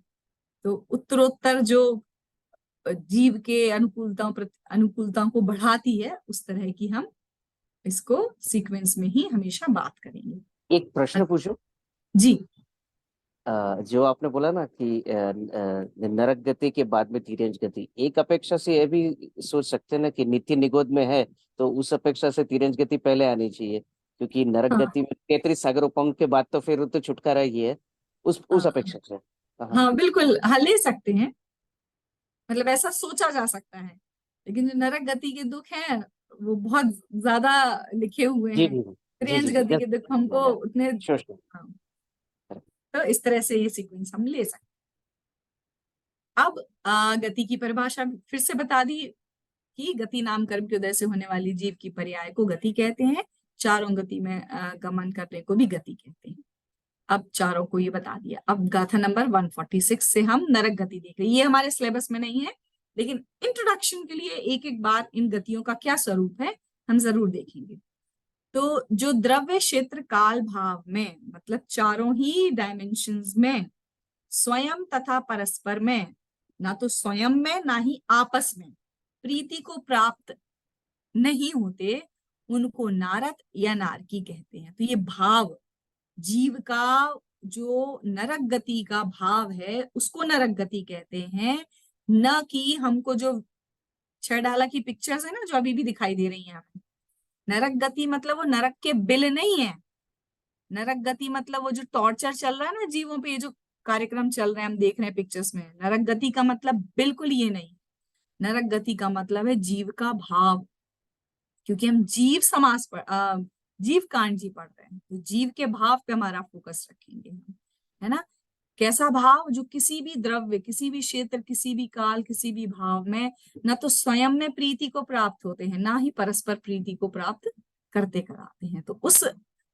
तो उत्तरोत्तर जो जीव के अनुकूलताओं को बढ़ाती है, उस तरह की हम इसको सीक्वेंस में ही हमेशा बात करेंगे।
एक प्रश्न पूछूं?
जी,
जो आपने बोला ना कि नरक गति के बाद में तिर्यंज गति, एक अपेक्षा से ये भी सोच सकते हैं ना कि नित्य निगोद में है तो उस अपेक्षा से तिर्यंज गति पहले आनी चाहिए, क्योंकि नरक
हाँ,
गति में 33 सागरोपंख के बाद तो फिर तो छुटकारा ही है, उस अपेक्षा से।
हाँ बिल्कुल, हाँ ले सकते हैं, मतलब ऐसा सोचा जा सकता है। लेकिन जो नरक गति के दुख हैं वो बहुत ज्यादा लिखे हुए
जी
हैं,
जी जी
त्रियंज गति के दुख हमको उतने,
श्योर।
हाँ, तो इस तरह से ये सीक्वेंस हम ले सकते हैं। अब गति की परिभाषा फिर से बता दी कि गति नाम कर्म के उदय से होने वाली जीव की पर्याय को गति कहते हैं, चारों गति में गमन करने को भी गति कहते हैं। अब चारों को ये बता दिया। अब गाथा नंबर 146 से हम नरक गति देख रहे हैं। ये हमारे सिलेबस में नहीं है, लेकिन इंट्रोडक्शन के लिए एक एक बार इन गतियों का क्या स्वरूप है हम जरूर देखेंगे। तो जो द्रव्य, क्षेत्र, काल, भाव में, मतलब चारों ही डायमेंशंस में स्वयं तथा परस्पर में, ना तो स्वयं में ना ही आपस में प्रीति को प्राप्त नहीं होते, उनको नारद या नारकी कहते हैं। तो ये भाव, जीव का जो नरक गति का भाव है उसको नरक गति कहते हैं, न कि हमको जो छह डाला की पिक्चर्स है ना जो अभी भी दिखाई दे रही हैं हमें। नरक गति मतलब वो नरक के बिल नहीं है। नरक गति मतलब वो जो टॉर्चर चल रहा है ना जीवों पे, ये जो कार्यक्रम चल रहे हैं हम देख रहे हैं पिक्चर्स में, नरक गति का मतलब बिल्कुल ये नहीं। नरक गति का मतलब है जीव का भाव, क्योंकि हम जीव समास पर जीव कांड जी पढ़ रहे हैं, तो जीव के भाव पे हमारा फोकस रखेंगे हम, है ना। कैसा भाव, जो किसी भी द्रव्य, किसी भी क्षेत्र, किसी भी काल, किसी भी भाव में न तो स्वयं में प्रीति को प्राप्त होते हैं, ना ही परस्पर प्रीति को प्राप्त करते कराते हैं। तो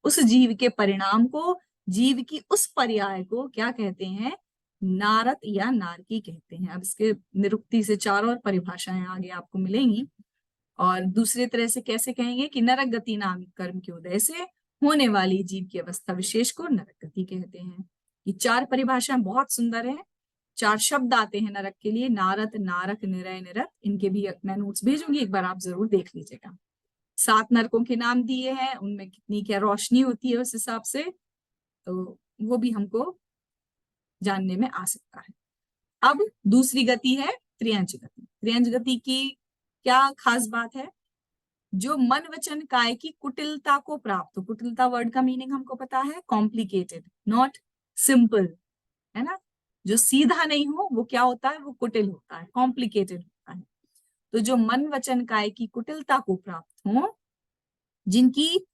उस जीव के परिणाम को, जीव की उस पर्याय को क्या कहते हैं, नारद या नारकी कहते हैं। अब इसके निरुक्ति से चारों और परिभाषाएं आगे आपको मिलेंगी। और दूसरे तरह से कैसे कहेंगे कि नरक गति नाम कर्म के उदय से होने वाली जीव की अवस्था विशेष को नरक गति कहते हैं। ये चार परिभाषाएं बहुत सुंदर है। चार शब्द आते हैं नरक के लिए, नारद, नारक, निरय, निरत। इनके भी मैं नोट्स भेजूंगी, एक बार आप जरूर देख लीजिएगा। 7 नरकों के नाम दिए हैं, उनमें कितनी क्या रोशनी होती है उस हिसाब से, तो वो भी हमको जानने में आ सकता है। अब दूसरी गति है त्रियंज गति। त्रियंज गति की क्या खास बात है, जो मन वचन काय की कुटिलता को प्राप्त हो। कुटिलता वर्ड का मीनिंग हमको पता है, कॉम्प्लिकेटेड, नॉट सिंपल, है ना। जो सीधा नहीं हो वो क्या होता है, वो कुटिल होता है, कॉम्प्लिकेटेड होता है। तो जो मन वचन काय की कुटिलता को प्राप्त हो, जिनकी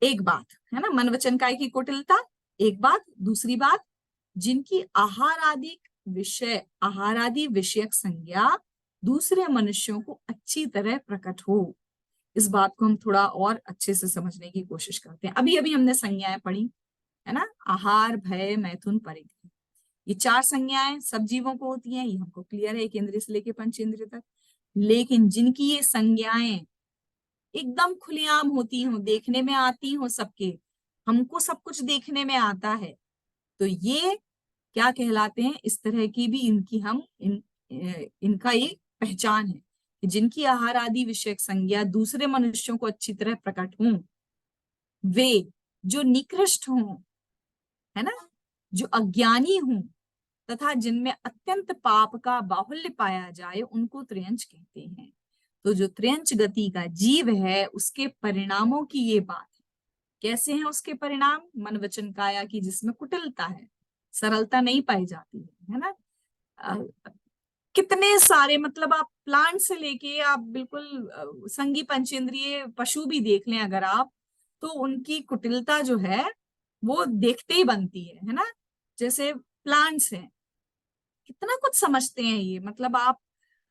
एक बात है ना, मन वचन काय की कुटिलता एक बात, दूसरी बात जिनकी आहार आदि विषयक संज्ञा दूसरे मनुष्यों को अच्छी तरह प्रकट हो। इस बात को हम थोड़ा और अच्छे से समझने की कोशिश करते हैं। अभी अभी हमने संज्ञाएं पढ़ी है ना, आहार, भय, मैथुन, परिग्रह। ये 4 संज्ञाएं सब जीवों को होती हैं, ये हमको क्लियर है, एक इंद्रिय से लेके पंचेंद्रिय तक। लेकिन जिनकी ये संज्ञाएं एकदम खुलेआम होती हो, देखने में आती हो सबके, हमको सब कुछ देखने में आता है, तो ये क्या कहलाते हैं, इस तरह की भी इनका एक पहचान है कि जिनकी आहार आदि विषयक संज्ञा दूसरे मनुष्यों को अच्छी तरह प्रकट हों, वे जो निकृष्ट हों, है ना, जो अज्ञानी हों तथा जिनमें अत्यंत पाप का बाहुल्य पाया जाए उनको त्रियंच कहते हैं। तो जो त्रियंच गति का जीव है उसके परिणामों की ये बात है। कैसे हैं उसके परिणाम? मन वचन काया की जिसमें कुटिलता है, सरलता नहीं पाई जाती है ना। कितने सारे, मतलब आप प्लांट से लेके आप बिल्कुल संगी पंचेंद्रिय पशु भी देख लें अगर आप, तो उनकी कुटिलता जो है वो देखते ही बनती है ना। जैसे प्लांट्स हैं, कितना कुछ समझते हैं ये, मतलब आप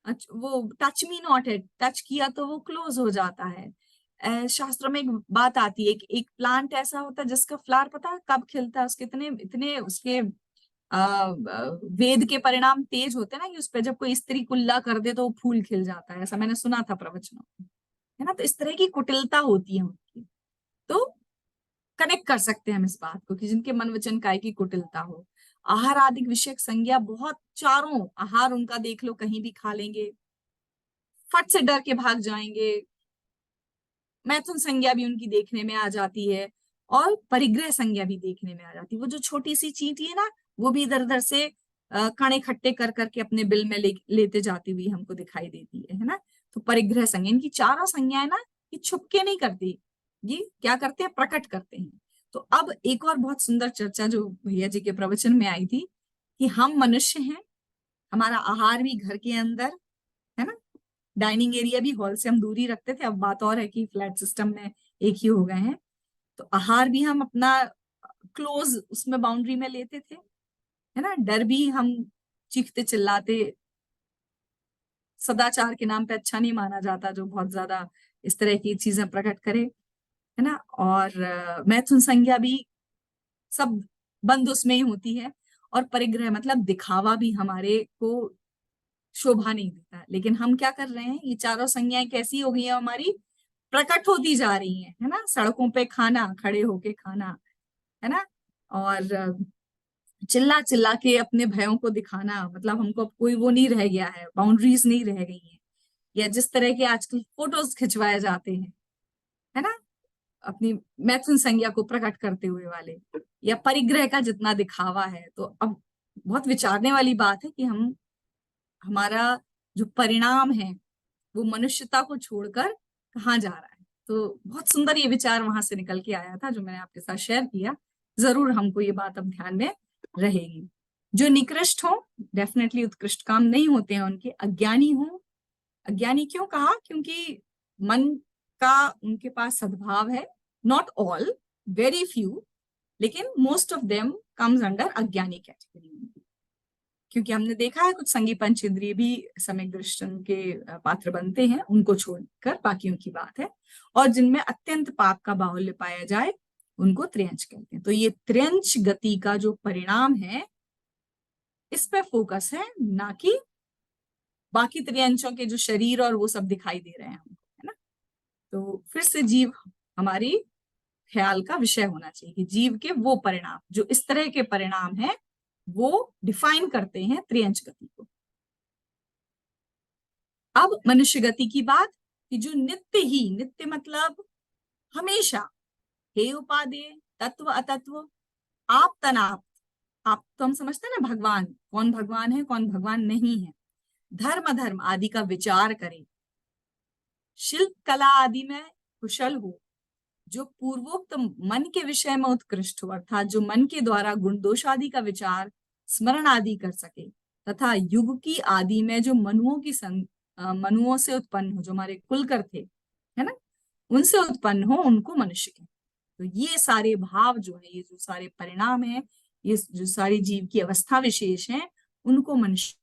वो टच मी नॉट है, टच किया तो वो क्लोज हो जाता है। शास्त्रों में एक बात आती है कि एक प्लांट ऐसा होता है जिसका फ्लावर पता है कब खिलता है, उसके इतने इतने उसके वेद के परिणाम तेज होते हैं ना कि उस पर जब कोई स्त्री कुल्ला कर दे तो वो फूल खिल जाता है, ऐसा मैंने सुना था प्रवचनों में, है ना। तो इस तरह की कुटिलता होती है उनकी, तो कनेक्ट कर सकते हैं हम इस बात को कि जिनके मन वचन काय की कुटिलता हो। आहार आदि विषयक संज्ञा बहुत, चारों आहार उनका देख लो, कहीं भी खा लेंगे, फट से डर के भाग जाएंगे। मैथुन संज्ञा भी उनकी देखने में आ जाती है और परिग्रह संज्ञा भी देखने में आ जाती है। वो जो छोटी सी चींटी है ना, वो भी इधर उधर से कण इकट्ठे कर करके अपने बिल में लेते जाती हुई हमको दिखाई देती है ना। तो परिग्रह संज्ञा, इनकी चारों संज्ञाएं ना ये छुपके नहीं करती, ये क्या करते हैं, प्रकट करते हैं। तो अब एक और बहुत सुंदर चर्चा जो भैया जी के प्रवचन में आई थी कि हम मनुष्य हैं, हमारा आहार भी घर के अंदर है ना, डाइनिंग एरिया भी हॉल से हम दूरी रखते थे, अब बात और है कि फ्लैट सिस्टम में एक ही हो गए हैं। तो आहार भी हम अपना क्लोज उसमें बाउंड्री में लेते थे, है ना। डर भी हम चीखते चिल्लाते, सदाचार के नाम पे अच्छा नहीं माना जाता जो बहुत ज्यादा इस तरह की चीजें प्रकट करे, है ना। और मैथुन संज्ञा भी सब बंद उसमें ही होती है। और परिग्रह मतलब दिखावा भी हमारे को शोभा नहीं देता, लेकिन हम क्या कर रहे हैं, ये चारों संज्ञाएं कैसी हो गई है हमारी, प्रकट होती जा रही है ना। सड़कों पे खाना, खड़े होके खाना, है ना, और चिल्ला चिल्ला के अपने भयों को दिखाना, मतलब हमको अब कोई वो नहीं रह गया है, बाउंड्रीज नहीं रह गई हैं। या जिस तरह के आजकल फोटोज खिंचवाए जाते हैं, है ना, अपनी मैथुन संज्ञा को प्रकट करते हुए वाले, या परिग्रह का जितना दिखावा है। तो अब बहुत विचारने वाली बात है कि हमारा जो परिणाम है वो मनुष्यता को छोड़कर कहाँ जा रहा है। तो बहुत सुंदर ये विचार वहां से निकल के आया था जो मैंने आपके साथ शेयर किया। जरूर हमको ये बात अब ध्यान में रहेगी। जो निकृष्ट हो डेफिनेटली उत्कृष्ट काम नहीं होते हैं उनके, अज्ञानी हो। अज्ञानी क्यों कहा? क्योंकि मन का उनके पास सद्भाव है, नॉट ऑल, वेरी फ्यू, लेकिन most of them comes under अज्ञानी कैटेगरी। क्योंकि हमने देखा है कुछ संगी पंच इंद्रिय भी सम्यक दृष्टि के पात्र बनते हैं, उनको छोड़कर बाकियों की बात है। और जिनमें अत्यंत पाप का बाहुल्य पाया जाए उनको त्रियंच कहते हैं। तो ये त्रियंच गति का जो परिणाम है इस पे फोकस है, ना कि बाकी त्रियंचों के जो शरीर और वो सब दिखाई दे रहे हैं हमको, है ना। तो फिर से जीव हमारी ख्याल का विषय होना चाहिए कि जीव के वो परिणाम जो इस तरह के परिणाम है वो डिफाइन करते हैं त्रियंच गति को। अब मनुष्य गति की बात कि जो नित्य ही, नित्य मतलब हमेशा, हे उपादेय, तत्व अतत्व, आप तनाप, आप तो हम समझते हैं ना भगवान, कौन भगवान है कौन भगवान नहीं है, धर्म अधर्म आदि का विचार करे, शिल्प कला आदि में कुशल हो, जो पूर्वोक्त मन के विषय में उत्कृष्ट हो, अर्थात जो मन के द्वारा गुण दोष आदि का विचार स्मरण आदि कर सके, तथा युग की आदि में जो मनुओं से उत्पन्न हो, जो हमारे कुलकर थे, है ना, उनसे उत्पन्न हो, उनको मनुष्य कहते हैं। तो ये सारे भाव जो है, ये जो सारे परिणाम है, ये जो सारी जीव की अवस्था विशेष है, उनको मनुष्य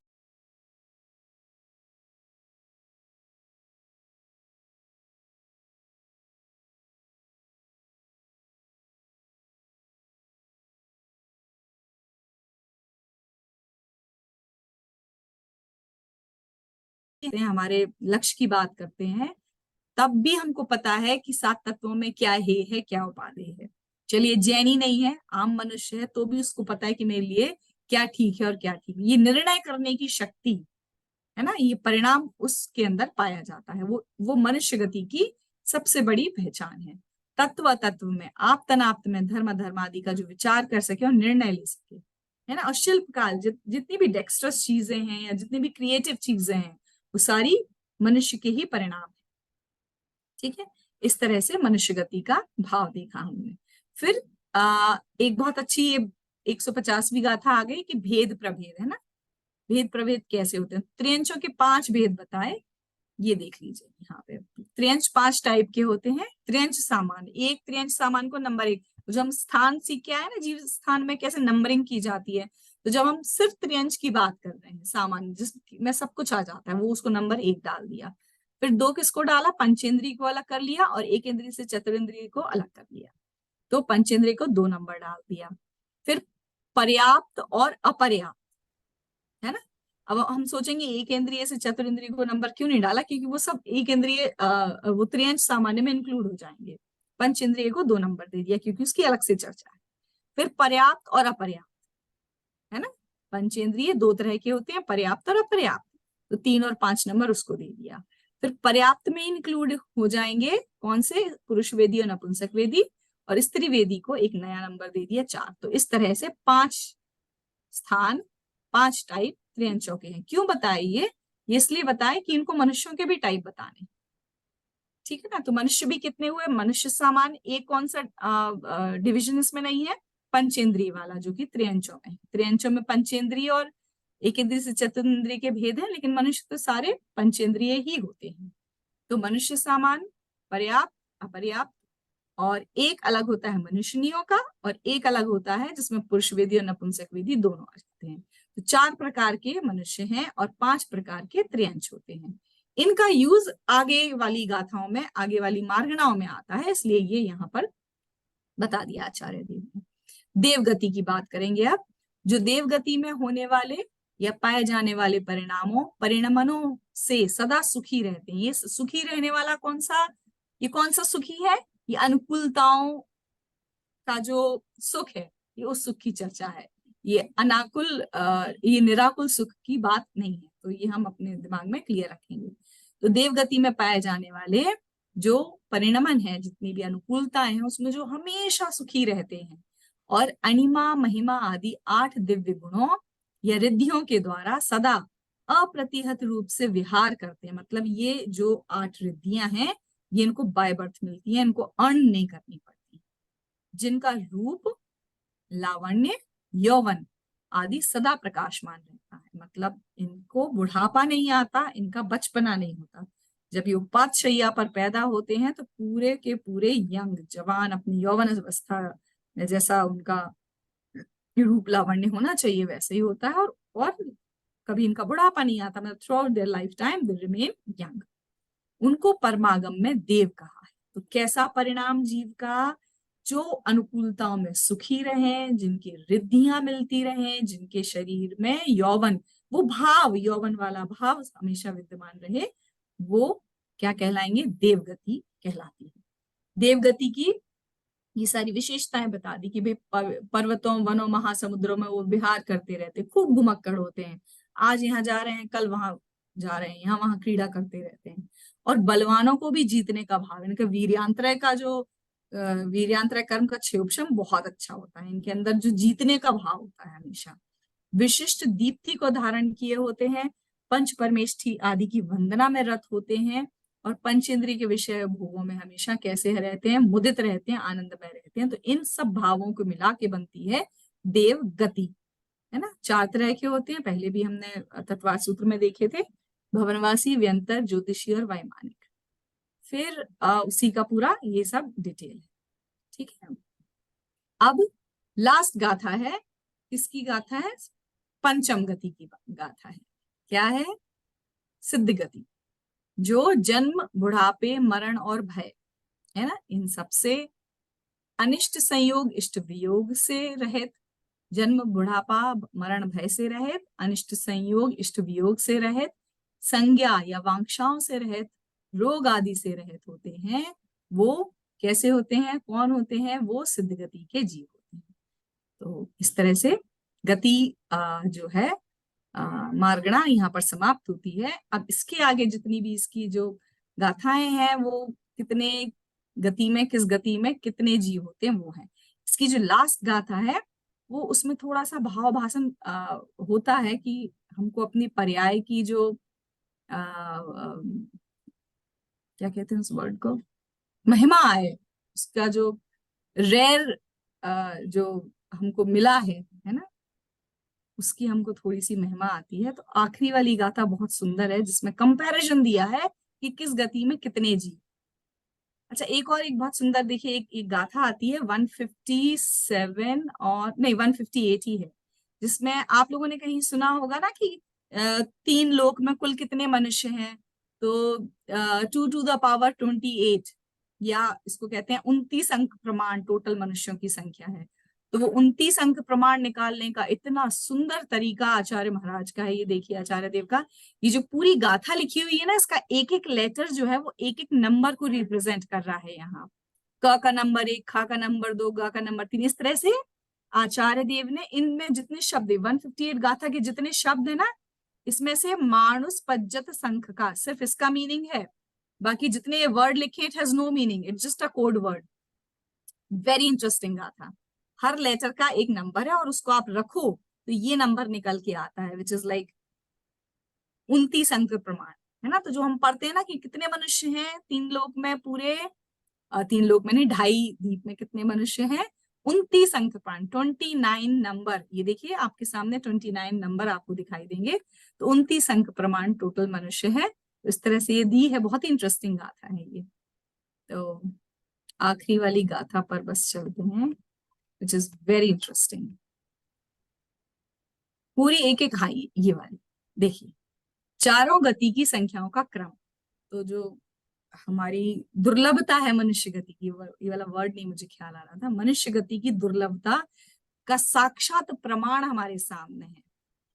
हमारे लक्ष्य की बात करते हैं, तब भी हमको पता है कि 7 तत्वों में क्या है क्या उपादेय है। चलिए जैनी नहीं है, आम मनुष्य है, तो भी उसको पता है कि मेरे लिए क्या ठीक है और क्या ठीक है। ये निर्णय करने की शक्ति है ना, ये परिणाम उसके अंदर पाया जाता है। वो मनुष्य गति की सबसे बड़ी पहचान है। तत्व तत्व में, आप तनाप्त में, धर्म धर्म आदि का जो विचार कर सके और निर्णय ले सके, है ना। और शिल्पकार जितनी भी डेक्स्ट्रस चीजें हैं या जितनी भी क्रिएटिव चीजें हैं वो सारी मनुष्य के ही परिणाम है। ठीक है, इस तरह से मनुष्य गति का भाव देखा हमने। फिर एक बहुत अच्छी 150वीं गाथा आ गई कि भेद प्रभेद, है ना। भेद प्रभेद कैसे होते हैं, त्रियंचों के 5 भेद बताए, ये देख लीजिए यहाँ पे। त्रियंच 5 टाइप के होते हैं। त्रियंच सामान्य, एक त्रियंच सामान्य को नंबर 1, जो हम स्थान सीख के आए ना जीव स्थान में कैसे नंबरिंग की जाती है, तो जब हम सिर्फ त्रियंच की बात कर रहे हैं सामान्य जिसमें सब कुछ आ जाता है, वो उसको नंबर 1 डाल दिया। फिर 2 किसको डाला, पंचेंद्रिय को अलग कर लिया और एक इंद्रिय से चतुरिंद्रिय को अलग कर लिया, तो पंचेंद्रिय को 2 नंबर डाल दिया। फिर पर्याप्त और अपर्याप्त, है ना। अब हम सोचेंगे एक इंद्रिय से चतुरिंद्रिय को नंबर क्यों नहीं डाला, क्योंकि वो सब एक इंद्रिय वो त्रियंच सामान्य में इंक्लूड हो जाएंगे। पंचेंद्रिय को 2 नंबर दे दिया क्योंकि उसकी अलग से चर्चा है। फिर पर्याप्त और अपर्याप्त, है ना। पंचेंद्रिय 2 तरह के होते हैं, पर्याप्त और अपर्याप्त, तो 3 और 5 नंबर उसको दे दिया। फिर पर्याप्त में इंक्लूड हो जाएंगे कौन से, पुरुष वेदी और नपुंसक वेदी, और स्त्री वेदी को एक नया नंबर दे दिया 4। तो इस तरह से 5 स्थान, 5 टाइप त्रियंचों के हैं। क्यों बताए ये इसलिए बताए कि इनको मनुष्यों के भी टाइप बताने, ठीक है ना। तो मनुष्य भी कितने हुए, मनुष्य सामान्य एक कौन सा डिविजन इसमें नहीं है, पंचेंद्रिय वाला, जो कि त्रियंचों में। त्रियंचों में पंचेंद्रिय और एक इंद्रिय से चतुर्इंद्रिय के भेद हैं, लेकिन मनुष्य तो सारे पंचेंद्रिय ही होते हैं। तो मनुष्य सामान्य, पर्याप्त, अपर्याप्त, और एक अलग होता है मनुष्यनियों का, और एक अलग होता है जिसमें पुरुष वेदी और नपुंसक वेदी दोनों आ जाते हैं। तो 4 प्रकार के मनुष्य हैं और 5 प्रकार के त्रियंच होते हैं। इनका यूज आगे वाली गाथाओं में, आगे वाली मार्गणाओं में आता है, इसलिए ये यहाँ पर बता दिया आचार्य देव ने। देवगति की बात करेंगे अब। जो देवगति में होने वाले या पाए जाने वाले परिणमनों से सदा सुखी रहते हैं। ये सुखी रहने वाला कौन सा सुखी है, ये अनुकूलताओं का जो सुख है, ये उस सुख की चर्चा है। ये अनाकुल ये निराकुल सुख की बात नहीं है, तो ये हम अपने दिमाग में क्लियर रखेंगे। तो देवगति में पाए जाने वाले जो परिणमन है, जितनी भी अनुकूलताएं हैं, उसमें जो हमेशा सुखी रहते हैं और अनिमा महिमा आदि 8 दिव्य गुणों या रिद्धियों के द्वारा सदा अप्रतिहत रूप से विहार करते हैं। मतलब ये जो 8 रिद्धियां हैं, ये इनको बाय बर्थ मिलती है, इनको अर्न नहीं करनी पड़ती, जिनका रूप, लावण्य, यौवन आदि सदा प्रकाशमान रहता है। मतलब इनको बुढ़ापा नहीं आता, इनका बचपना नहीं होता। जब ये उपात शैया पर पैदा होते हैं तो पूरे के पूरे यंग, जवान, अपनी यौवन अवस्था में जैसा उनका रूप लावण्य होना चाहिए वैसे ही होता है, और कभी इनका बुढ़ापा नहीं आता। मतलब through out their life time they remain young. उनको परमागम में देव कहा है। तो कैसा परिणाम जीव का, जो अनुकूलताओं में सुखी रहे, जिनकी रिद्धियां मिलती रहे, जिनके शरीर में यौवन, वो भाव, यौवन वाला भाव हमेशा विद्यमान रहे, वो क्या कहलाएंगे, देवगति कहलाती है। देवगति की ये सारी विशेषताएं बता दी कि भाई पर्वतों, वनों, महासमुद्रों में वो विहार करते रहते, खूब घुमक्कड़ होते हैं, आज यहाँ जा रहे हैं, कल वहां जा रहे हैं, यहाँ वहां क्रीड़ा करते रहते हैं। और बलवानों को भी जीतने का भाव, इनका वीर्यांत्रय का जो वीर्यांत्रय कर्म का क्षेपशम बहुत अच्छा होता है, इनके अंदर जो जीतने का भाव होता है हमेशा। विशिष्ट दीप्ति को धारण किए होते हैं, पंच परमेष्ठी आदि की वंदना में रत होते हैं, और पंचेंद्रिय के विषय भोगों में हमेशा कैसे रहते हैं, मुदित रहते हैं, आनंदमय रहते हैं। तो इन सब भावों को मिला के बनती है देव गति, है ना। 4 तरह के होते हैं, पहले भी हमने तत्वार्थ सूत्र में देखे थे, भवनवासी, व्यंतर, ज्योतिषी और वैमानिक। फिर उसी का पूरा ये सब डिटेल है, ठीक है। अब लास्ट गाथा है, किसकी गाथा है, पंचम गति की गाथा है। क्या है, सिद्ध गति, जो जन्म, बुढ़ापे, मरण और भय, है ना, इन सबसे अनिष्ट संयोग, इष्ट वियोग से रहित, जन्म, बुढ़ापा, मरण, भय से रहित, अनिष्ट संयोग, इष्ट वियोग से रहित, संज्ञा या वांछाओं से रहित, रोग आदि से रहित होते हैं। वो कैसे होते हैं, कौन होते हैं, वो सिद्ध गति के जीव होते हैं। तो इस तरह से गति जो है मार्गणा यहाँ पर समाप्त होती है। अब इसके आगे जितनी भी इसकी जो गाथाएं हैं, वो कितने गति में, किस गति में कितने जीव होते हैं, वो है। इसकी जो लास्ट गाथा है वो उसमें थोड़ा सा भाव भाषण होता है कि हमको अपनी पर्याय की जो क्या कहते हैं उस वर्ड को, महिमा है, उसका जो रेयर जो हमको मिला है ना, उसकी हमको थोड़ी सी महिमा आती है। तो आखिरी वाली गाथा बहुत सुंदर है, जिसमें कंपैरिजन दिया है कि किस गति में कितने जीव। अच्छा, एक बहुत सुंदर देखिए, एक गाथा आती है 157 और नहीं 158 ही है, जिसमें आप लोगों ने कहीं सुना होगा ना कि 3 लोक में कुल कितने मनुष्य हैं, तो 2 to the power 28, या इसको कहते हैं 29 अंक प्रमाण टोटल मनुष्यों की संख्या है। तो वो 29 अंक प्रमाण निकालने का इतना सुंदर तरीका आचार्य महाराज का है। ये देखिए आचार्य देव का ये जो पूरी गाथा लिखी हुई है ना, इसका एक एक लेटर जो है वो एक एक नंबर को रिप्रेजेंट कर रहा है। यहाँ क का नंबर 1, खा का नंबर 2, ग का नंबर 3, इस तरह से आचार्य देव ने इनमें जितने शब्द 158 गाथा के जितने शब्द है ना, इसमें से मानुष पज्जत संख का सिर्फ इसका मीनिंग है, बाकी जितने ये वर्ड लिखे it has no meaning, it's just a code word. Very interesting गाथा। हर लेटर का एक नंबर है और उसको आप रखो तो ये नंबर निकल के आता है, विच इज लाइक 29 अंक प्रमाण, है ना। तो जो हम पढ़ते हैं ना कि कितने मनुष्य हैं 3 लोक में, पूरे 3 लोक में नहीं, 2.5 द्वीप में कितने मनुष्य हैं, 29 अंक प्रमाण, 29 नंबर। ये देखिए आपके सामने 29 नंबर आपको दिखाई देंगे। तो 29 अंक प्रमाण टोटल मनुष्य है। तो इस तरह से ये दी है, बहुत ही इंटरेस्टिंग गाथा है ये। तो आखिरी वाली गाथा पर बस चलते हैं, विच इज वेरी इंटरेस्टिंग। पूरी एक एक, हाँ ये वाली देखिए, चारों गति की संख्याओं का क्रम। तो जो हमारी दुर्लभता है मनुष्य गति की, ये वाला वर्ड नहीं मुझे ख्याल आ रहा था, मनुष्य गति की दुर्लभता का साक्षात प्रमाण हमारे सामने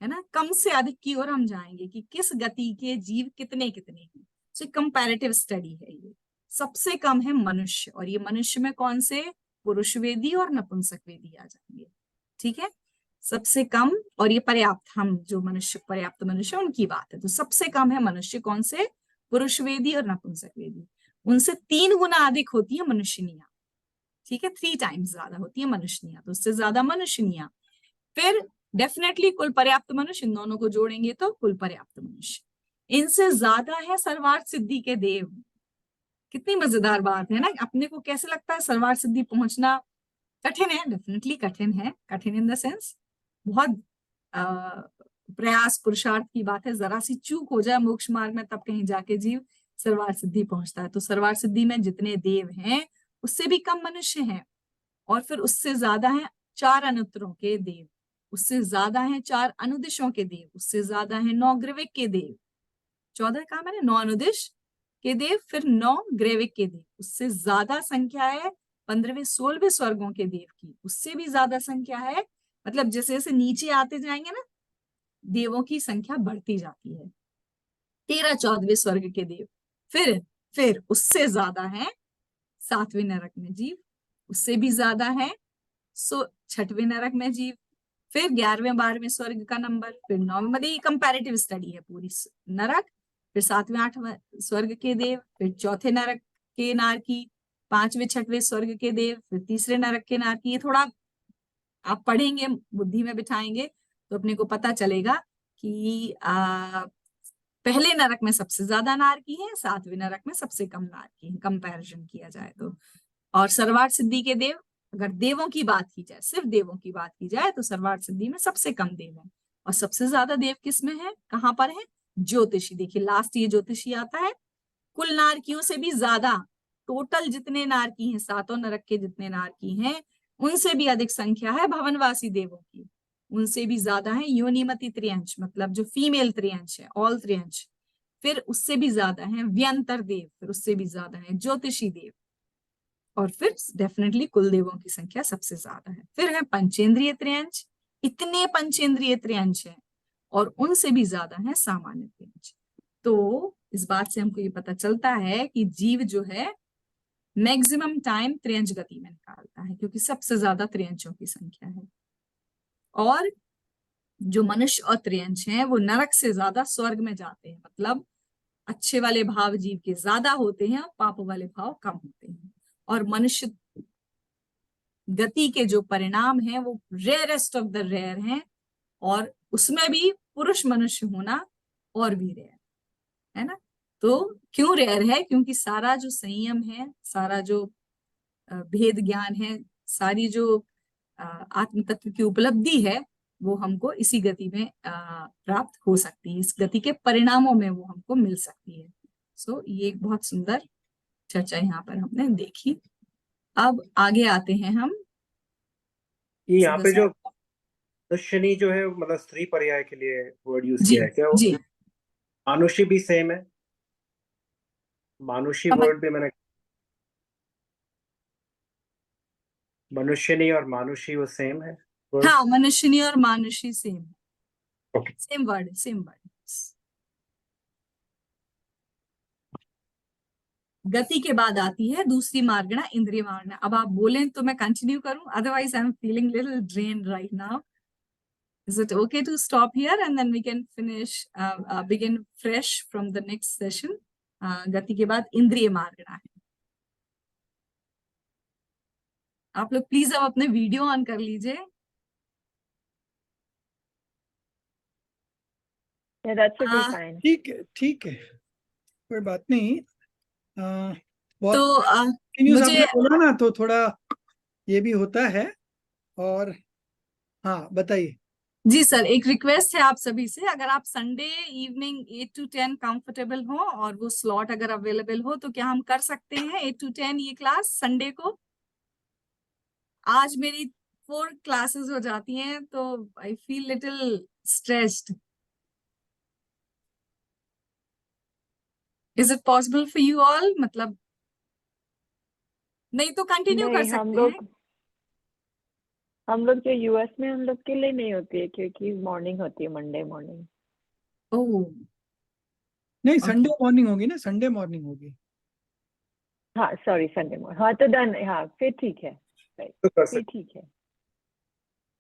है ना। कम से अधिक की ओर हम जाएंगे कि किस गति के जीव कितने कितने हैं। तो कंपैरेटिव स्टडी है ये। सबसे कम है मनुष्य, और ये मनुष्य में कौन से, पुरुष वेदी और नपुंसक वेदी आ जाएंगे, ठीक है। सबसे कम, और ये पर्याप्त, हम जो मनुष्य पर्याप्त मनुष्य उनकी बात है। तो सबसे कम है मनुष्य कौन से, पुरुष वेदी और नपुंसक वेदी। उनसे 3 गुना अधिक होती है मनुष्यनिया, ठीक है, 3 टाइम्स ज्यादा होती है मनुष्यनिया, तो उससे ज्यादा मनुष्यनिया। फिर डेफिनेटली कुल पर्याप्त मनुष्य, इन दोनों को जोड़ेंगे तो कुल पर्याप्त मनुष्य। इनसे ज्यादा है सर्वार्थ सिद्धि के देव। कितनी मजेदार बात है ना। अपने को कैसे लगता है सर्वार्थ सिद्धि पहुंचना कठिन है? डेफिनेटली कठिन है, कठिन इन द सेंस बहुत प्रयास पुरुषार्थ की बात है। जरा सी चूक हो जाए मोक्ष मार्ग में, तब कहीं जाके जीव सर्वार्थ सिद्धि पहुंचता है। तो सर्वार्थ सिद्धि में जितने देव हैं उससे भी कम मनुष्य हैं, और फिर उससे ज्यादा है 4 अनुत्तरों के देव, उससे ज्यादा है 4 अनुदिशों के देव, उससे ज्यादा है 9 ग्रीविक के देव। 14 कहा मैंने, 9 अनुदिश के देव, फिर 9 ग्रीविक के देव। उससे ज्यादा संख्या है 15वें 16वें स्वर्गों के देव की, उससे भी ज्यादा संख्या है। मतलब जैसे जैसे नीचे आते जाएंगे ना, देवों की संख्या बढ़ती जाती है। 13 14वें स्वर्ग के देव, फिर उससे ज्यादा है 7वें नरक में जीव, उससे भी ज्यादा है 6वें नरक में जीव, फिर 11वें 12वें स्वर्ग का नंबर, फिर 9वें, मतलब ये कंपैरेटिव स्टडी है पूरी। नरक, फिर 7वें 8वें स्वर्ग के देव, फिर 4थे नरक के नारकी, 5वें 6वें स्वर्ग के देव, फिर 3रे नरक के नारकी। ये थोड़ा आप पढ़ेंगे, बुद्धि में बिठाएंगे तो अपने को पता चलेगा कि पहले नरक में सबसे ज्यादा नारकी है, 7वें नरक में सबसे कम नारकी है, कंपैरिजन किया जाए तो। और सर्वार्थ सिद्धि के देव, अगर देवों की बात की जाए, सिर्फ देवों की बात की जाए, तो सर्वार्थ सिद्धि में सबसे कम देव है। और सबसे ज्यादा देव किस में है, कहाँ पर है, ज्योतिषी। देखिए लास्ट ये ज्योतिषी आता है। कुल नारकियों से भी ज्यादा, टोटल जितने नारकी हैं, 7 नरक के जितने नारकी हैं, उनसे भी अधिक संख्या है भवनवासी देवों की, उनसे भी ज्यादा है योनिमति त्रियंश, मतलब जो फीमेल त्रियंश है, ऑल त्रियंश। फिर उससे भी ज्यादा है व्यंतर देव, फिर उससे भी ज्यादा है ज्योतिषी देव, और फिर डेफिनेटली कुल देवों की संख्या सबसे ज्यादा है। फिर है पंचेंद्रिय त्रियंश, इतने पंचेंद्रिय त्रियंश है, और उनसे भी ज्यादा है सामान्य त्रियंश। तो इस बात से हमको ये पता चलता है कि जीव जो है मैक्सिमम टाइम त्रियंश गति में निकालता है, क्योंकि सबसे ज्यादा त्रियंशों की संख्या है। और जो मनुष्य और त्रियंश हैं वो नरक से ज्यादा स्वर्ग में जाते हैं, मतलब अच्छे वाले भाव जीव के ज्यादा होते हैं और पाप वाले भाव कम होते हैं। और मनुष्य गति के जो परिणाम हैं वो रेयरेस्ट ऑफ द रेयर हैं, और उसमें भी पुरुष मनुष्य होना और भी रेयर है ना। तो क्यों रेयर है? क्योंकि सारा जो संयम है, सारा जो भेद ज्ञान है, सारी जो आत्म तत्व की उपलब्धि है, वो हमको इसी गति में प्राप्त हो सकती है, इस गति के परिणामों में वो हमको मिल सकती है। सो ये एक बहुत सुंदर चर्चा यहाँ पर हमने देखी। अब आगे आते हैं हम।
ये यहाँ पे जो मनुष्यनी जो है, मतलब स्त्री पर्याय के लिए वर्ड यूज किया है क्या? वो
जी,
मानुषी भी सेम है? मानुषी वर्ड भी मैंने, मनुष्यनी और मानुषी वो सेम है word?
हाँ, मनुष्यनी और मानुषी सेम है,
Okay.
Same word, same word. गति के बाद आती है दूसरी मार्गणा, इंद्रिय मार्गणा। अब आप बोलें तो मैं कंटिन्यू करूं, otherwise I am feeling little drained right now. Is it okay to stop here and then we can finish, begin fresh from the next session? गति के बाद इंद्रिय मार्गणा है। आप लोग प्लीज अब अपने वीडियो ऑन कर लीजिए।
Yeah, that should be fine.
ठीक है, ठीक है, कोई बात नहीं। बहुत
तो
न्यूज़
मुझे
आपने बोला ना, तो थोड़ा ये भी होता है। और हाँ, बताइए।
जी सर, एक रिक्वेस्ट है आप सभी से, अगर आप संडे इवनिंग 8 to 10 कंफर्टेबल हो और वो स्लॉट अगर अवेलेबल हो, तो क्या हम कर सकते हैं 8 to 10 ये क्लास संडे को? आज मेरी 4 क्लासेस हो जाती हैं, तो I feel little stressed. Is it possible for you all? मतलब नहीं तो कंटिन्यू कर
नहीं,
सकते हैं।
हम लोग जो यूएस में, हम लोग के लिए नहीं होती है, क्योंकि मॉर्निंग होती है, मंडे मॉर्निंग।
ओह,
नहीं, संडे मॉर्निंग होगी ना, संडे मॉर्निंग होगी।
हाँ सॉरी, संडे मॉर्निंग। हाँ तो डन, हाँ फिर ठीक है,
तो कर
फिर
सकते,
ठीक है।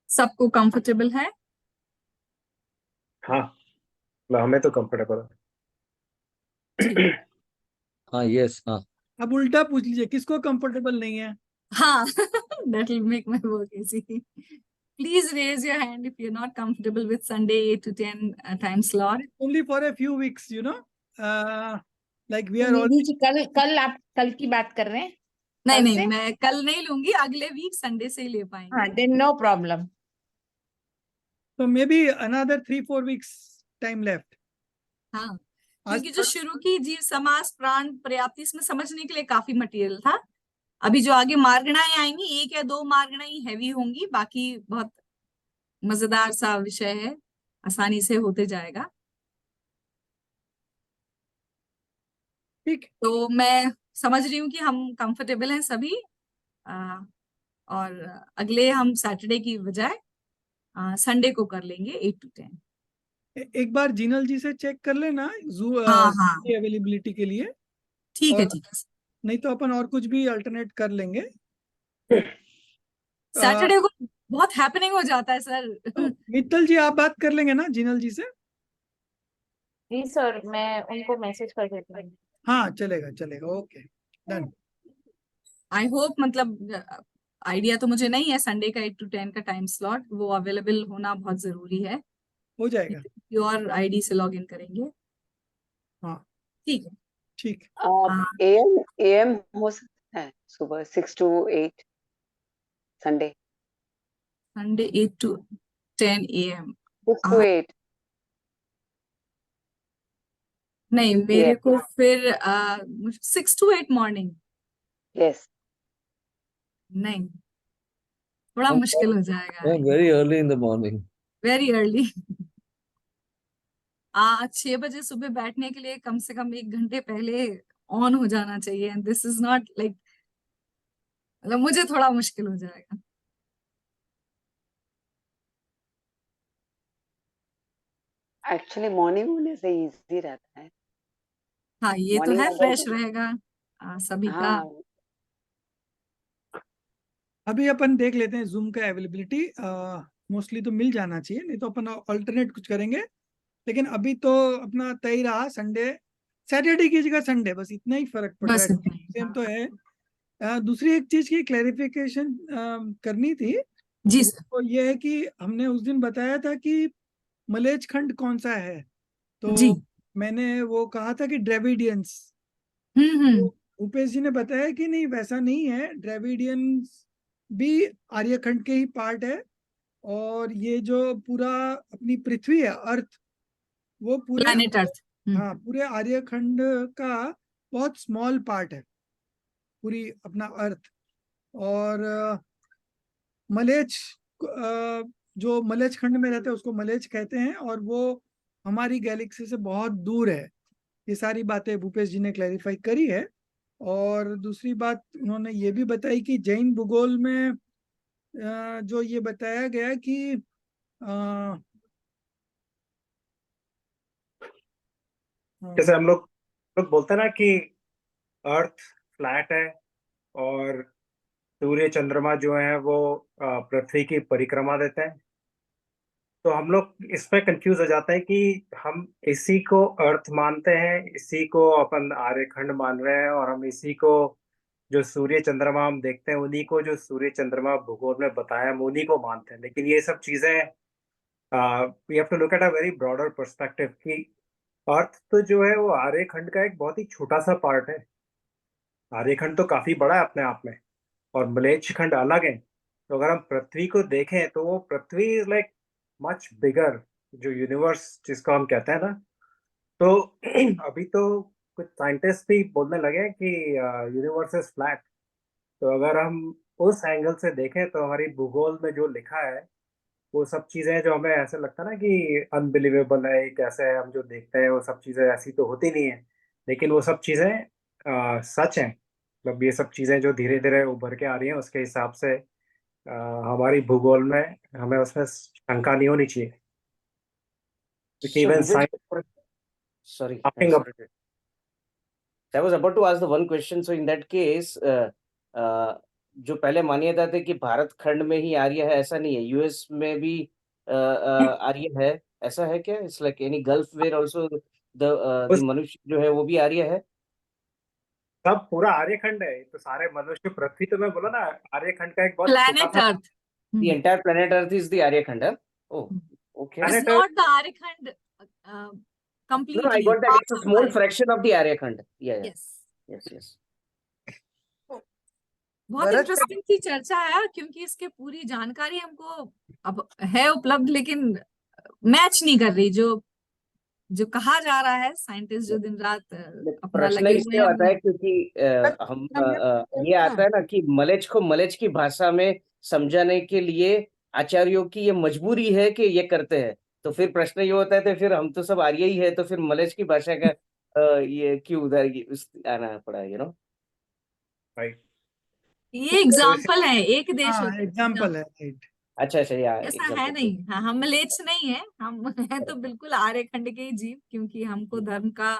सबको कंफर्टेबल है?
हाँ, मतलब हमें तो कंफर्टेबल है।
हाँ, यस, हाँ।
अब उल्टा पूछ लीजिए, किसको कंफर्टेबल नहीं है?
हाँ, that will make my work easy. Please raise your hand if you're not comfortable with Sunday 8 to 10 time slot.
Only for a few weeks, you know. Like we are all.
Nidhi ji, कल आप कल की बात कर रहे हैं?
नहीं
कल
नहीं,
से?
मैं कल नहीं लूंगी, अगले वीक संडे से ही ले पाएंगे।
हाँ, then no problem.
So maybe another 3-4 weeks time left.
हाँ,
आज
क्योंकि जो शुरू की जीव समास प्राण पर्याप्ति, इसमें समझने के लिए काफी मटेरियल था। अभी जो आगे मार्गणाएं आएंगी, 1 या 2 मार्गणाएं हैवी होंगी, बाकी बहुत मजेदार सा विषय है, आसानी से होते जाएगा।
ठीक।
तो मैं समझ रही हूँ कि हम कंफर्टेबल हैं सभी, और अगले हम सैटरडे की बजाय संडे को कर लेंगे 8 to 10।
एक बार जिनल जी से चेक कर लेना
हाँ हाँ,
अवेलेबिलिटी के लिए।
ठीक है,
और
ठीक है।
नहीं तो अपन और कुछ भी अल्टरनेट कर लेंगे।
सैटरडे को बहुत हैपनिंग हो जाता है सर।
मित्तल जी, आप बात कर लेंगे ना जिनल जी से?
जी सर, मैं उनको मैसेज कर देती हूँ।
हाँ, चलेगा चलेगा, ओके, डन।
आई होप, मतलब आइडिया तो मुझे नहीं है संडे का 8 to 10 का टाइम स्लॉट, वो अवेलेबल होना बहुत जरूरी है।
हो जाएगा।
योर आईडी से लॉग इन करेंगे।
हाँ,
ठीक है,
ठीक।
एएम हो सकता है सुबह 6 to 8 Sunday.
Sunday 8 to 10 AM।
6 to 8।
नहीं, मेरे को फिर 6 to 8 मॉर्निंग।
यस।
नहीं, थोड़ा मुश्किल हो जाएगा।
Very early in the morning.
Very early. 6 बजे सुबह बैठने के लिए कम से कम 1 घंटे पहले ऑन हो जाना चाहिए, and this is not like, मतलब मुझे थोड़ा मुश्किल हो जाएगा।
एक्चुअली मॉर्निंग होने से इजी रहता है।
हाँ, ये तो
Morning
है,
में
फ्रेश
बहुत-
रहेगा सभी का।
हाँ,
अभी अपन देख लेते हैं जूम का अवेलेबिलिटी। मोस्टली तो मिल जाना चाहिए, नहीं तो अपन अल्टरनेट कुछ करेंगे। लेकिन अभी तो अपना तय रहा संडे, सैटरडे की जगह संडे, बस इतना ही फर्क पड़ रहा
बस
है।
इतना ही,
सेम तो है, दूसरी एक चीज की क्लैरिफिकेशन करनी थी।
जी सर।
तो ये है कि हमने उस दिन बताया था कि मलेच खंड कौन सा है, तो
जी।
मैंने वो कहा था कि द्रविडियंस।
हम्म।
भूपेश जी ने बताया कि नहीं, वैसा नहीं है, द्रविडियंस भी आर्यखंड के ही पार्ट है। और ये जो पूरा अपनी पृथ्वी है, अर्थ, वो पूरे,
प्लैनेट अर्थ।
हाँ, पूरे आर्यखंड का बहुत स्मॉल पार्ट है, पूरी अपना अर्थ। और मलेच, जो मलेच खंड में रहते हैं उसको मलेच कहते हैं, और वो हमारी गैलेक्सी से बहुत दूर है। ये सारी बातें भूपेश जी ने क्लैरिफाई करी है। और दूसरी बात उन्होंने ये भी बताई कि जैन भूगोल में जो ये बताया गया कि
जैसे हम लोग बोलते हैं ना कि अर्थ फ्लैट है और सूर्य चंद्रमा जो है वो पृथ्वी की परिक्रमा देते हैं, तो हम लोग इसमें कंफ्यूज हो जाते हैं कि हम इसी को अर्थ मानते हैं, इसी को अपन आर्यखंड मान रहे हैं, और हम इसी को जो सूर्य चंद्रमा हम देखते हैं उन्हीं को, जो सूर्य चंद्रमा भूगोल में बताया, हम उन्हीं को मानते हैं। लेकिन ये सब चीजें we have to look at a very broader perspective कि अर्थ तो जो है वो आर्यखंड का एक बहुत ही छोटा सा पार्ट है। आर्यखंड तो काफी बड़ा है अपने आप में, और मलेच्छ खंड अलग है। तो अगर हम पृथ्वी को देखें तो वो पृथ्वी इज लाइक मच बिगर, जो यूनिवर्स जिसको हम कहते हैं ना। तो अभी तो कुछ साइंटिस्ट भी बोलने लगे हैं कि यूनिवर्स इज फ्लैट। तो अगर हम उस एंगल से देखें तो हमारी भूगोल में जो लिखा है वो सब चीजें जो हमें ऐसे लगता है ना कि अनबिलीवेबल है, कैसे हम जो देखते हैं वो सब चीजें ऐसी तो होती नहीं है, लेकिन वो सब चीजें सच हैं। मतलब ये सब चीजें जो धीरे धीरे उभर के आ रही हैं उसके हिसाब से हमारी भूगोल में हमें उसमें शंका नहीं होनी चाहिए, क्योंकि even science
sorry,
talking
sorry. I was about to ask the one question. So in that case, जो पहले मान्यता थी कि भारत खंड में ही आर्य है, ऐसा नहीं है, यूएस में भी आर्य है, ऐसा है क्या? It's like any gulf where also the मनुष्य जो है वो भी आर्य है।
सब पूरा आर्यखंड है, तो सारे मनुष्य पृथ्वी, तो मैं बोला ना आर्यखंड का एक बहुत छोटा
प्लैनेट
सा
अर्थ।
The entire planet Earth is the Aryakand. Huh? Oh, okay.
It's
planet
not the Aryakand completely.
No, I got that. It's a
Parts of
small
Aryakand.
fraction of the Aryakand. Yeah, yeah.
Yes.
Yes.
बहुत
Bharat
interesting सी चर्चा है, क्योंकि इसके पूरी जानकारी हमको अब है उपलब्ध, लेकिन मैच नहीं कर रही जो कहा जा रहा है। साइंटिस्ट जो दिन रात अपना
प्रश्न
लगे हुए
इसलिए
हैं
आता है क्योंकि हम ये आता है ना कि मलेच्छ को मलेच्छ की भाषा में समझाने के लिए आचार्यों की ये मजबूरी है कि ये करते हैं। तो फिर प्रश्न ये होता है तो फिर हम तो सब आर्य ही है, तो फिर मलेच्छ की भाषा का ये क्यों उधर आना पड़ा, यू नो?
राइट।
ये एग्जाम्पल है, एक देश होता है,
एग्जाम्पल है, राइट।
अच्छा,
ऐसा है नहीं। हाँ, हम मलेच्छ नहीं है, हम हैं तो बिल्कुल आर्यखंड के ही जीव, क्योंकि हमको धर्म का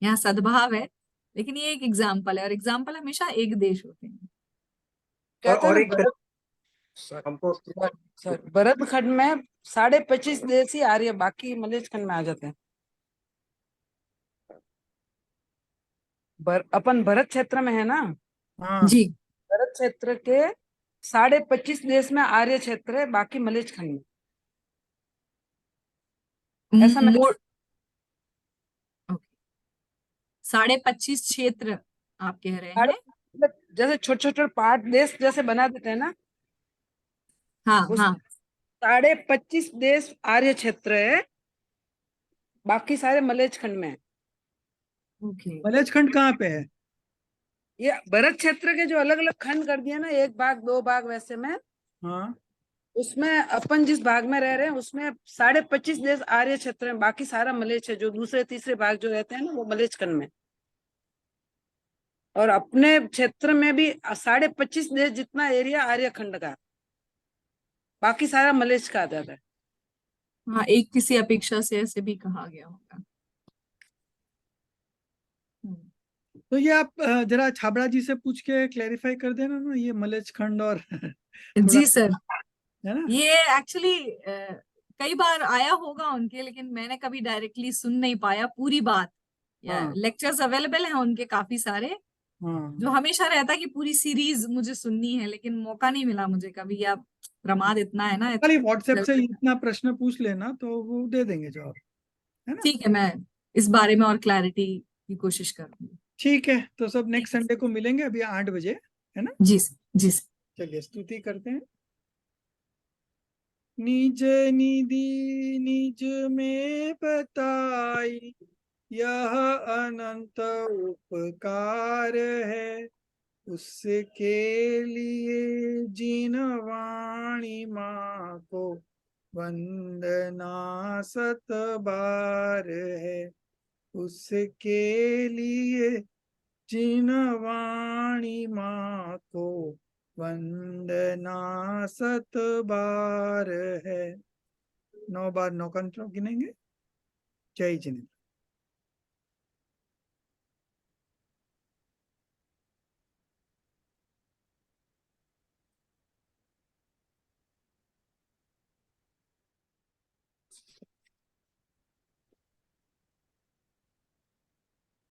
यहाँ सद्भाव है। लेकिन ये एक एग्जाम्पल है, और एग्जाम्पल हमेशा एक देश होते हैं।
कहते हैं
और
ना,
एक हमको
भरत खंड में 25.5 देश ही आर्य, बाकी मलेच्छ खंड में आ जाते हैं। अपन भरत क्षेत्र में है ना,
जी।
भरत क्षेत्र के 25.5 देश में आर्य क्षेत्र है, बाकी मलेच्छ खंड में। ऐसा मैं
25.5 क्षेत्र आप कह रहे हैं?
जैसे छोटे छोटे पार्ट देश जैसे बना देते हैं ना,
हाँ हाँ।
25.5 देश आर्य क्षेत्र है, बाकी सारे मलेच्छ खंड में है।
मलेच्छ खंड कहाँ पे है?
ये भरत क्षेत्र के जो अलग अलग खंड कर दिए ना, 1 भाग 2 भाग वैसे में,
हाँ,
उसमें अपन जिस भाग में रह रहे हैं उसमें 25.5 देश आर्य क्षेत्र है, बाकी सारा मलेच्छ है। जो दूसरे तीसरे भाग जो रहते हैं ना, वो मलेच्छ खंड में। और अपने क्षेत्र में भी 25.5 देश जितना एरिया आर्य खंड का, बाकी सारा मलेच्छ का आ जाता है।
हाँ, एक किसी अपेक्षा से ऐसे भी कहा गया होगा।
तो ये आप जरा छाबड़ा जी से पूछ के क्लैरिफाई कर देना ना, ये मलेच्छ खंड और
जी सर,
है ना,
ये एक्चुअली कई बार आया होगा उनके, लेकिन मैंने कभी डायरेक्टली सुन नहीं पाया पूरी बात। या लेक्चर्स अवेलेबल हैं उनके काफी सारे,
हाँ
जो हमेशा रहता है कि पूरी सीरीज मुझे सुननी है, लेकिन मौका नहीं मिला मुझे कभी, या प्रमाद इतना है ना।
खाली व्हाट्सएप से इतना प्रश्न पूछ लेना तो वो दे देंगे जवाब, है ना।
ठीक है, मैं इस बारे में और क्लैरिटी की कोशिश करूंगी।
ठीक है, तो सब नेक्स्ट संडे को मिलेंगे अभी 8 बजे, है ना।
जी सर, जी सर।
चलिए स्तुति करते हैं। निज निधि निज में बताई, यह अनंत उपकार है, उसके लिए जिन वाणी माँ को वंदना 7 बार है, उसके लिए जिन वाणी माँ को वंदना 7 बार है। 9 बार 9 कंठ गिनेंगे। जय जिनेन्द्र।